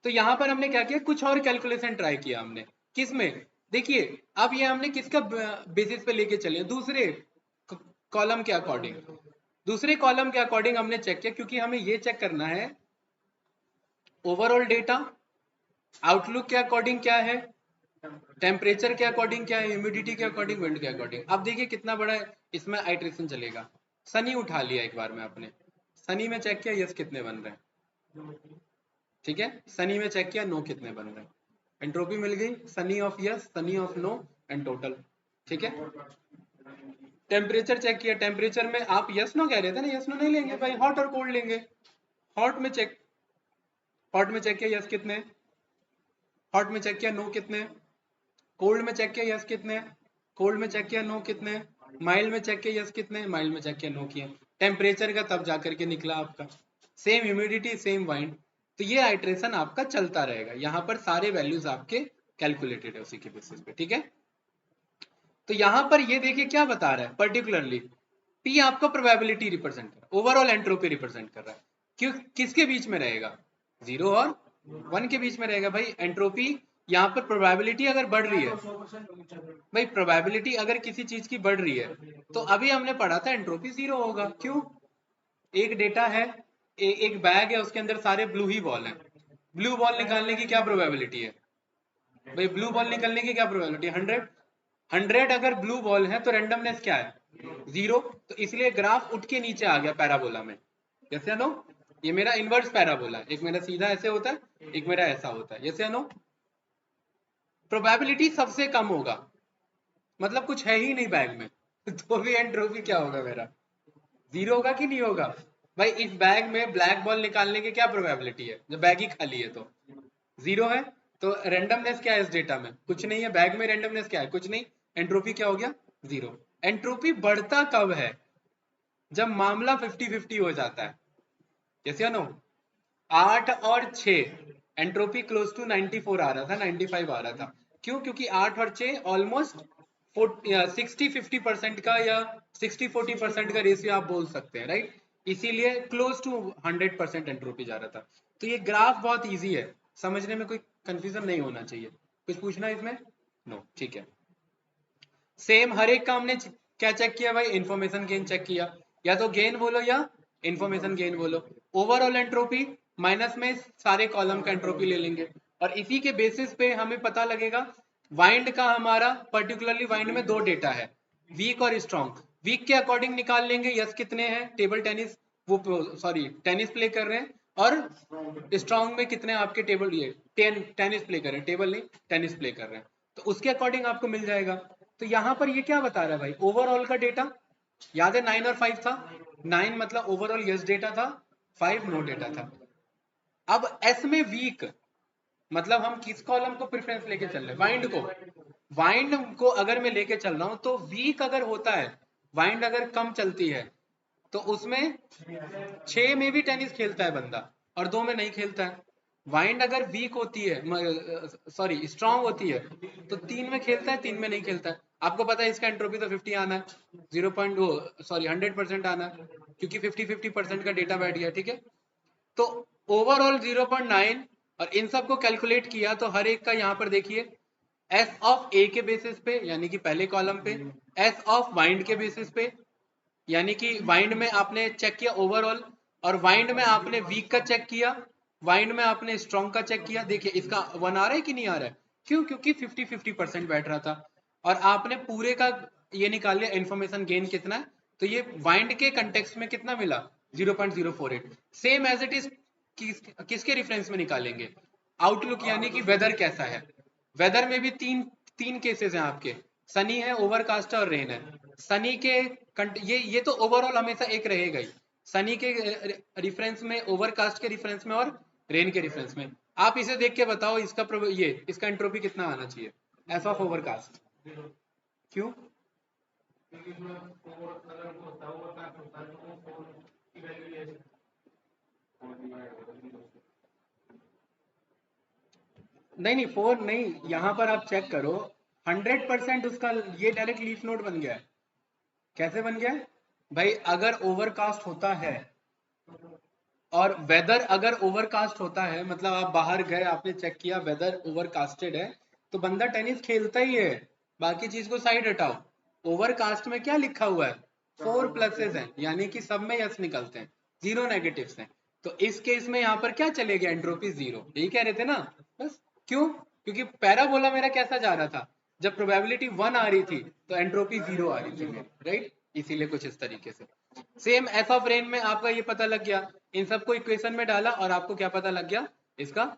तो यहाँ पर हमने क्या किया? कुछ और कैलकुलेशन ट्राई किया हमने। किसमें? देखिए, अब ये हमने किसका बेसिस पे लेके चले? दूसरे कॉलम के अकॉर्डिंग। दूसरे कॉलम के अकॉर्डिंग हमने चेक किया, क्योंकि हमें ये चेक करना है ओवरऑल डेटा, आउटलुक के अकॉर्डिंग क्या है, टेम्परेचर के अकॉर्डिंग क्या है, ह्यूमिडिटी के अकॉर्डिंग, विंड के अकॉर्डिंग। अब देखिए कितना बड़ा इसमें आइट्रेशन चलेगा। सनी उठा लिया एक बार में आपने, सनी में चेक किया यस कितने बन रहे हैं, ठीक है। सनी में चेक किया नो कितने बन रहे हैं, एंट्रोपी मिल गई, sunny of yes, sunny of no, and total, ठीक है। टेम्परेचर चेक किया, टेम्परेचर में आप यस नो कह रहे थे ना, यस नो नहीं लेंगे भाई, हॉट और कोल्ड लेंगे। हॉट में चेक, हॉट में चेक किया यस कितने, हॉट में चेक किया नो कितने, कोल्ड में चेक किया यस कितने, कोल्ड में चेक किया नो कितने, माइल्ड में चेक किया यस कितने, माइल्ड में चेक किया नो किया। टेम्परेचर का तब जाकर के निकला आपका, सेम ह्यूमिडिटी सेम वाइंड। तो ये आइट्रेशन आपका चलता रहेगा, यहाँ पर सारे वैल्यूज आपके कैलकुलेटेड है उसी के बेसिस पे, ठीक है। तो यहाँ पर ये देखिए क्या बता रहा है पर्टिकुलरली, पी आपका प्रोबेबिलिटी रिप्रेजेंट कर रहा है, ओवरऑल एंट्रोपी रिप्रेजेंट कर रहा है। क्यों? किसके बीच में रहेगा? 0 और 1 के बीच में रहेगा भाई। एंट्रोपी यहाँ पर प्रोबेबिलिटी अगर बढ़ रही है भाई, प्रोबेबिलिटी अगर किसी चीज की बढ़ रही है तो अभी हमने पढ़ा था एंट्रोपी 0 होगा। क्यों? एक डेटा है, एक बैग है, उसके अंदर सारे ब्लू ही बॉल हैं। ब्लू बॉल निकालने की क्या प्रोबेबिलिटी है भाई? ब्लू बॉल निकलने की क्या प्रोबेबिलिटी? 100 अगर ब्लू बॉल है तो रेंडमनेस क्या है? 0। तो इसलिए ग्राफ उठ के नीचे आ गया पैराबोला में, यस या नो? ये मेरा इनवर्स पैराबोला है, एक मेरा सीधा ऐसे होता है, एक मेरा ऐसा होता है, यस या नो? प्रोबेबिलिटी सबसे कम होगा, मतलब कुछ है ही नहीं बैग में तो भी एंट्रोपी क्या होगा मेरा? 0 होगा कि नहीं होगा? भाई इस बैग में ब्लैक बॉल निकालने की क्या प्रोबेबिलिटी है जब बैग ही खाली है? तो 0 है। तो रेंडमनेस क्या है इस डेटा में? कुछ नहीं है। बैग में रेंडमनेस क्या है? कुछ नहीं। एंट्रोपी क्या हो गया? 0। एंट्रोपी बढ़ता कब है? जब मामला 50-50 हो जाता है। यस या नो? 8 और 6 एंट्रोपी क्लोज टू 94 आ रहा था, 95 आ रहा था। क्यों? क्योंकि 8 और 6 ऑलमोस्ट 60-50% का या 60-40% का रेशियो आप बोल सकते हैं, राइट? इसीलिए क्लोज टू 100% एंट्रोपी जा रहा था। तो ये ग्राफ बहुत इजी है, समझने में कोई कंफ्यूजन नहीं होना चाहिए। कुछ पूछना है इसमें? नो, ठीक है। सेम हर एक का हमने क्या चेक किया भाई? इंफॉर्मेशन गेन चेक किया। या तो गेन बोलो या इंफॉर्मेशन गेन बोलो। ओवरऑल एंट्रोपी माइनस में सारे कॉलम का एंट्रोपी ले लेंगे और इसी के बेसिस पे हमें पता लगेगा। वाइंड का हमारा पर्टिकुलरली वाइंड में 2 डेटा है, वीक और स्ट्रॉन्ग। वीक के अकॉर्डिंग निकाल लेंगे यस कितने हैं, टेबल टेनिस वो सॉरी टेनिस प्ले कर रहे हैं, और स्ट्रॉन्ग में कितने आपके टेबल ये टेनिस प्ले कर रहे हैं, टेबल नहीं टेनिस प्ले कर रहे हैं, तो उसके अकॉर्डिंग आपको मिल जाएगा। तो यहाँ पर ये क्या बता रहा है भाई? ओवरऑल का डेटा याद है 9 और 5 था। 9 मतलब ओवरऑल यस डेटा था, 5 नो डेटा था। अब एस में वीक मतलब हम किस कॉलम को प्रेफरेंस लेके चल रहे हैं? वाइंड को। वाइंड को अगर मैं लेके चल रहा हूं तो वीक अगर होता है, वाइंड अगर कम चलती है तो उसमें 6 में भी टेनिस खेलता है बंदा और 2 में नहीं खेलता है। वाइंड अगर वीक होती है, सॉरी स्ट्रांग होती है, तो 3 में खेलता है, 3 में नहीं खेलता है। आपको पता है इसका एंट्रोपी तो 50 आना है, 100% आना है, क्योंकि 50-50% का डेटा बैठ गया, ठीक है। तो ओवरऑल 0.9 और इन सब को कैलकुलेट किया तो हर एक का यहाँ पर देखिए एस ऑफ ए के बेसिस पे यानी कि पहले कॉलम पे, एस ऑफ वाइंड के बेसिस पे यानी कि वाइंड में आपने चेक किया ओवरऑल, और वाइंड में आपने वीक का चेक किया, वाइंड में आपने स्ट्रॉन्ग का चेक किया। देखिए इसका 1 आ रहा है कि नहीं आ रहा है? क्यों? क्योंकि 50-50% बैठ रहा था और आपने पूरे का ये निकाल लिया इन्फॉर्मेशन गेन कितना है, तो ये वाइंड के कंटेक्स्ट में कितना मिला? 0.048। सेम एज इट इज किसके रेफरेंस में निकालेंगे? आउटलुक यानी कि वेदर कैसा है। वेदर में भी तीन केसेस हैं आपके, सनी है, ओवरकास्ट है और रेन है। सनी के ये तो ओवरऑल हमेशा एक रहेगा ही, सनी के रिफरेंस में, ओवरकास्ट के रिफरेंस में और रेन के रिफरेंस में। आप इसे देख के बताओ इसका एंट्रोपी कितना आना चाहिए एफ ऑफ ओवरकास्ट? क्यों? नहीं नहीं 4 नहीं, यहाँ पर आप चेक करो 100% उसका ये डायरेक्ट लीफ नोड बन गया है। कैसे बन गया है भाई? अगर ओवरकास्ट होता है और वेदर अगर ओवरकास्ट होता है, मतलब आप बाहर गए, आपने चेक किया वेदर ओवरकास्टेड है, तो बंदा टेनिस खेलता ही है। बाकी चीज को साइड हटाओ, ओवरकास्ट में क्या लिखा हुआ है? 4 प्लसेस हैं, यानी कि सब में यस निकलते हैं, 0 नेगेटिव्स हैं। तो इस केस में यहाँ पर क्या चलेगा? एंट्रोपी 0, यही कह रहे थे ना बस। क्यों? क्योंकि पैराबोला मेरा कैसा जा रहा था? जब प्रोबेबिलिटी 1 आ रही थी तो एंट्रोपी 0 आ रही थी मेरी, राइट? इसीलिए कुछ इस तरीके से। सेम एफ ऑफ रेन में आपका ये पता लग गया, इन सबको इक्वेशन में डाला और आपको क्या पता लग गया? इसका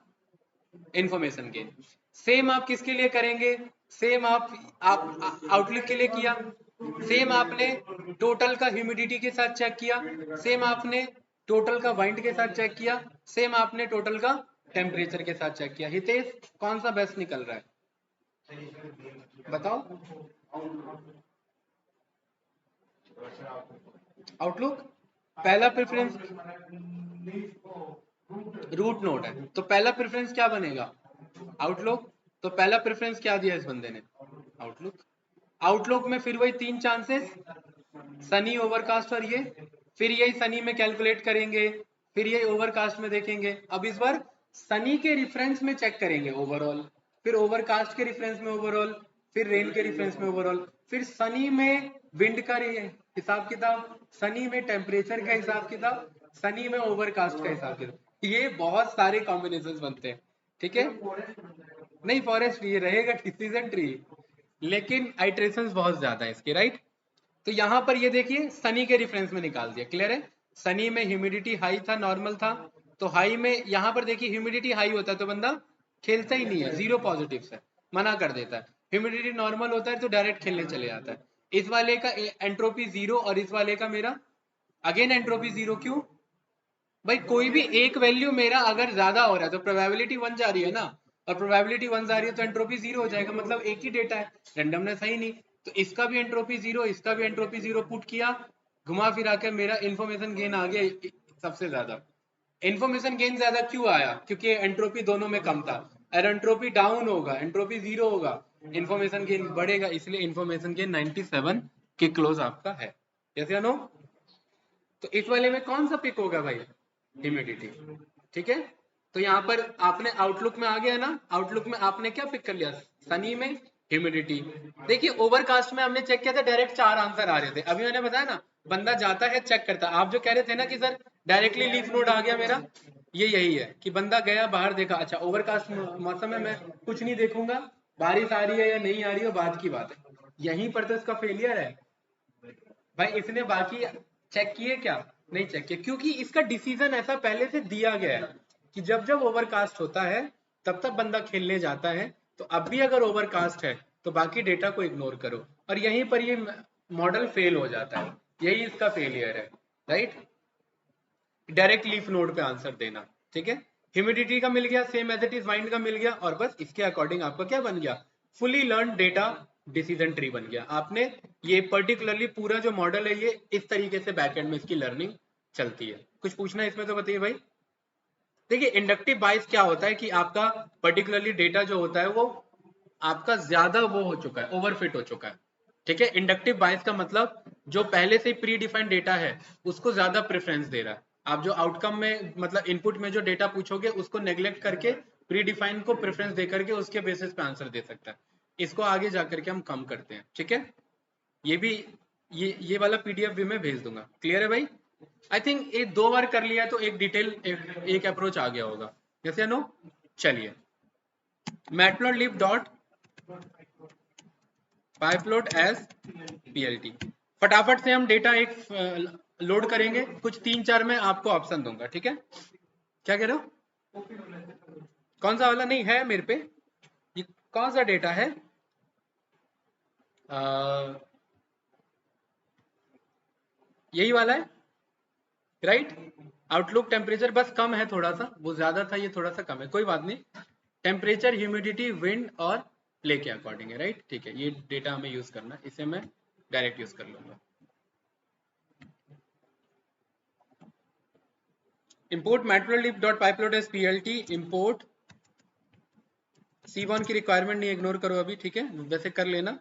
इंफॉर्मेशन गेन। सेम आप किसके लिए करेंगे? सेम आप आउटलुक के लिए किया, सेम आपने टोटल का ह्यूमिडिटी के साथ चेक किया, सेम आपने टोटल का वाइंड के साथ चेक किया, सेम आपने टोटल का टेम्परेचर के साथ चेक किया। हितेश कौन सा बेस्ट निकल रहा है बताओ? आउटलुक पहला प्रेफरेंस रूट नोड है, तो पहला प्रेफरेंस क्या बनेगा? आउटलुक। तो पहला प्रेफरेंस क्या दिया इस बंदे ने? आउटलुक। आउटलुक में फिर वही 3 चांसेस, सनी, ओवरकास्ट और ये, फिर यही सनी में कैलकुलेट करेंगे, फिर यही ओवरकास्ट में देखेंगे। अब इस बार सनी के रिफरेंस में चेक करेंगे ओवरऑल, फिर ओवरकास्ट के रिफरेंस में ओवरऑल, फिर रेन के रिफरेंस में ओवरऑल, फिर सनी में विंड का हिसाब किताब, सनी में टेम्परेचर का हिसाब किताब, सनी में ओवरकास्ट का हिसाब किताब। ये बहुत सारे कॉम्बिनेशन बनते हैं, ठीक है। नहीं फॉरेस्ट ये रहेगा डिसीजन ट्री, लेकिन आइट्रेशंस बहुत ज्यादा है इसके, राइट? तो यहां पर ये देखिए सनी के रेफरेंस में निकाल दिया, क्लियर है? सनी में ह्यूमिडिटी हाई था, नॉर्मल था, तो हाई में यहां पर देखिए ह्यूमिडिटी हाई होता है तो बंदा खेलता ही नहीं है, 0 पॉजिटिव है, मना कर देता है। ह्यूमिडिटी नॉर्मल होता है तो डायरेक्ट खेलने चले जाता है। इस वाले का एंट्रोपी 0 और इस वाले का मेरा अगेन एंट्रोपी 0। क्यों भाई? कोई भी एक वैल्यू मेरा अगर ज्यादा हो रहा है तो प्रोबेबिलिटी 1 जा रही है ना, और प्रोबेबिलिटी 1 आ रही है तो एंट्रोपी 0 हो जाएगा, मतलब एक ही डेटा है, रेंडमनेस है ही नहीं। तो इसका भी एंट्रोपी 0, इसका भी एंट्रोपी 0 पुट किया, घुमा फिरा के मेरा इन्फॉर्मेशन गेन आ गया सबसे ज्यादा। इन्फॉर्मेशन गेन ज्यादा क्यों आया? क्योंकि एंट्रोपी दोनों में कम था। अगर एंट्रोपी डाउन होगा, एंट्रोपी 0 होगा, इन्फॉर्मेशन गेन बढ़ेगा, इसलिए इन्फॉर्मेशन गेन 97 के क्लोज आपका है। यस या नो? तो इस वाले में कौन सा पिक होगा भाई? ह्यूमिडिटी। ठीक है, तो यहाँ पर आपने आउटलुक में आ गया ना, आउटलुक में आपने क्या पिक कर लिया? सनी में ह्यूमिडिटी। देखिए ओवरकास्ट में हमने चेक किया था, डायरेक्ट 4 आंसर आ रहे थे। अभी मैंने बताया ना, बंदा जाता है चेक करता है। आप जो कह रहे थे ना कि सर डायरेक्टली लीफ नोड आ गया मेरा, ये यही है कि बंदा गया बाहर देखा, अच्छा ओवरकास्ट मौसम में मैं कुछ नहीं देखूंगा, बारिश आ रही है या नहीं आ रही है बात की बात है। यहीं पर तो इसका फेलियर है भाई। इसने बाकी चेक किए क्या? नहीं चेक किए, क्योंकि इसका डिसीजन ऐसा पहले से दिया गया है कि जब जब ओवरकास्ट होता है तब तब बंदा खेलने जाता है। तो अब भी अगर ओवरकास्ट है तो बाकी डेटा को इग्नोर करो, और यहीं पर ये मॉडल फेल हो जाता है। यही इसका फेलियर है, राइट? डायरेक्ट लीफ नोड पे आंसर देना। ठीक है, ह्यूमिडिटी का मिल गया, same as it is wind का मिल गया, और बस इसके अकॉर्डिंग आपका क्या बन गया? Fully learn data decision tree बन गया। आपने ये पर्टिकुलरली पूरा जो मॉडल है ये इस तरीके से बैकएंड में इसकी लर्निंग चलती है। कुछ पूछना है इसमें तो बताइए भाई। देखिए इंडक्टिव बाइस क्या होता है कि आपका पर्टिकुलरली डेटा जो होता है वो आपका ज्यादा वो हो चुका है, ओवरफिट हो चुका है। ठीक है, इंडक्टिव बाइस का मतलब जो पहले से प्री डिफाइंड डेटा है उसको ज्यादा प्रेफरेंस दे रहा है। आप जो आउटकम में मतलब इनपुट में जो डेटा पूछोगे उसको नेग्लेक्ट करके प्री डिफाइंड को प्रेफरेंस दे करके उसके बेसिस पे आंसर दे सकता है। इसको आगे जाकर के हम कम करते हैं। ठीक है, ये भी ये वाला पीडीएफ भी मैं भेज दूंगा। क्लियर है भाई? आई थिंक ये 2 बार कर लिया तो एक डिटेल एक अप्रोच आ गया होगा। यस या नो? चलिए, matplotlib dot pyplot as plt। फटाफट से हम डेटा एक लोड करेंगे, कुछ 3-4 में आपको ऑप्शन दूंगा। ठीक है, क्या कह रहे हो? कौन सा वाला? नहीं है मेरे पे, ये कौन सा डेटा है? यही वाला है, राइट? आउटलुक टेम्परेचर बस कम है थोड़ा सा, वो ज्यादा था, ये थोड़ा सा कम है, कोई बात नहीं। टेम्परेचर, ह्यूमिडिटी, विंड और प्ले के अकॉर्डिंग है, राइट? ठीक है, ये डेटा हमें यूज करना है, इसे मैं डायरेक्ट यूज कर लूंगा। import matplotlib.pyplot as plt, import C1 की रिक्वायरमेंट नहीं, इग्नोर करो अभी। ठीक है, वैसे कर लेना।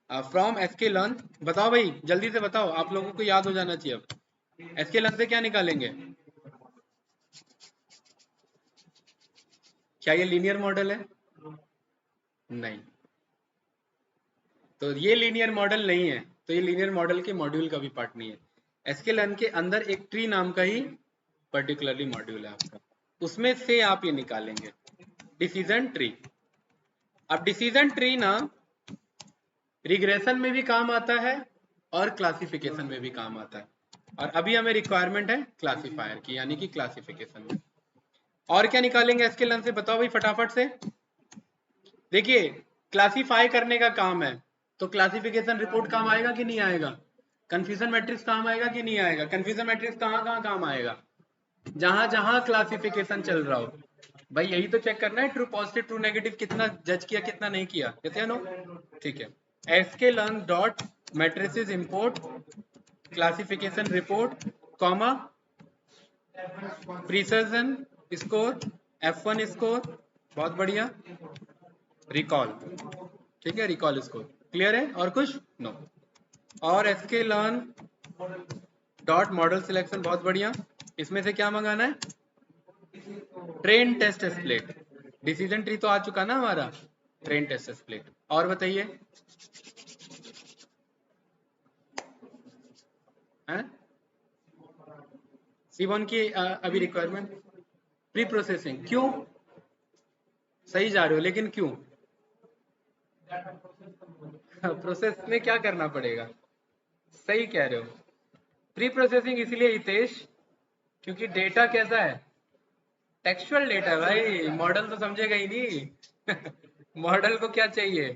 फ्रॉम sklearn, बताओ भाई जल्दी से बताओ, आप लोगों को याद हो जाना चाहिए। अब sklearn से क्या निकालेंगे? क्या ये लीनियर मॉडल है? नहीं, तो ये लीनियर मॉडल नहीं है, तो ये लीनियर मॉडल के मॉड्यूल का भी पार्ट नहीं है। sklearn के अंदर एक ट्री नाम का ही पर्टिकुलरली मॉड्यूल है आपका, उसमें से आप ये निकालेंगे डिसीजन ट्री। अब डिसीजन ट्री ना रिग्रेशन में भी काम आता है और क्लासिफिकेशन में भी काम आता है, और अभी हमें रिक्वायरमेंट है क्लासिफायर की, यानी कि क्लासिफिकेशन में। और क्या निकालेंगे sklearn से, बताओ भाई फटाफट से। देखिए क्लासिफाई करने का काम है, तो क्लासिफिकेशन रिपोर्ट काम आएगा कि नहीं आएगा? कंफ्यूजन मैट्रिक्स काम आएगा कि नहीं आएगा? कंफ्यूजन मैट्रिक्स कहाँ कहाँ काम आएगा? जहां जहां क्लासिफिकेशन चल रहा हो। भाई यही तो चेक करना है, ट्रू पॉजिटिव ट्रू नेगेटिव कितना जज किया कितना नहीं किया। कहते हैं नो? ठीक है, sklearn dot matrices import classification report comma precision score F1 score, बहुत बढ़िया, रिकॉल। ठीक है, रिकॉल स्कोर क्लियर है, और कुछ नो। और sklearn डॉट मॉडल सिलेक्शन, बहुत बढ़िया। इसमें से क्या मंगाना है? Train test split. Decision tree तो आ चुका ना हमारा, ट्रेन टेस्ट स्प्लिट। और बताइए C1 की अभी रिक्वायरमेंट प्री प्रोसेसिंग, क्यों? सही जा रहे हो, लेकिन क्यों? प्रोसेस में क्या करना पड़ेगा? सही कह रहे हो, प्री प्रोसेसिंग इसलिए हितेश क्योंकि डेटा कैसा है? टेक्सचुअल डेटा भाई, मॉडल तो समझेगा ही नहीं। मॉडल को क्या चाहिए?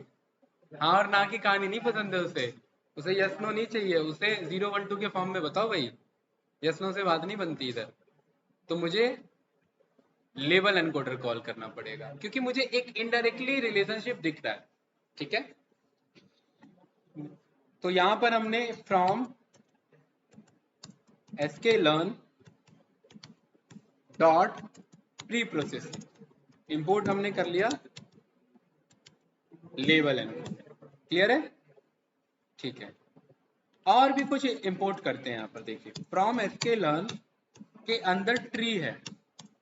हाँ और ना की कहानी नहीं पसंद है उसे, उसे यस नो नहीं चाहिए, उसे 0 1 2 के फॉर्म में बताओ भाई। यस नो से बात नहीं बनती इधर। तो मुझे लेवल एनकोडर कॉल करना पड़ेगा, क्योंकि मुझे एक इनडायरेक्टली रिलेशनशिप दिख रहा है, ठीक है। तो यहां पर हमने from sklearn dot pre processing import हमने कर लिया लेवल एनकोडर, क्लियर है, ठीक है। और भी कुछ इंपोर्ट करते हैं यहाँ पर, देखिए फ्रॉम sklearn के अंदर ट्री है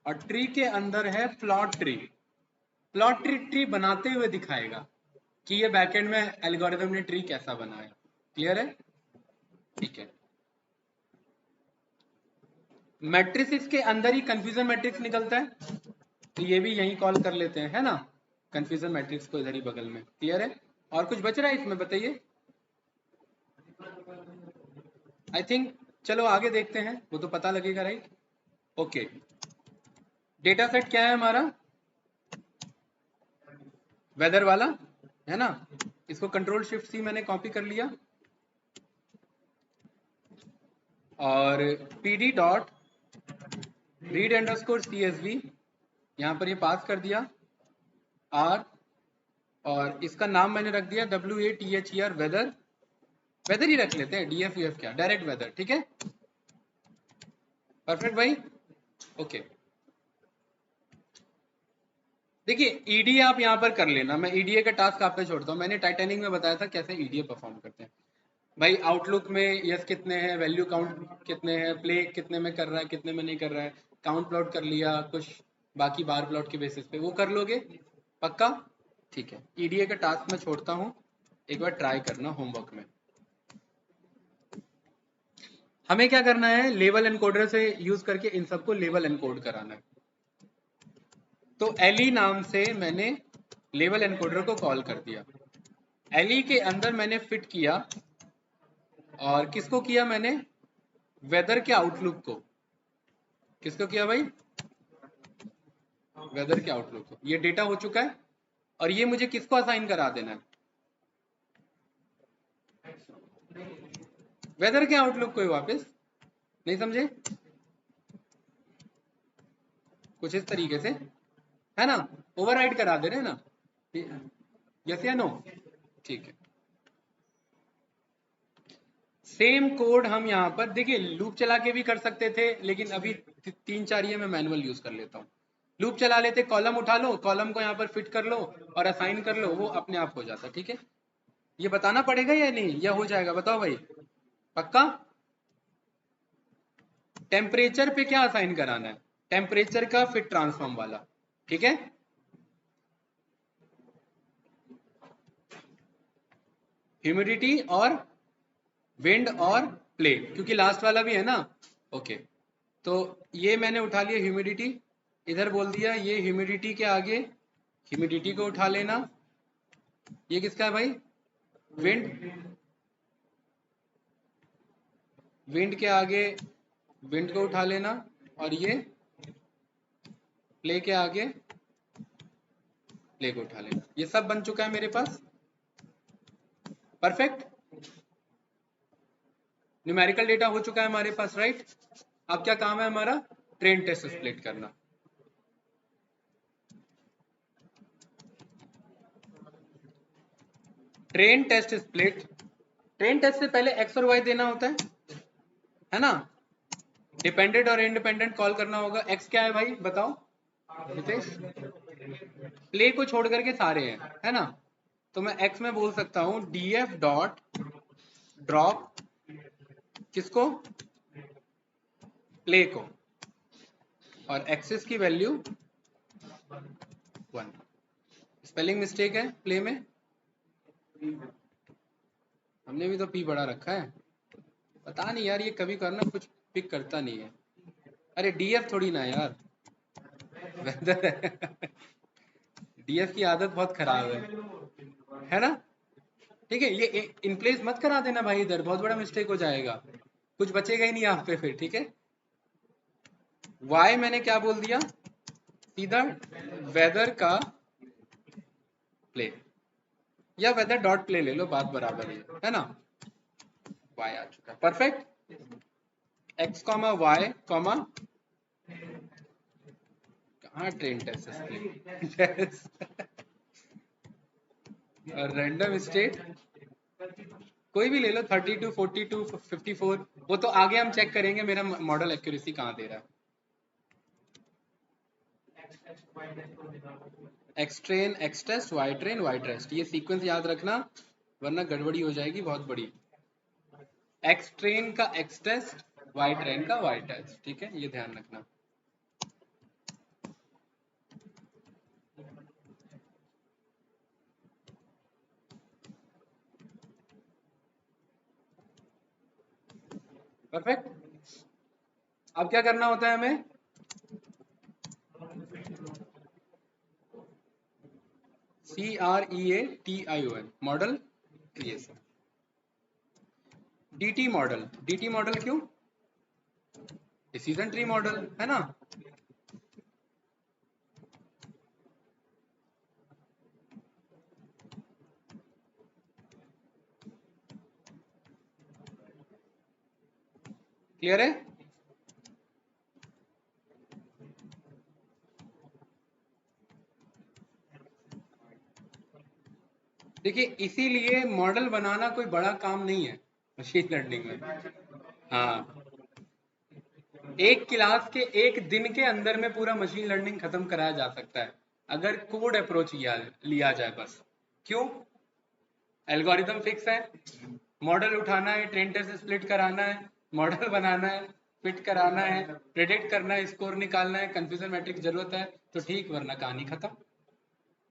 और ट्री के अंदर है प्लॉट ट्री। प्लॉट ट्री बनाते हुए दिखाएगा कि ये बैकएंड में एल्गोरिथम ने ट्री कैसा बनाया, क्लियर है, ठीक है। मैट्रिक्स के अंदर ही कंफ्यूजन मैट्रिक्स निकलता है, तो ये भी यही कॉल कर लेते हैं, है ना, कंफ्यूजन मैट्रिक्स को इधर ही बगल में, क्लियर है। और कुछ बच रहा है इसमें, बताइए। आई थिंक चलो आगे देखते हैं, वो तो पता लगेगा, राइट। ओके, डेटा सेट क्या है हमारा, वेदर वाला, है ना। इसको कंट्रोल शिफ्ट सी मैंने कॉपी कर लिया और pd dot read underscore CSV यहाँ पर ये पास कर दिया r, और इसका नाम मैंने रख दिया WATHER वेदर, वेदर ही रख लेते हैं, DF क्या, डायरेक्ट वेदर, ठीक है, परफेक्ट भाई, ओके। देखिए EDA आप यहाँ पर कर लेना, मैं EDA का टास्क आप पे छोड़ता हूँ। मैंने टाइटैनिक में बताया था कैसे EDA परफॉर्म करते हैं भाई। आउटलुक में यस कितने हैं, वैल्यू काउंट कितने हैं, प्ले कितने में कर रहा है, कितने में नहीं कर रहा है, काउंट प्लॉट कर लिया, कुछ बाकी बार प्लॉट के बेसिस पे वो कर लोगे, पक्का, ठीक है। EDA का टास्क मैं छोड़ता हूँ, एक बार ट्राई करना होमवर्क में। हमें क्या करना है, लेवल एनकोडर से यूज करके इन सबको लेवल एनकोड कराना है। तो LE नाम से मैंने लेवल एनकोडर को कॉल कर दिया। LE के अंदर मैंने फिट किया, और किसको किया मैंने, वेदर के आउटलुक को। किसको किया भाई, वेदर के आउटलुक को। ये डेटा हो चुका है, और ये मुझे किसको असाइन करा देना है, वेदर के आउटलुक को ही वापस, नहीं समझे, कुछ इस तरीके से, है ना, ओवरराइड करा दे रहे हैं ना, यस या नो, ठीक है। सेम कोड हम यहाँ पर देखिए, लूप चला के भी कर सकते थे, लेकिन अभी 3-4 ये मैं मैनुअल यूज कर लेता हूँ। लूप चला लेते, कॉलम उठा लो, कॉलम को यहाँ पर फिट कर लो और असाइन कर लो, वो अपने आप हो जाता, ठीक है। ये बताना पड़ेगा या नहीं, या हो जाएगा, बताओ भाई, पक्का। टेम्परेचर पे क्या असाइन कराना है, टेम्परेचर का फिट ट्रांसफॉर्म वाला, ठीक है। ह्यूमिडिटी और विंड और प्ले, क्योंकि लास्ट वाला भी है ना, ओके। तो ये मैंने उठा लिया ह्यूमिडिटी, इधर बोल दिया ये ह्यूमिडिटी के आगे ह्यूमिडिटी को उठा लेना, ये किसका है भाई, विंड, विंड के आगे विंड को उठा लेना, और ये प्ले के आगे प्ले को उठा लेना। ये सब बन चुका है मेरे पास, परफेक्ट। न्यूमेरिकल डेटा हो चुका है हमारे पास, राइट। अब क्या काम है हमारा, ट्रेन टेस्ट स्प्लिट करना। Train test split, train test से पहले एक्स और वाई देना होता है ना, डिपेंडेंट और इंडिपेंडेंट कॉल करना होगा। एक्स क्या है भाई, बताओ हितेश, प्ले को छोड़ करके सारे हैं, है ना। तो मैं एक्स में बोल सकता हूं df डॉट ड्रॉप किसको, प्ले को, और एक्सेस की वैल्यू 1। स्पेलिंग मिस्टेक है प्ले में, हमने भी तो पी बड़ा रखा है, पता नहीं यार, ये कभी करना कुछ पिक करता नहीं है। अरे डीएफ थोड़ी ना यार, डीएफ की आदत बहुत खराब है ना, ठीक है। ये इन प्लेस मत करा देना भाई, इधर बहुत बड़ा मिस्टेक हो जाएगा, कुछ बचेगा ही नहीं यहाँ पे फिर, ठीक है। वाई मैंने क्या बोल दिया, सीधा वेदर का प्ले, या वेदर डॉट प्ले ले लो, बात बराबर है ना। वाई आ चुका है, perfect. X comma Y comma, हाँ ट्रेन टेस्ट स्प्लिट और रैंडम स्टेट कोई भी ले लो 32 42 54 वो तो आगे हम चेक करेंगे मेरा मॉडल एक्यूरेसी कहाँ दे रहा है। X train x test y train y test ये सीक्वेंस याद रखना वरना गड़बड़ी हो जाएगी बहुत बड़ी। एक्स ट्रेन का एक्स टेस्ट वाई ट्रेन का वाई टेस्ट ठीक है ये ध्यान रखना। परफेक्ट। अब क्या करना होता है हमें CREATION model creation. DT model क्यों डिसीजन ट्री मॉडल है ना। क्लियर है। देखिए इसीलिए मॉडल बनाना कोई बड़ा काम नहीं है मशीन लर्निंग में। हाँ एक क्लास के एक दिन के अंदर में पूरा मशीन लर्निंग खत्म कराया जा सकता है अगर कोड अप्रोच लिया जाए बस। क्यों एल्गोरिथम फिक्स है मॉडल उठाना है ट्रेन टेस्ट स्प्लिट कराना है मॉडल बनाना है फिट कराना है प्रेडिक्ट करना है स्कोर निकालना है कंफ्यूजन मैट्रिक्स जरूरत है तो ठीक वरना कहानी खत्म।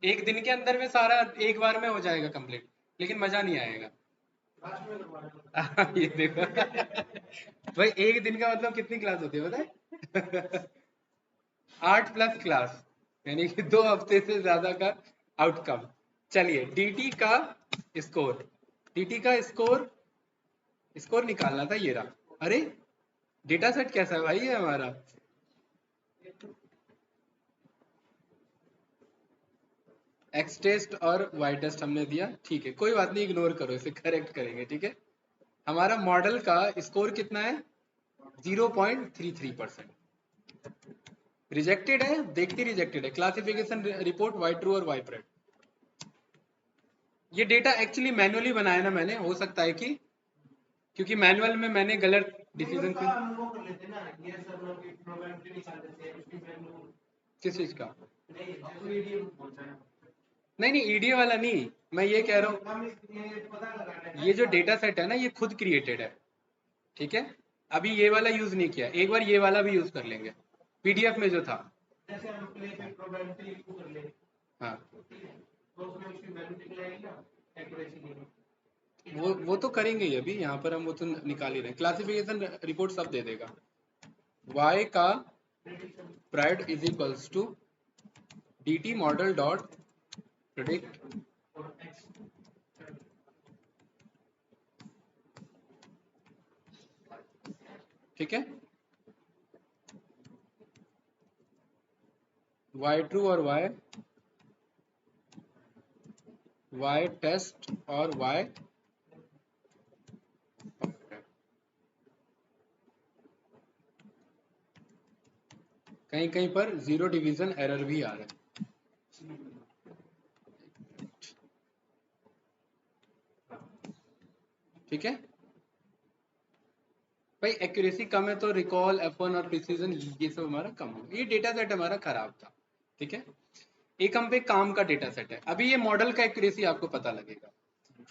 एक दिन के अंदर में सारा एक बार में हो जाएगा कंप्लीट लेकिन मजा नहीं आएगा। ये देखो भाई एक दिन का मतलब कितनी क्लास होती है पता है 8 प्लस क्लास यानी कि 2 हफ्ते से ज्यादा का आउटकम। चलिए डीटी का स्कोर डीटी का स्कोर निकालना था ये रहा। अरे डेटा सेट कैसा है भाई ये हमारा एक्स टेस्ट और वाई टेस्ट हमने दिया ठीक है कोई बात नहीं इग्नोर करो इसे करेक्ट करेंगे ठीक है। हमारा मॉडल का स्कोर कितना है 0.33%। रिजेक्टेड है देखते रिजेक्टेड है क्लासिफिकेशन रिपोर्ट वाई ट्रू और वाई प्रेड। ये डेटा एक्चुअली मैनुअली बनाया ना मैंने हो सकता है कि क्योंकि मैनुअल में मैंने गलत डिसीजन किस चीज का नहीं ईडीए वाला नहीं मैं ये कह रहा हूँ ये जो डेटा सेट है ना ये खुद क्रिएटेड है ठीक है। अभी ये वाला यूज नहीं किया एक बार ये वाला भी यूज कर लेंगे पीडीएफ में जो था जैसे हम प्ले पे प्रोबेबिलिटी कर ले हाँ तो उसमें उसकी वैल्यू निकलेगी ना एक्यूरेसी की वो तो करेंगे ही अभी यहाँ पर हम वो तो निकाल ही रहे हैं क्लासिफिकेशन रिपोर्ट सब दे देगा। y का pred is equals to dt model dot predict ठीक है y ट्रू और y टेस्ट और y कहीं कहीं पर जीरो डिवीजन एरर भी आ रहा है। ठीक है भाई एक्यूरेसी कम है तो रिकॉल F1 और प्रिसीजन ये सब हमारा कम हो ये डेटा सेट हमारा खराब था ठीक है। एक हम पे काम का डेटा सेट है अभी ये मॉडल का एक्यूरेसी आपको पता लगेगा।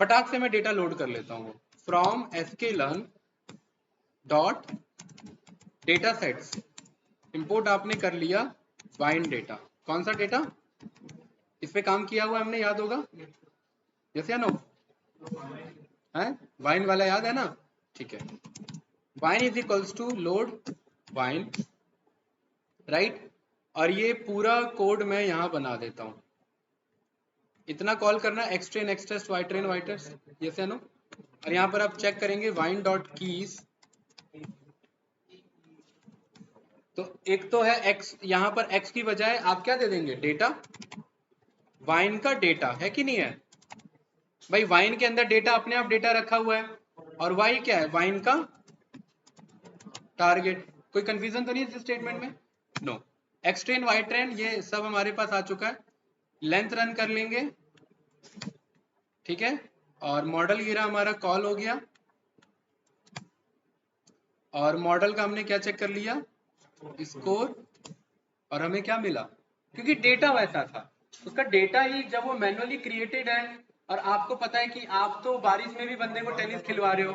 फटाक से मैं डेटा लोड कर लेता हूँ from sklearn dot data sets import आपने कर लिया वाइन डेटा कौन सा डेटा इस पे काम किया हुआ हमने याद होगा यस या नो है वाइन वाला याद है ना ठीक है। Wine is equals to load wine right और ये पूरा कोड मैं यहाँ बना देता हूँ इतना कॉल करना x train x test y train y test yes या नो और यहाँ पर आप चेक करेंगे वाइन डॉट कीज तो एक तो है x यहाँ पर x की बजाय आप क्या दे देंगे डेटा वाइन का डेटा है कि नहीं है भाई वाइन के अंदर डेटा अपने आप डेटा रखा हुआ है और y क्या है वाइन का टारगेट कोई कंफ्यूजन तो नहीं है इस स्टेटमेंट में no x train Y train ये सब हमारे पास आ चुका है, लेंथ रन कर लेंगे, ठीक है। और मॉडल गिरा हमारा कॉल हो गया, और मॉडल का हमने क्या चेक कर लिया, स्कोर, और हमें क्या मिला, क्योंकि डेटा वैसा था, उसका डेटा ही जब वो मैनुअली क्रिएटेड है, और आपको पता है कि आप तो बारिश में भी बंदे को टेनिस खिलवा रहे हो,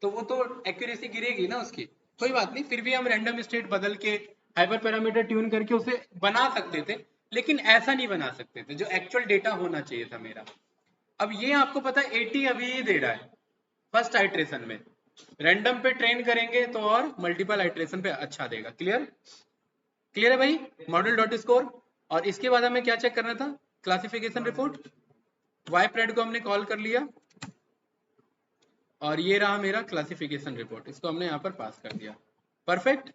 तो वो तो एक्यूरेसी गिरेगी ना उसकी। कोई बात नहीं, फिर भी हम रैंडम स्टेट बदल के हाइपर पैरामीटर ट्यून करके उसे बना सकते थे, लेकिन ऐसा नहीं बना सकते थे जो एक्चुअल डेटा होना चाहिए था मेरा। अब ये आपको पता है 80 अभी ही दे रहा है फर्स्ट आइट्रेशन में, रैंडम पे ट्रेन करेंगे तो और मल्टीपल आइट्रेशन पे अच्छा देगा। क्लियर, क्लियर है भाई, मॉडल डॉट स्कोर। और इसके बाद हमें क्या चेक करना था, क्लासिफिकेशन रिपोर्ट, वाई प्रेड को हमने कॉल कर लिया, और ये रहा मेरा क्लासिफिकेशन रिपोर्ट, इसको हमने यहाँ पर पास कर दिया। परफेक्ट,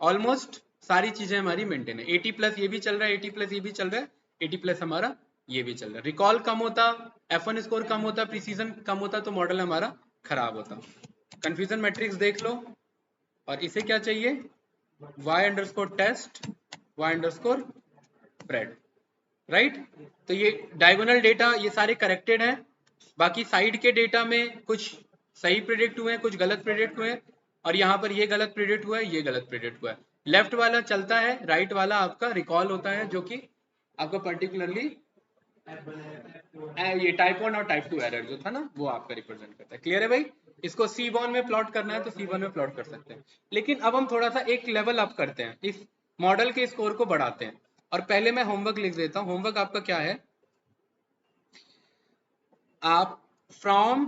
ऑलमोस्ट सारी चीजें हमारी मेंटेन है। 80 प्लस ये भी चल रहा है, 80 प्लस ये भी चल रहा है, 80 प्लस हमारा ये भी चल रहा है। रिकॉल कम होता, F1 स्कोर कम होता, प्रिसीजन कम होता, तो मॉडल हमारा खराब होता। कंफ्यूजन मैट्रिक्स देख लो, और इसे क्या चाहिए, y underscore test, y underscore pred, right. तो ये डायगोनल डेटा ये सारे करेक्टेड हैं, बाकी साइड के डेटा में कुछ सही प्रिडिक्ट हुए हैं, कुछ गलत प्रिडिक्ट हुए हैं, और यहाँ पर ये गलत प्रिडिक्ट हुआ है, ये गलत प्रिडिक्ट हुआ है। लेफ्ट वाला चलता है, राइट वाला आपका रिकॉल होता है, जो कि आपका पर्टिकुलरली ये टाइप 1 और टाइप 2 एरर जो था ना, वो आपका रिप्रेजेंट करता है। क्लियर है भाई, इसको सी बॉन में प्लॉट करना है तो सी बॉन में प्लॉट कर सकते हैं, लेकिन अब हम थोड़ा सा एक लेवल अप करते हैं, इस मॉडल के स्कोर को बढ़ाते हैं। और पहले मैं होमवर्क लिख देता हूं। होमवर्क आपका क्या है, आप from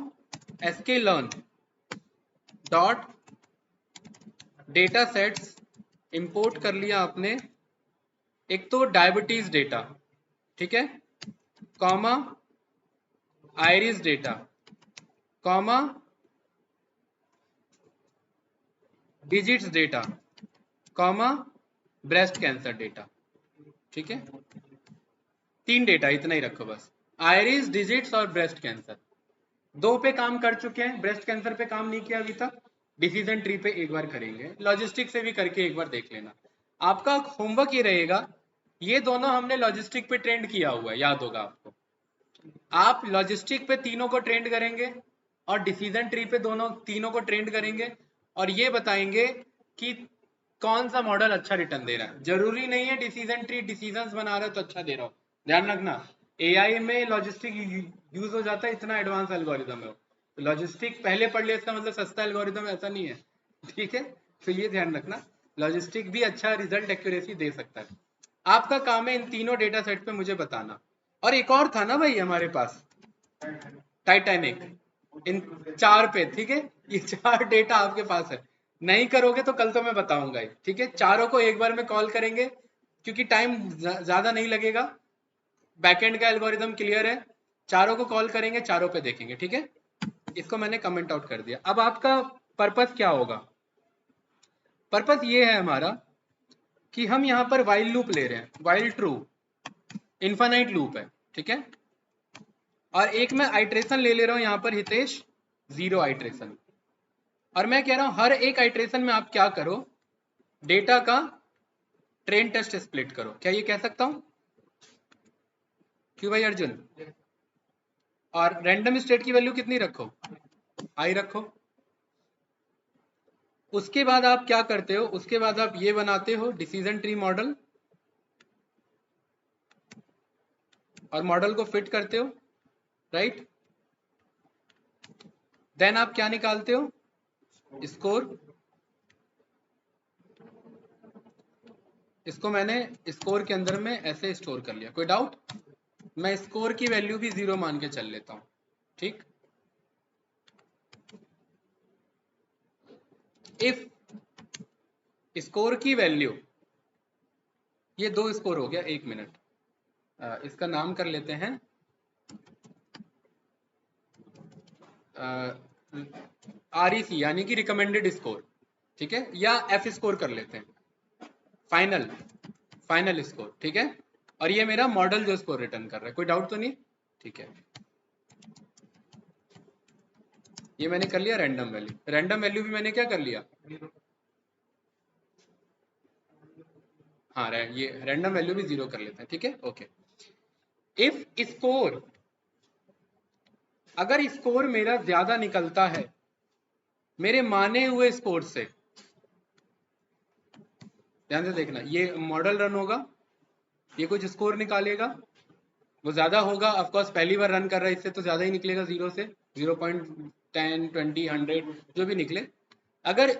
sklearn dot data sets import कर लिया आपने, एक तो डायबिटीज डेटा, ठीक है, comma iris data, comma digits data, comma breast cancer data, ठीक है। 3 डेटा, इतना ही रखो बस, आयरिस, डिजिट्स और ब्रेस्ट कैंसर। 2 पे काम कर चुके हैं, ब्रेस्ट कैंसर पे काम नहीं किया अभी तक, डिसीजन ट्री पे एक बार करेंगे, लॉजिस्टिक से भी करके एक बार देख लेना। आपका होमवर्क ये रहेगा, ये दोनों हमने लॉजिस्टिक पे ट्रेंड किया हुआ है, याद होगा आपको। आप लॉजिस्टिक पे तीनों को ट्रेंड करेंगे, और डिसीजन ट्री पे दोनों तीनों को ट्रेंड करेंगे, और ये बताएंगे कि कौन सा मॉडल अच्छा रिटर्न दे रहा है। जरूरी नहीं है डिसीजन ट्री डिसीजंस बना रहे हो तो अच्छा दे रहा हो, ध्यान रखना। एआई में लॉजिस्टिक यूज हो जाता है, इतना एडवांस एल्गोरिदम है वो, तो लॉजिस्टिक पहले पढ़ लिया इसका मतलब सस्ता एल्गोरिदम, ऐसा नहीं है, ठीक है। तो ये ध्यान रखना, लॉजिस्टिक भी अच्छा रिजल्ट एक्यूरेसी दे सकता है। आपका काम है इन तीनों डेटा सेट पे मुझे बताना। और एक और था ना भाई हमारे पास, टाइटैनिक, इन 4 पे, ठीक है, ये 4 डेटा आपके पास है। नहीं करोगे तो कल तो मैं बताऊंगा ही, ठीक है। चारों को एक बार में कॉल करेंगे, क्योंकि टाइम ज्यादा नहीं लगेगा, बैकएंड का एल्गोरिदम क्लियर है, चारों को कॉल करेंगे, चारों पे देखेंगे, ठीक है। इसको मैंने कमेंट आउट कर दिया। अब आपका पर्पस क्या होगा, पर्पस ये है हमारा कि हम यहाँ पर वाइल लूप ले रहे हैं, वाइल ट्रू, इन्फानाइट लूप है, ठीक है। और एक मैं आइट्रेशन ले रहा हूं यहाँ पर हितेश, 0 आइट्रेशन। और मैं कह रहा हूं हर एक आइट्रेशन में आप क्या करो, डेटा का ट्रेन टेस्ट स्प्लिट करो। क्या ये कह सकता हूं, क्यों भाई अर्जुन। और रैंडम स्टेट की वैल्यू कितनी रखो, हाई रखो। उसके बाद आप क्या करते हो, उसके बाद आप ये बनाते हो डिसीजन ट्री मॉडल, और मॉडल को फिट करते हो, राइट। देन आप क्या निकालते हो, स्कोर। इसको मैंने स्कोर के अंदर में ऐसे स्टोर कर लिया, कोई डाउट। मैं स्कोर की वैल्यू भी 0 मान के चल लेता हूं, ठीक। इफ स्कोर की वैल्यू, ये 2 स्कोर हो गया, 1 मिनट, इसका नाम कर लेते हैं REC, यानी कि रिकमेंडेड स्कोर, ठीक है, या F स्कोर कर लेते हैं, फाइनल, फाइनल स्कोर, ठीक है। और ये मेरा मॉडल जो स्कोर रिटर्न कर रहा है, कोई डाउट तो नहीं, ठीक है। ये मैंने कर लिया रैंडम वैल्यू, रैंडम वैल्यू भी मैंने क्या कर लिया, हाँ ये रैंडम वैल्यू भी 0 कर लेते हैं, ठीक है, ओके। इफ स्कोर, अगर स्कोर मेरा ज्यादा निकलता है मेरे माने हुए स्कोर से, ध्यान से देखना, ये मॉडल रन होगा, ये कुछ स्कोर निकालेगा, वो ज्यादा होगा ऑफकोर्स, पहली बार रन कर रहा है इससे तो ज्यादा ही निकलेगा, 0 से 0.10 20 100 जो भी निकले। अगर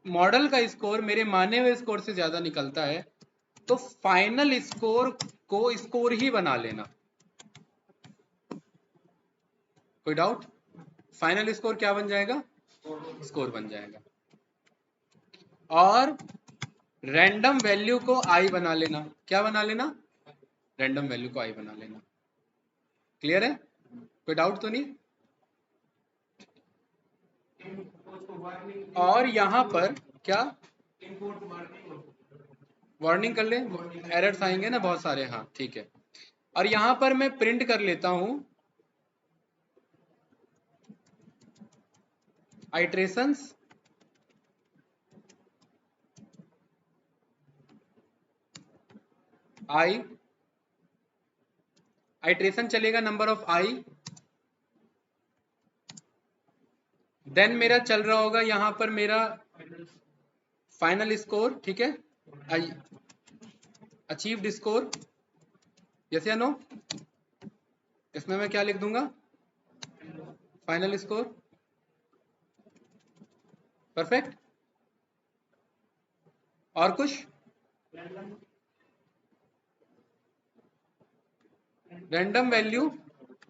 मॉडल का स्कोर मेरे माने हुए स्कोर से ज्यादा निकलता है तो फाइनल स्कोर को स्कोर ही बना लेना। कोई डाउट? फाइनल स्कोर क्या बन जाएगा? स्कोर बन जाएगा। और रैंडम वैल्यू को आई बना लेना। क्या बना लेना? रैंडम वैल्यू को आई बना लेना। क्लियर है? कोई डाउट तो नहीं? और यहां पर क्या वार्निंग कर ले, एरर्स आएंगे ना बहुत सारे, हाँ ठीक है। और यहां पर मैं प्रिंट कर लेता हूं आइट्रेशंस आई, आइट्रेशन चलेगा नंबर ऑफ आई, देन मेरा चल रहा होगा यहां पर मेरा फाइनल स्कोर, ठीक है, अचीव्ड स्कोर, यस या नो? इसमें मैं क्या लिख दूंगा? Final score. परफेक्ट। और कुछ? रैंडम वैल्यू,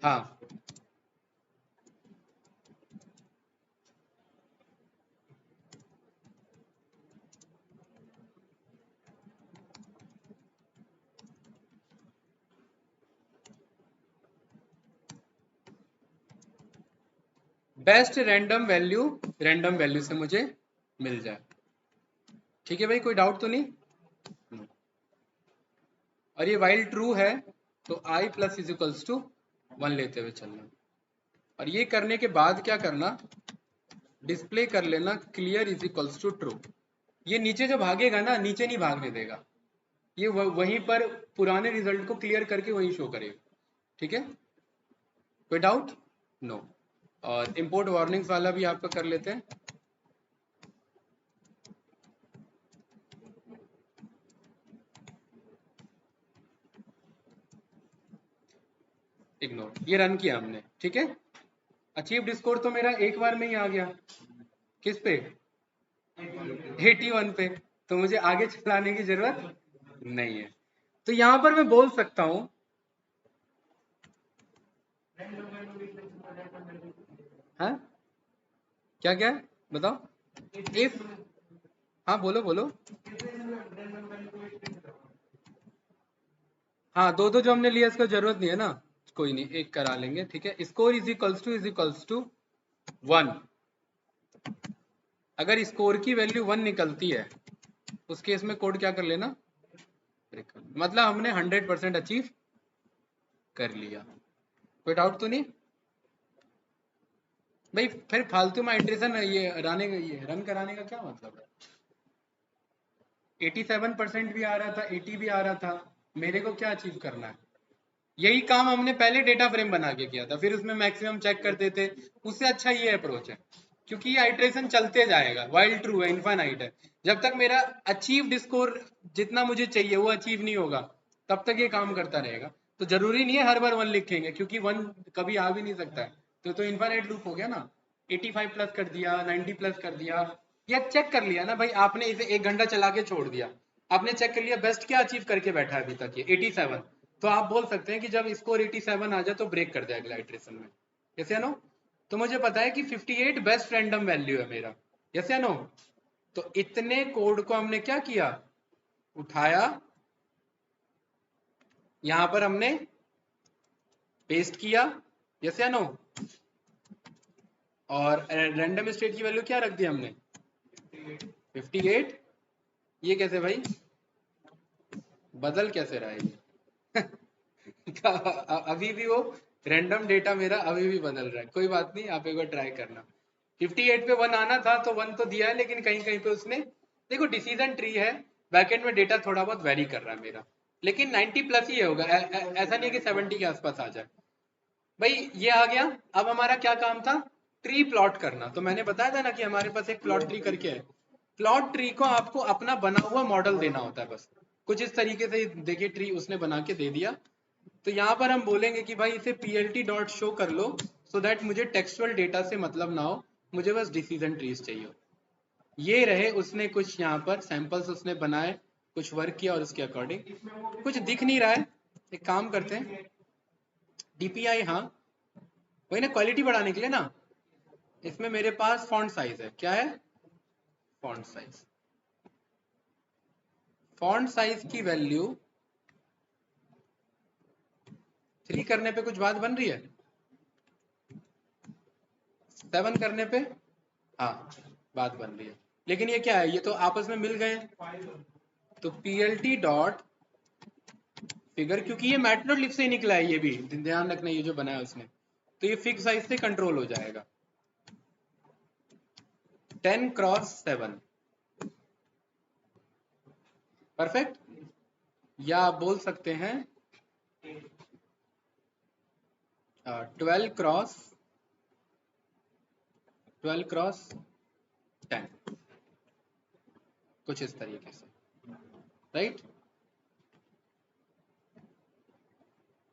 हाँ बेस्ट रैंडम वैल्यू से मुझे मिल जाए। ठीक है भाई, कोई डाउट तो नहीं? और ये वाइल ट्रू है तो आई प्लस इज इक्वल्स टू 1 लेते हुए चलना। और ये करने के बाद क्या करना? डिस्प्ले कर लेना clear is equals to true. ये नीचे जो भागेगा ना, नीचे नहीं भागने देगा, ये वहीं पर पुराने रिजल्ट को क्लियर करके वहीं शो करेगा। ठीक है, कोई डाउट? नो। और इंपोर्ट वार्निंग्स वाला भी आपका कर लेते हैं। इग्नोर, ये रन किया हमने, ठीक है। अचीव्ड स्कोर तो मेरा एक बार में ही आ गया। किस पे? 81 पे। तो मुझे आगे चलाने की जरूरत नहीं है। तो यहां पर मैं बोल सकता हूं, हाँ क्या क्या बताओ? इफ, हाँ बोलो बोलो। हाँ दो दो जो हमने लिया इसका जरूरत नहीं है ना, कोई नहीं, एक करा लेंगे, ठीक है। Score is equals to 1। अगर स्कोर की वैल्यू 1 निकलती है उस केस में कोड क्या कर लेना? मतलब हमने 100% अचीव कर लिया। कोई डाउट तो नहीं भाई? फिर फालतू में आइट्रेशन ये रन कराने का क्या मतलब है? 87% भी आ रहा था, 80 भी आ रहा था, मेरे को क्या अचीव करना है? यही काम हमने पहले डेटा फ्रेम बना के किया था, फिर उसमें मैक्सिमम चेक करते थे। उससे अच्छा ये अप्रोच है, क्योंकि ये आइट्रेशन चलते जाएगा, वाइल ट्रू है, इनफाइनाइट है। जब तक मेरा अचीव्ड स्कोर जितना मुझे चाहिए वो अचीव नहीं होगा तब तक ये काम करता रहेगा। तो जरूरी नहीं है हर बार 1 लिखेंगे, क्योंकि 1 कभी आ भी नहीं सकता है। तो इनफाइनाइट लूप हो गया ना। 85 प्लस कर दिया, 90 प्लस कर दिया, या चेक कर लिया ना भाई, आपने इसे 1 घंटा चला के छोड़ दिया, आपने चेक कर लिया बेस्ट क्या अचीव करके बैठा है अभी तक, ये 87। तो आप बोल सकते हैं कि जब स्कोर 87 आ जाए तो ब्रेक कर दे अगला इटरेशन में, यस या नो? तो मुझे पता है कि 58 बेस्ट रैंडम वैल्यू है मेरा, यस या नो? तो इतने कोड को हमने क्या किया? उठाया, यहां पर हमने पेस्ट किया, यस या नो? और रैंडम स्टेट की वैल्यू क्या रख दी हमने? 58। ये कैसे भाई बदल कैसे रहा है ये? अभी भी वो रैंडम डेटा मेरा अभी भी बदल रहा है। कोई बात नहीं, आप एक बार ट्राई करना। 58 पे 1 आना था तो 1 तो दिया है, लेकिन कहीं कहीं पे उसने, देखो डिसीजन ट्री है, बैकएंड में डेटा थोड़ा बहुत वेरी कर रहा है मेरा, लेकिन 90 प्लस ही होगा, ऐसा नहीं है कि 70 के आसपास आ जाए। भाई ये आ गया। अब हमारा क्या काम था, ट्री प्लॉट करना। तो मैंने बताया था ना कि हमारे पास एक प्लॉट ट्री करके है। प्लॉट ट्री को आपको अपना बना हुआ मॉडल देना होता है, बस कुछ इस तरीके से। देखिए ट्री उसने बना के दे दिया, तो यहाँ पर हम बोलेंगे कि भाई इसे plt डॉट शो कर लो, सो दैट मुझे टेक्सचुअल डेटा से मतलब ना हो, मुझे बस डिसीजन ट्रीज चाहिए। ये रहे उसने कुछ यहाँ पर सैंपल्स उसने बनाए, कुछ वर्क किया और उसके अकॉर्डिंग कुछ दिख नहीं रहा है। एक काम करते हैं, DPI, हाँ वही ना, क्वालिटी बढ़ाने के लिए ना। इसमें मेरे पास फॉन्ट साइज है, क्या है, फॉन्ट साइज। फॉन्ट साइज की वैल्यू 3 करने पे कुछ बात बन रही है, 7 करने पे हाँ बात बन रही है। लेकिन ये क्या है, ये तो आपस में मिल गए। तो plt डॉट फिगर, क्योंकि ये मैटप्लॉटलिब से ही निकला है, ये भी ध्यान रखना, ये जो बनाया उसने, तो ये फिक्स साइज से कंट्रोल हो जाएगा। 10x7 perfect. या आप बोल सकते हैं 12x10, कुछ इस तरीके से, राइट।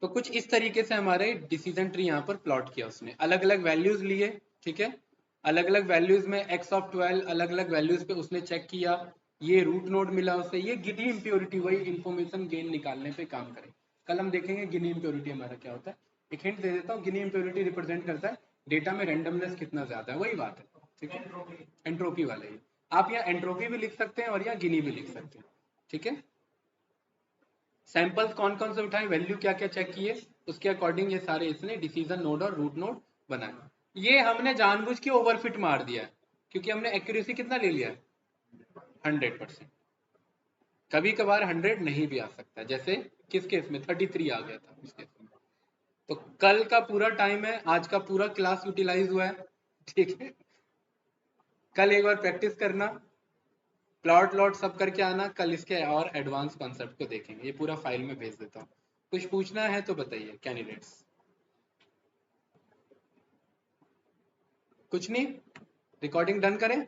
तो कुछ इस तरीके से हमारे डिसीजन ट्री यहाँ पर प्लॉट किया उसने, अलग अलग वैल्यूज लिए, ठीक है। अलग अलग वैल्यूज में x(12) अलग अलग वैल्यूज पे उसने चेक किया, ये रूट नोड मिला उसे, ये गिनी इम्प्योरिटी, वही इंफॉर्मेशन गेन निकालने पे काम करे। कल हम देखेंगे गिनी इम्प्योरिटी हमारा क्या होता है। एक हिंट दे देता हूँ, गिनी इम्प्योरिटी रिप्रेजेंट करता है डेटा में रेंडमनेस कितना ज्यादा है, वही बात है, ठीक है, एंट्रोपी वाले ही। आप यहाँ एंट्रोपी भी लिख सकते हैं और यहाँ गिनी भी लिख सकते हैं, ठीक है। सैंपल्स कौन कौन से उठाए, वैल्यू क्या क्या चेक किए, उसके अकॉर्डिंग ये सारे इसने डिसीजन नोड और रूट नोड बनाए। ये हमने जानबूझ के ओवरफिट मार दिया है, क्योंकि हमने एक्यूरेसी कितना ले लिया है, 100%। कभी कभार 100 नहीं भी आ सकता, जैसे किस केस में 33 आ गया था उस केस में। तो कल का पूरा टाइम है, आज का पूरा क्लास यूटिलाइज हुआ है, ठीक है। कल एक बार प्रैक्टिस करना, प्लॉट लॉट सब करके आना, कल इसके और एडवांस कॉन्सेप्ट को देखेंगे। ये पूरा फाइल में भेज देता हूँ, कुछ पूछना है तो बताइए कैंडिडेट्स। कुछ नहीं, रिकॉर्डिंग डन करें।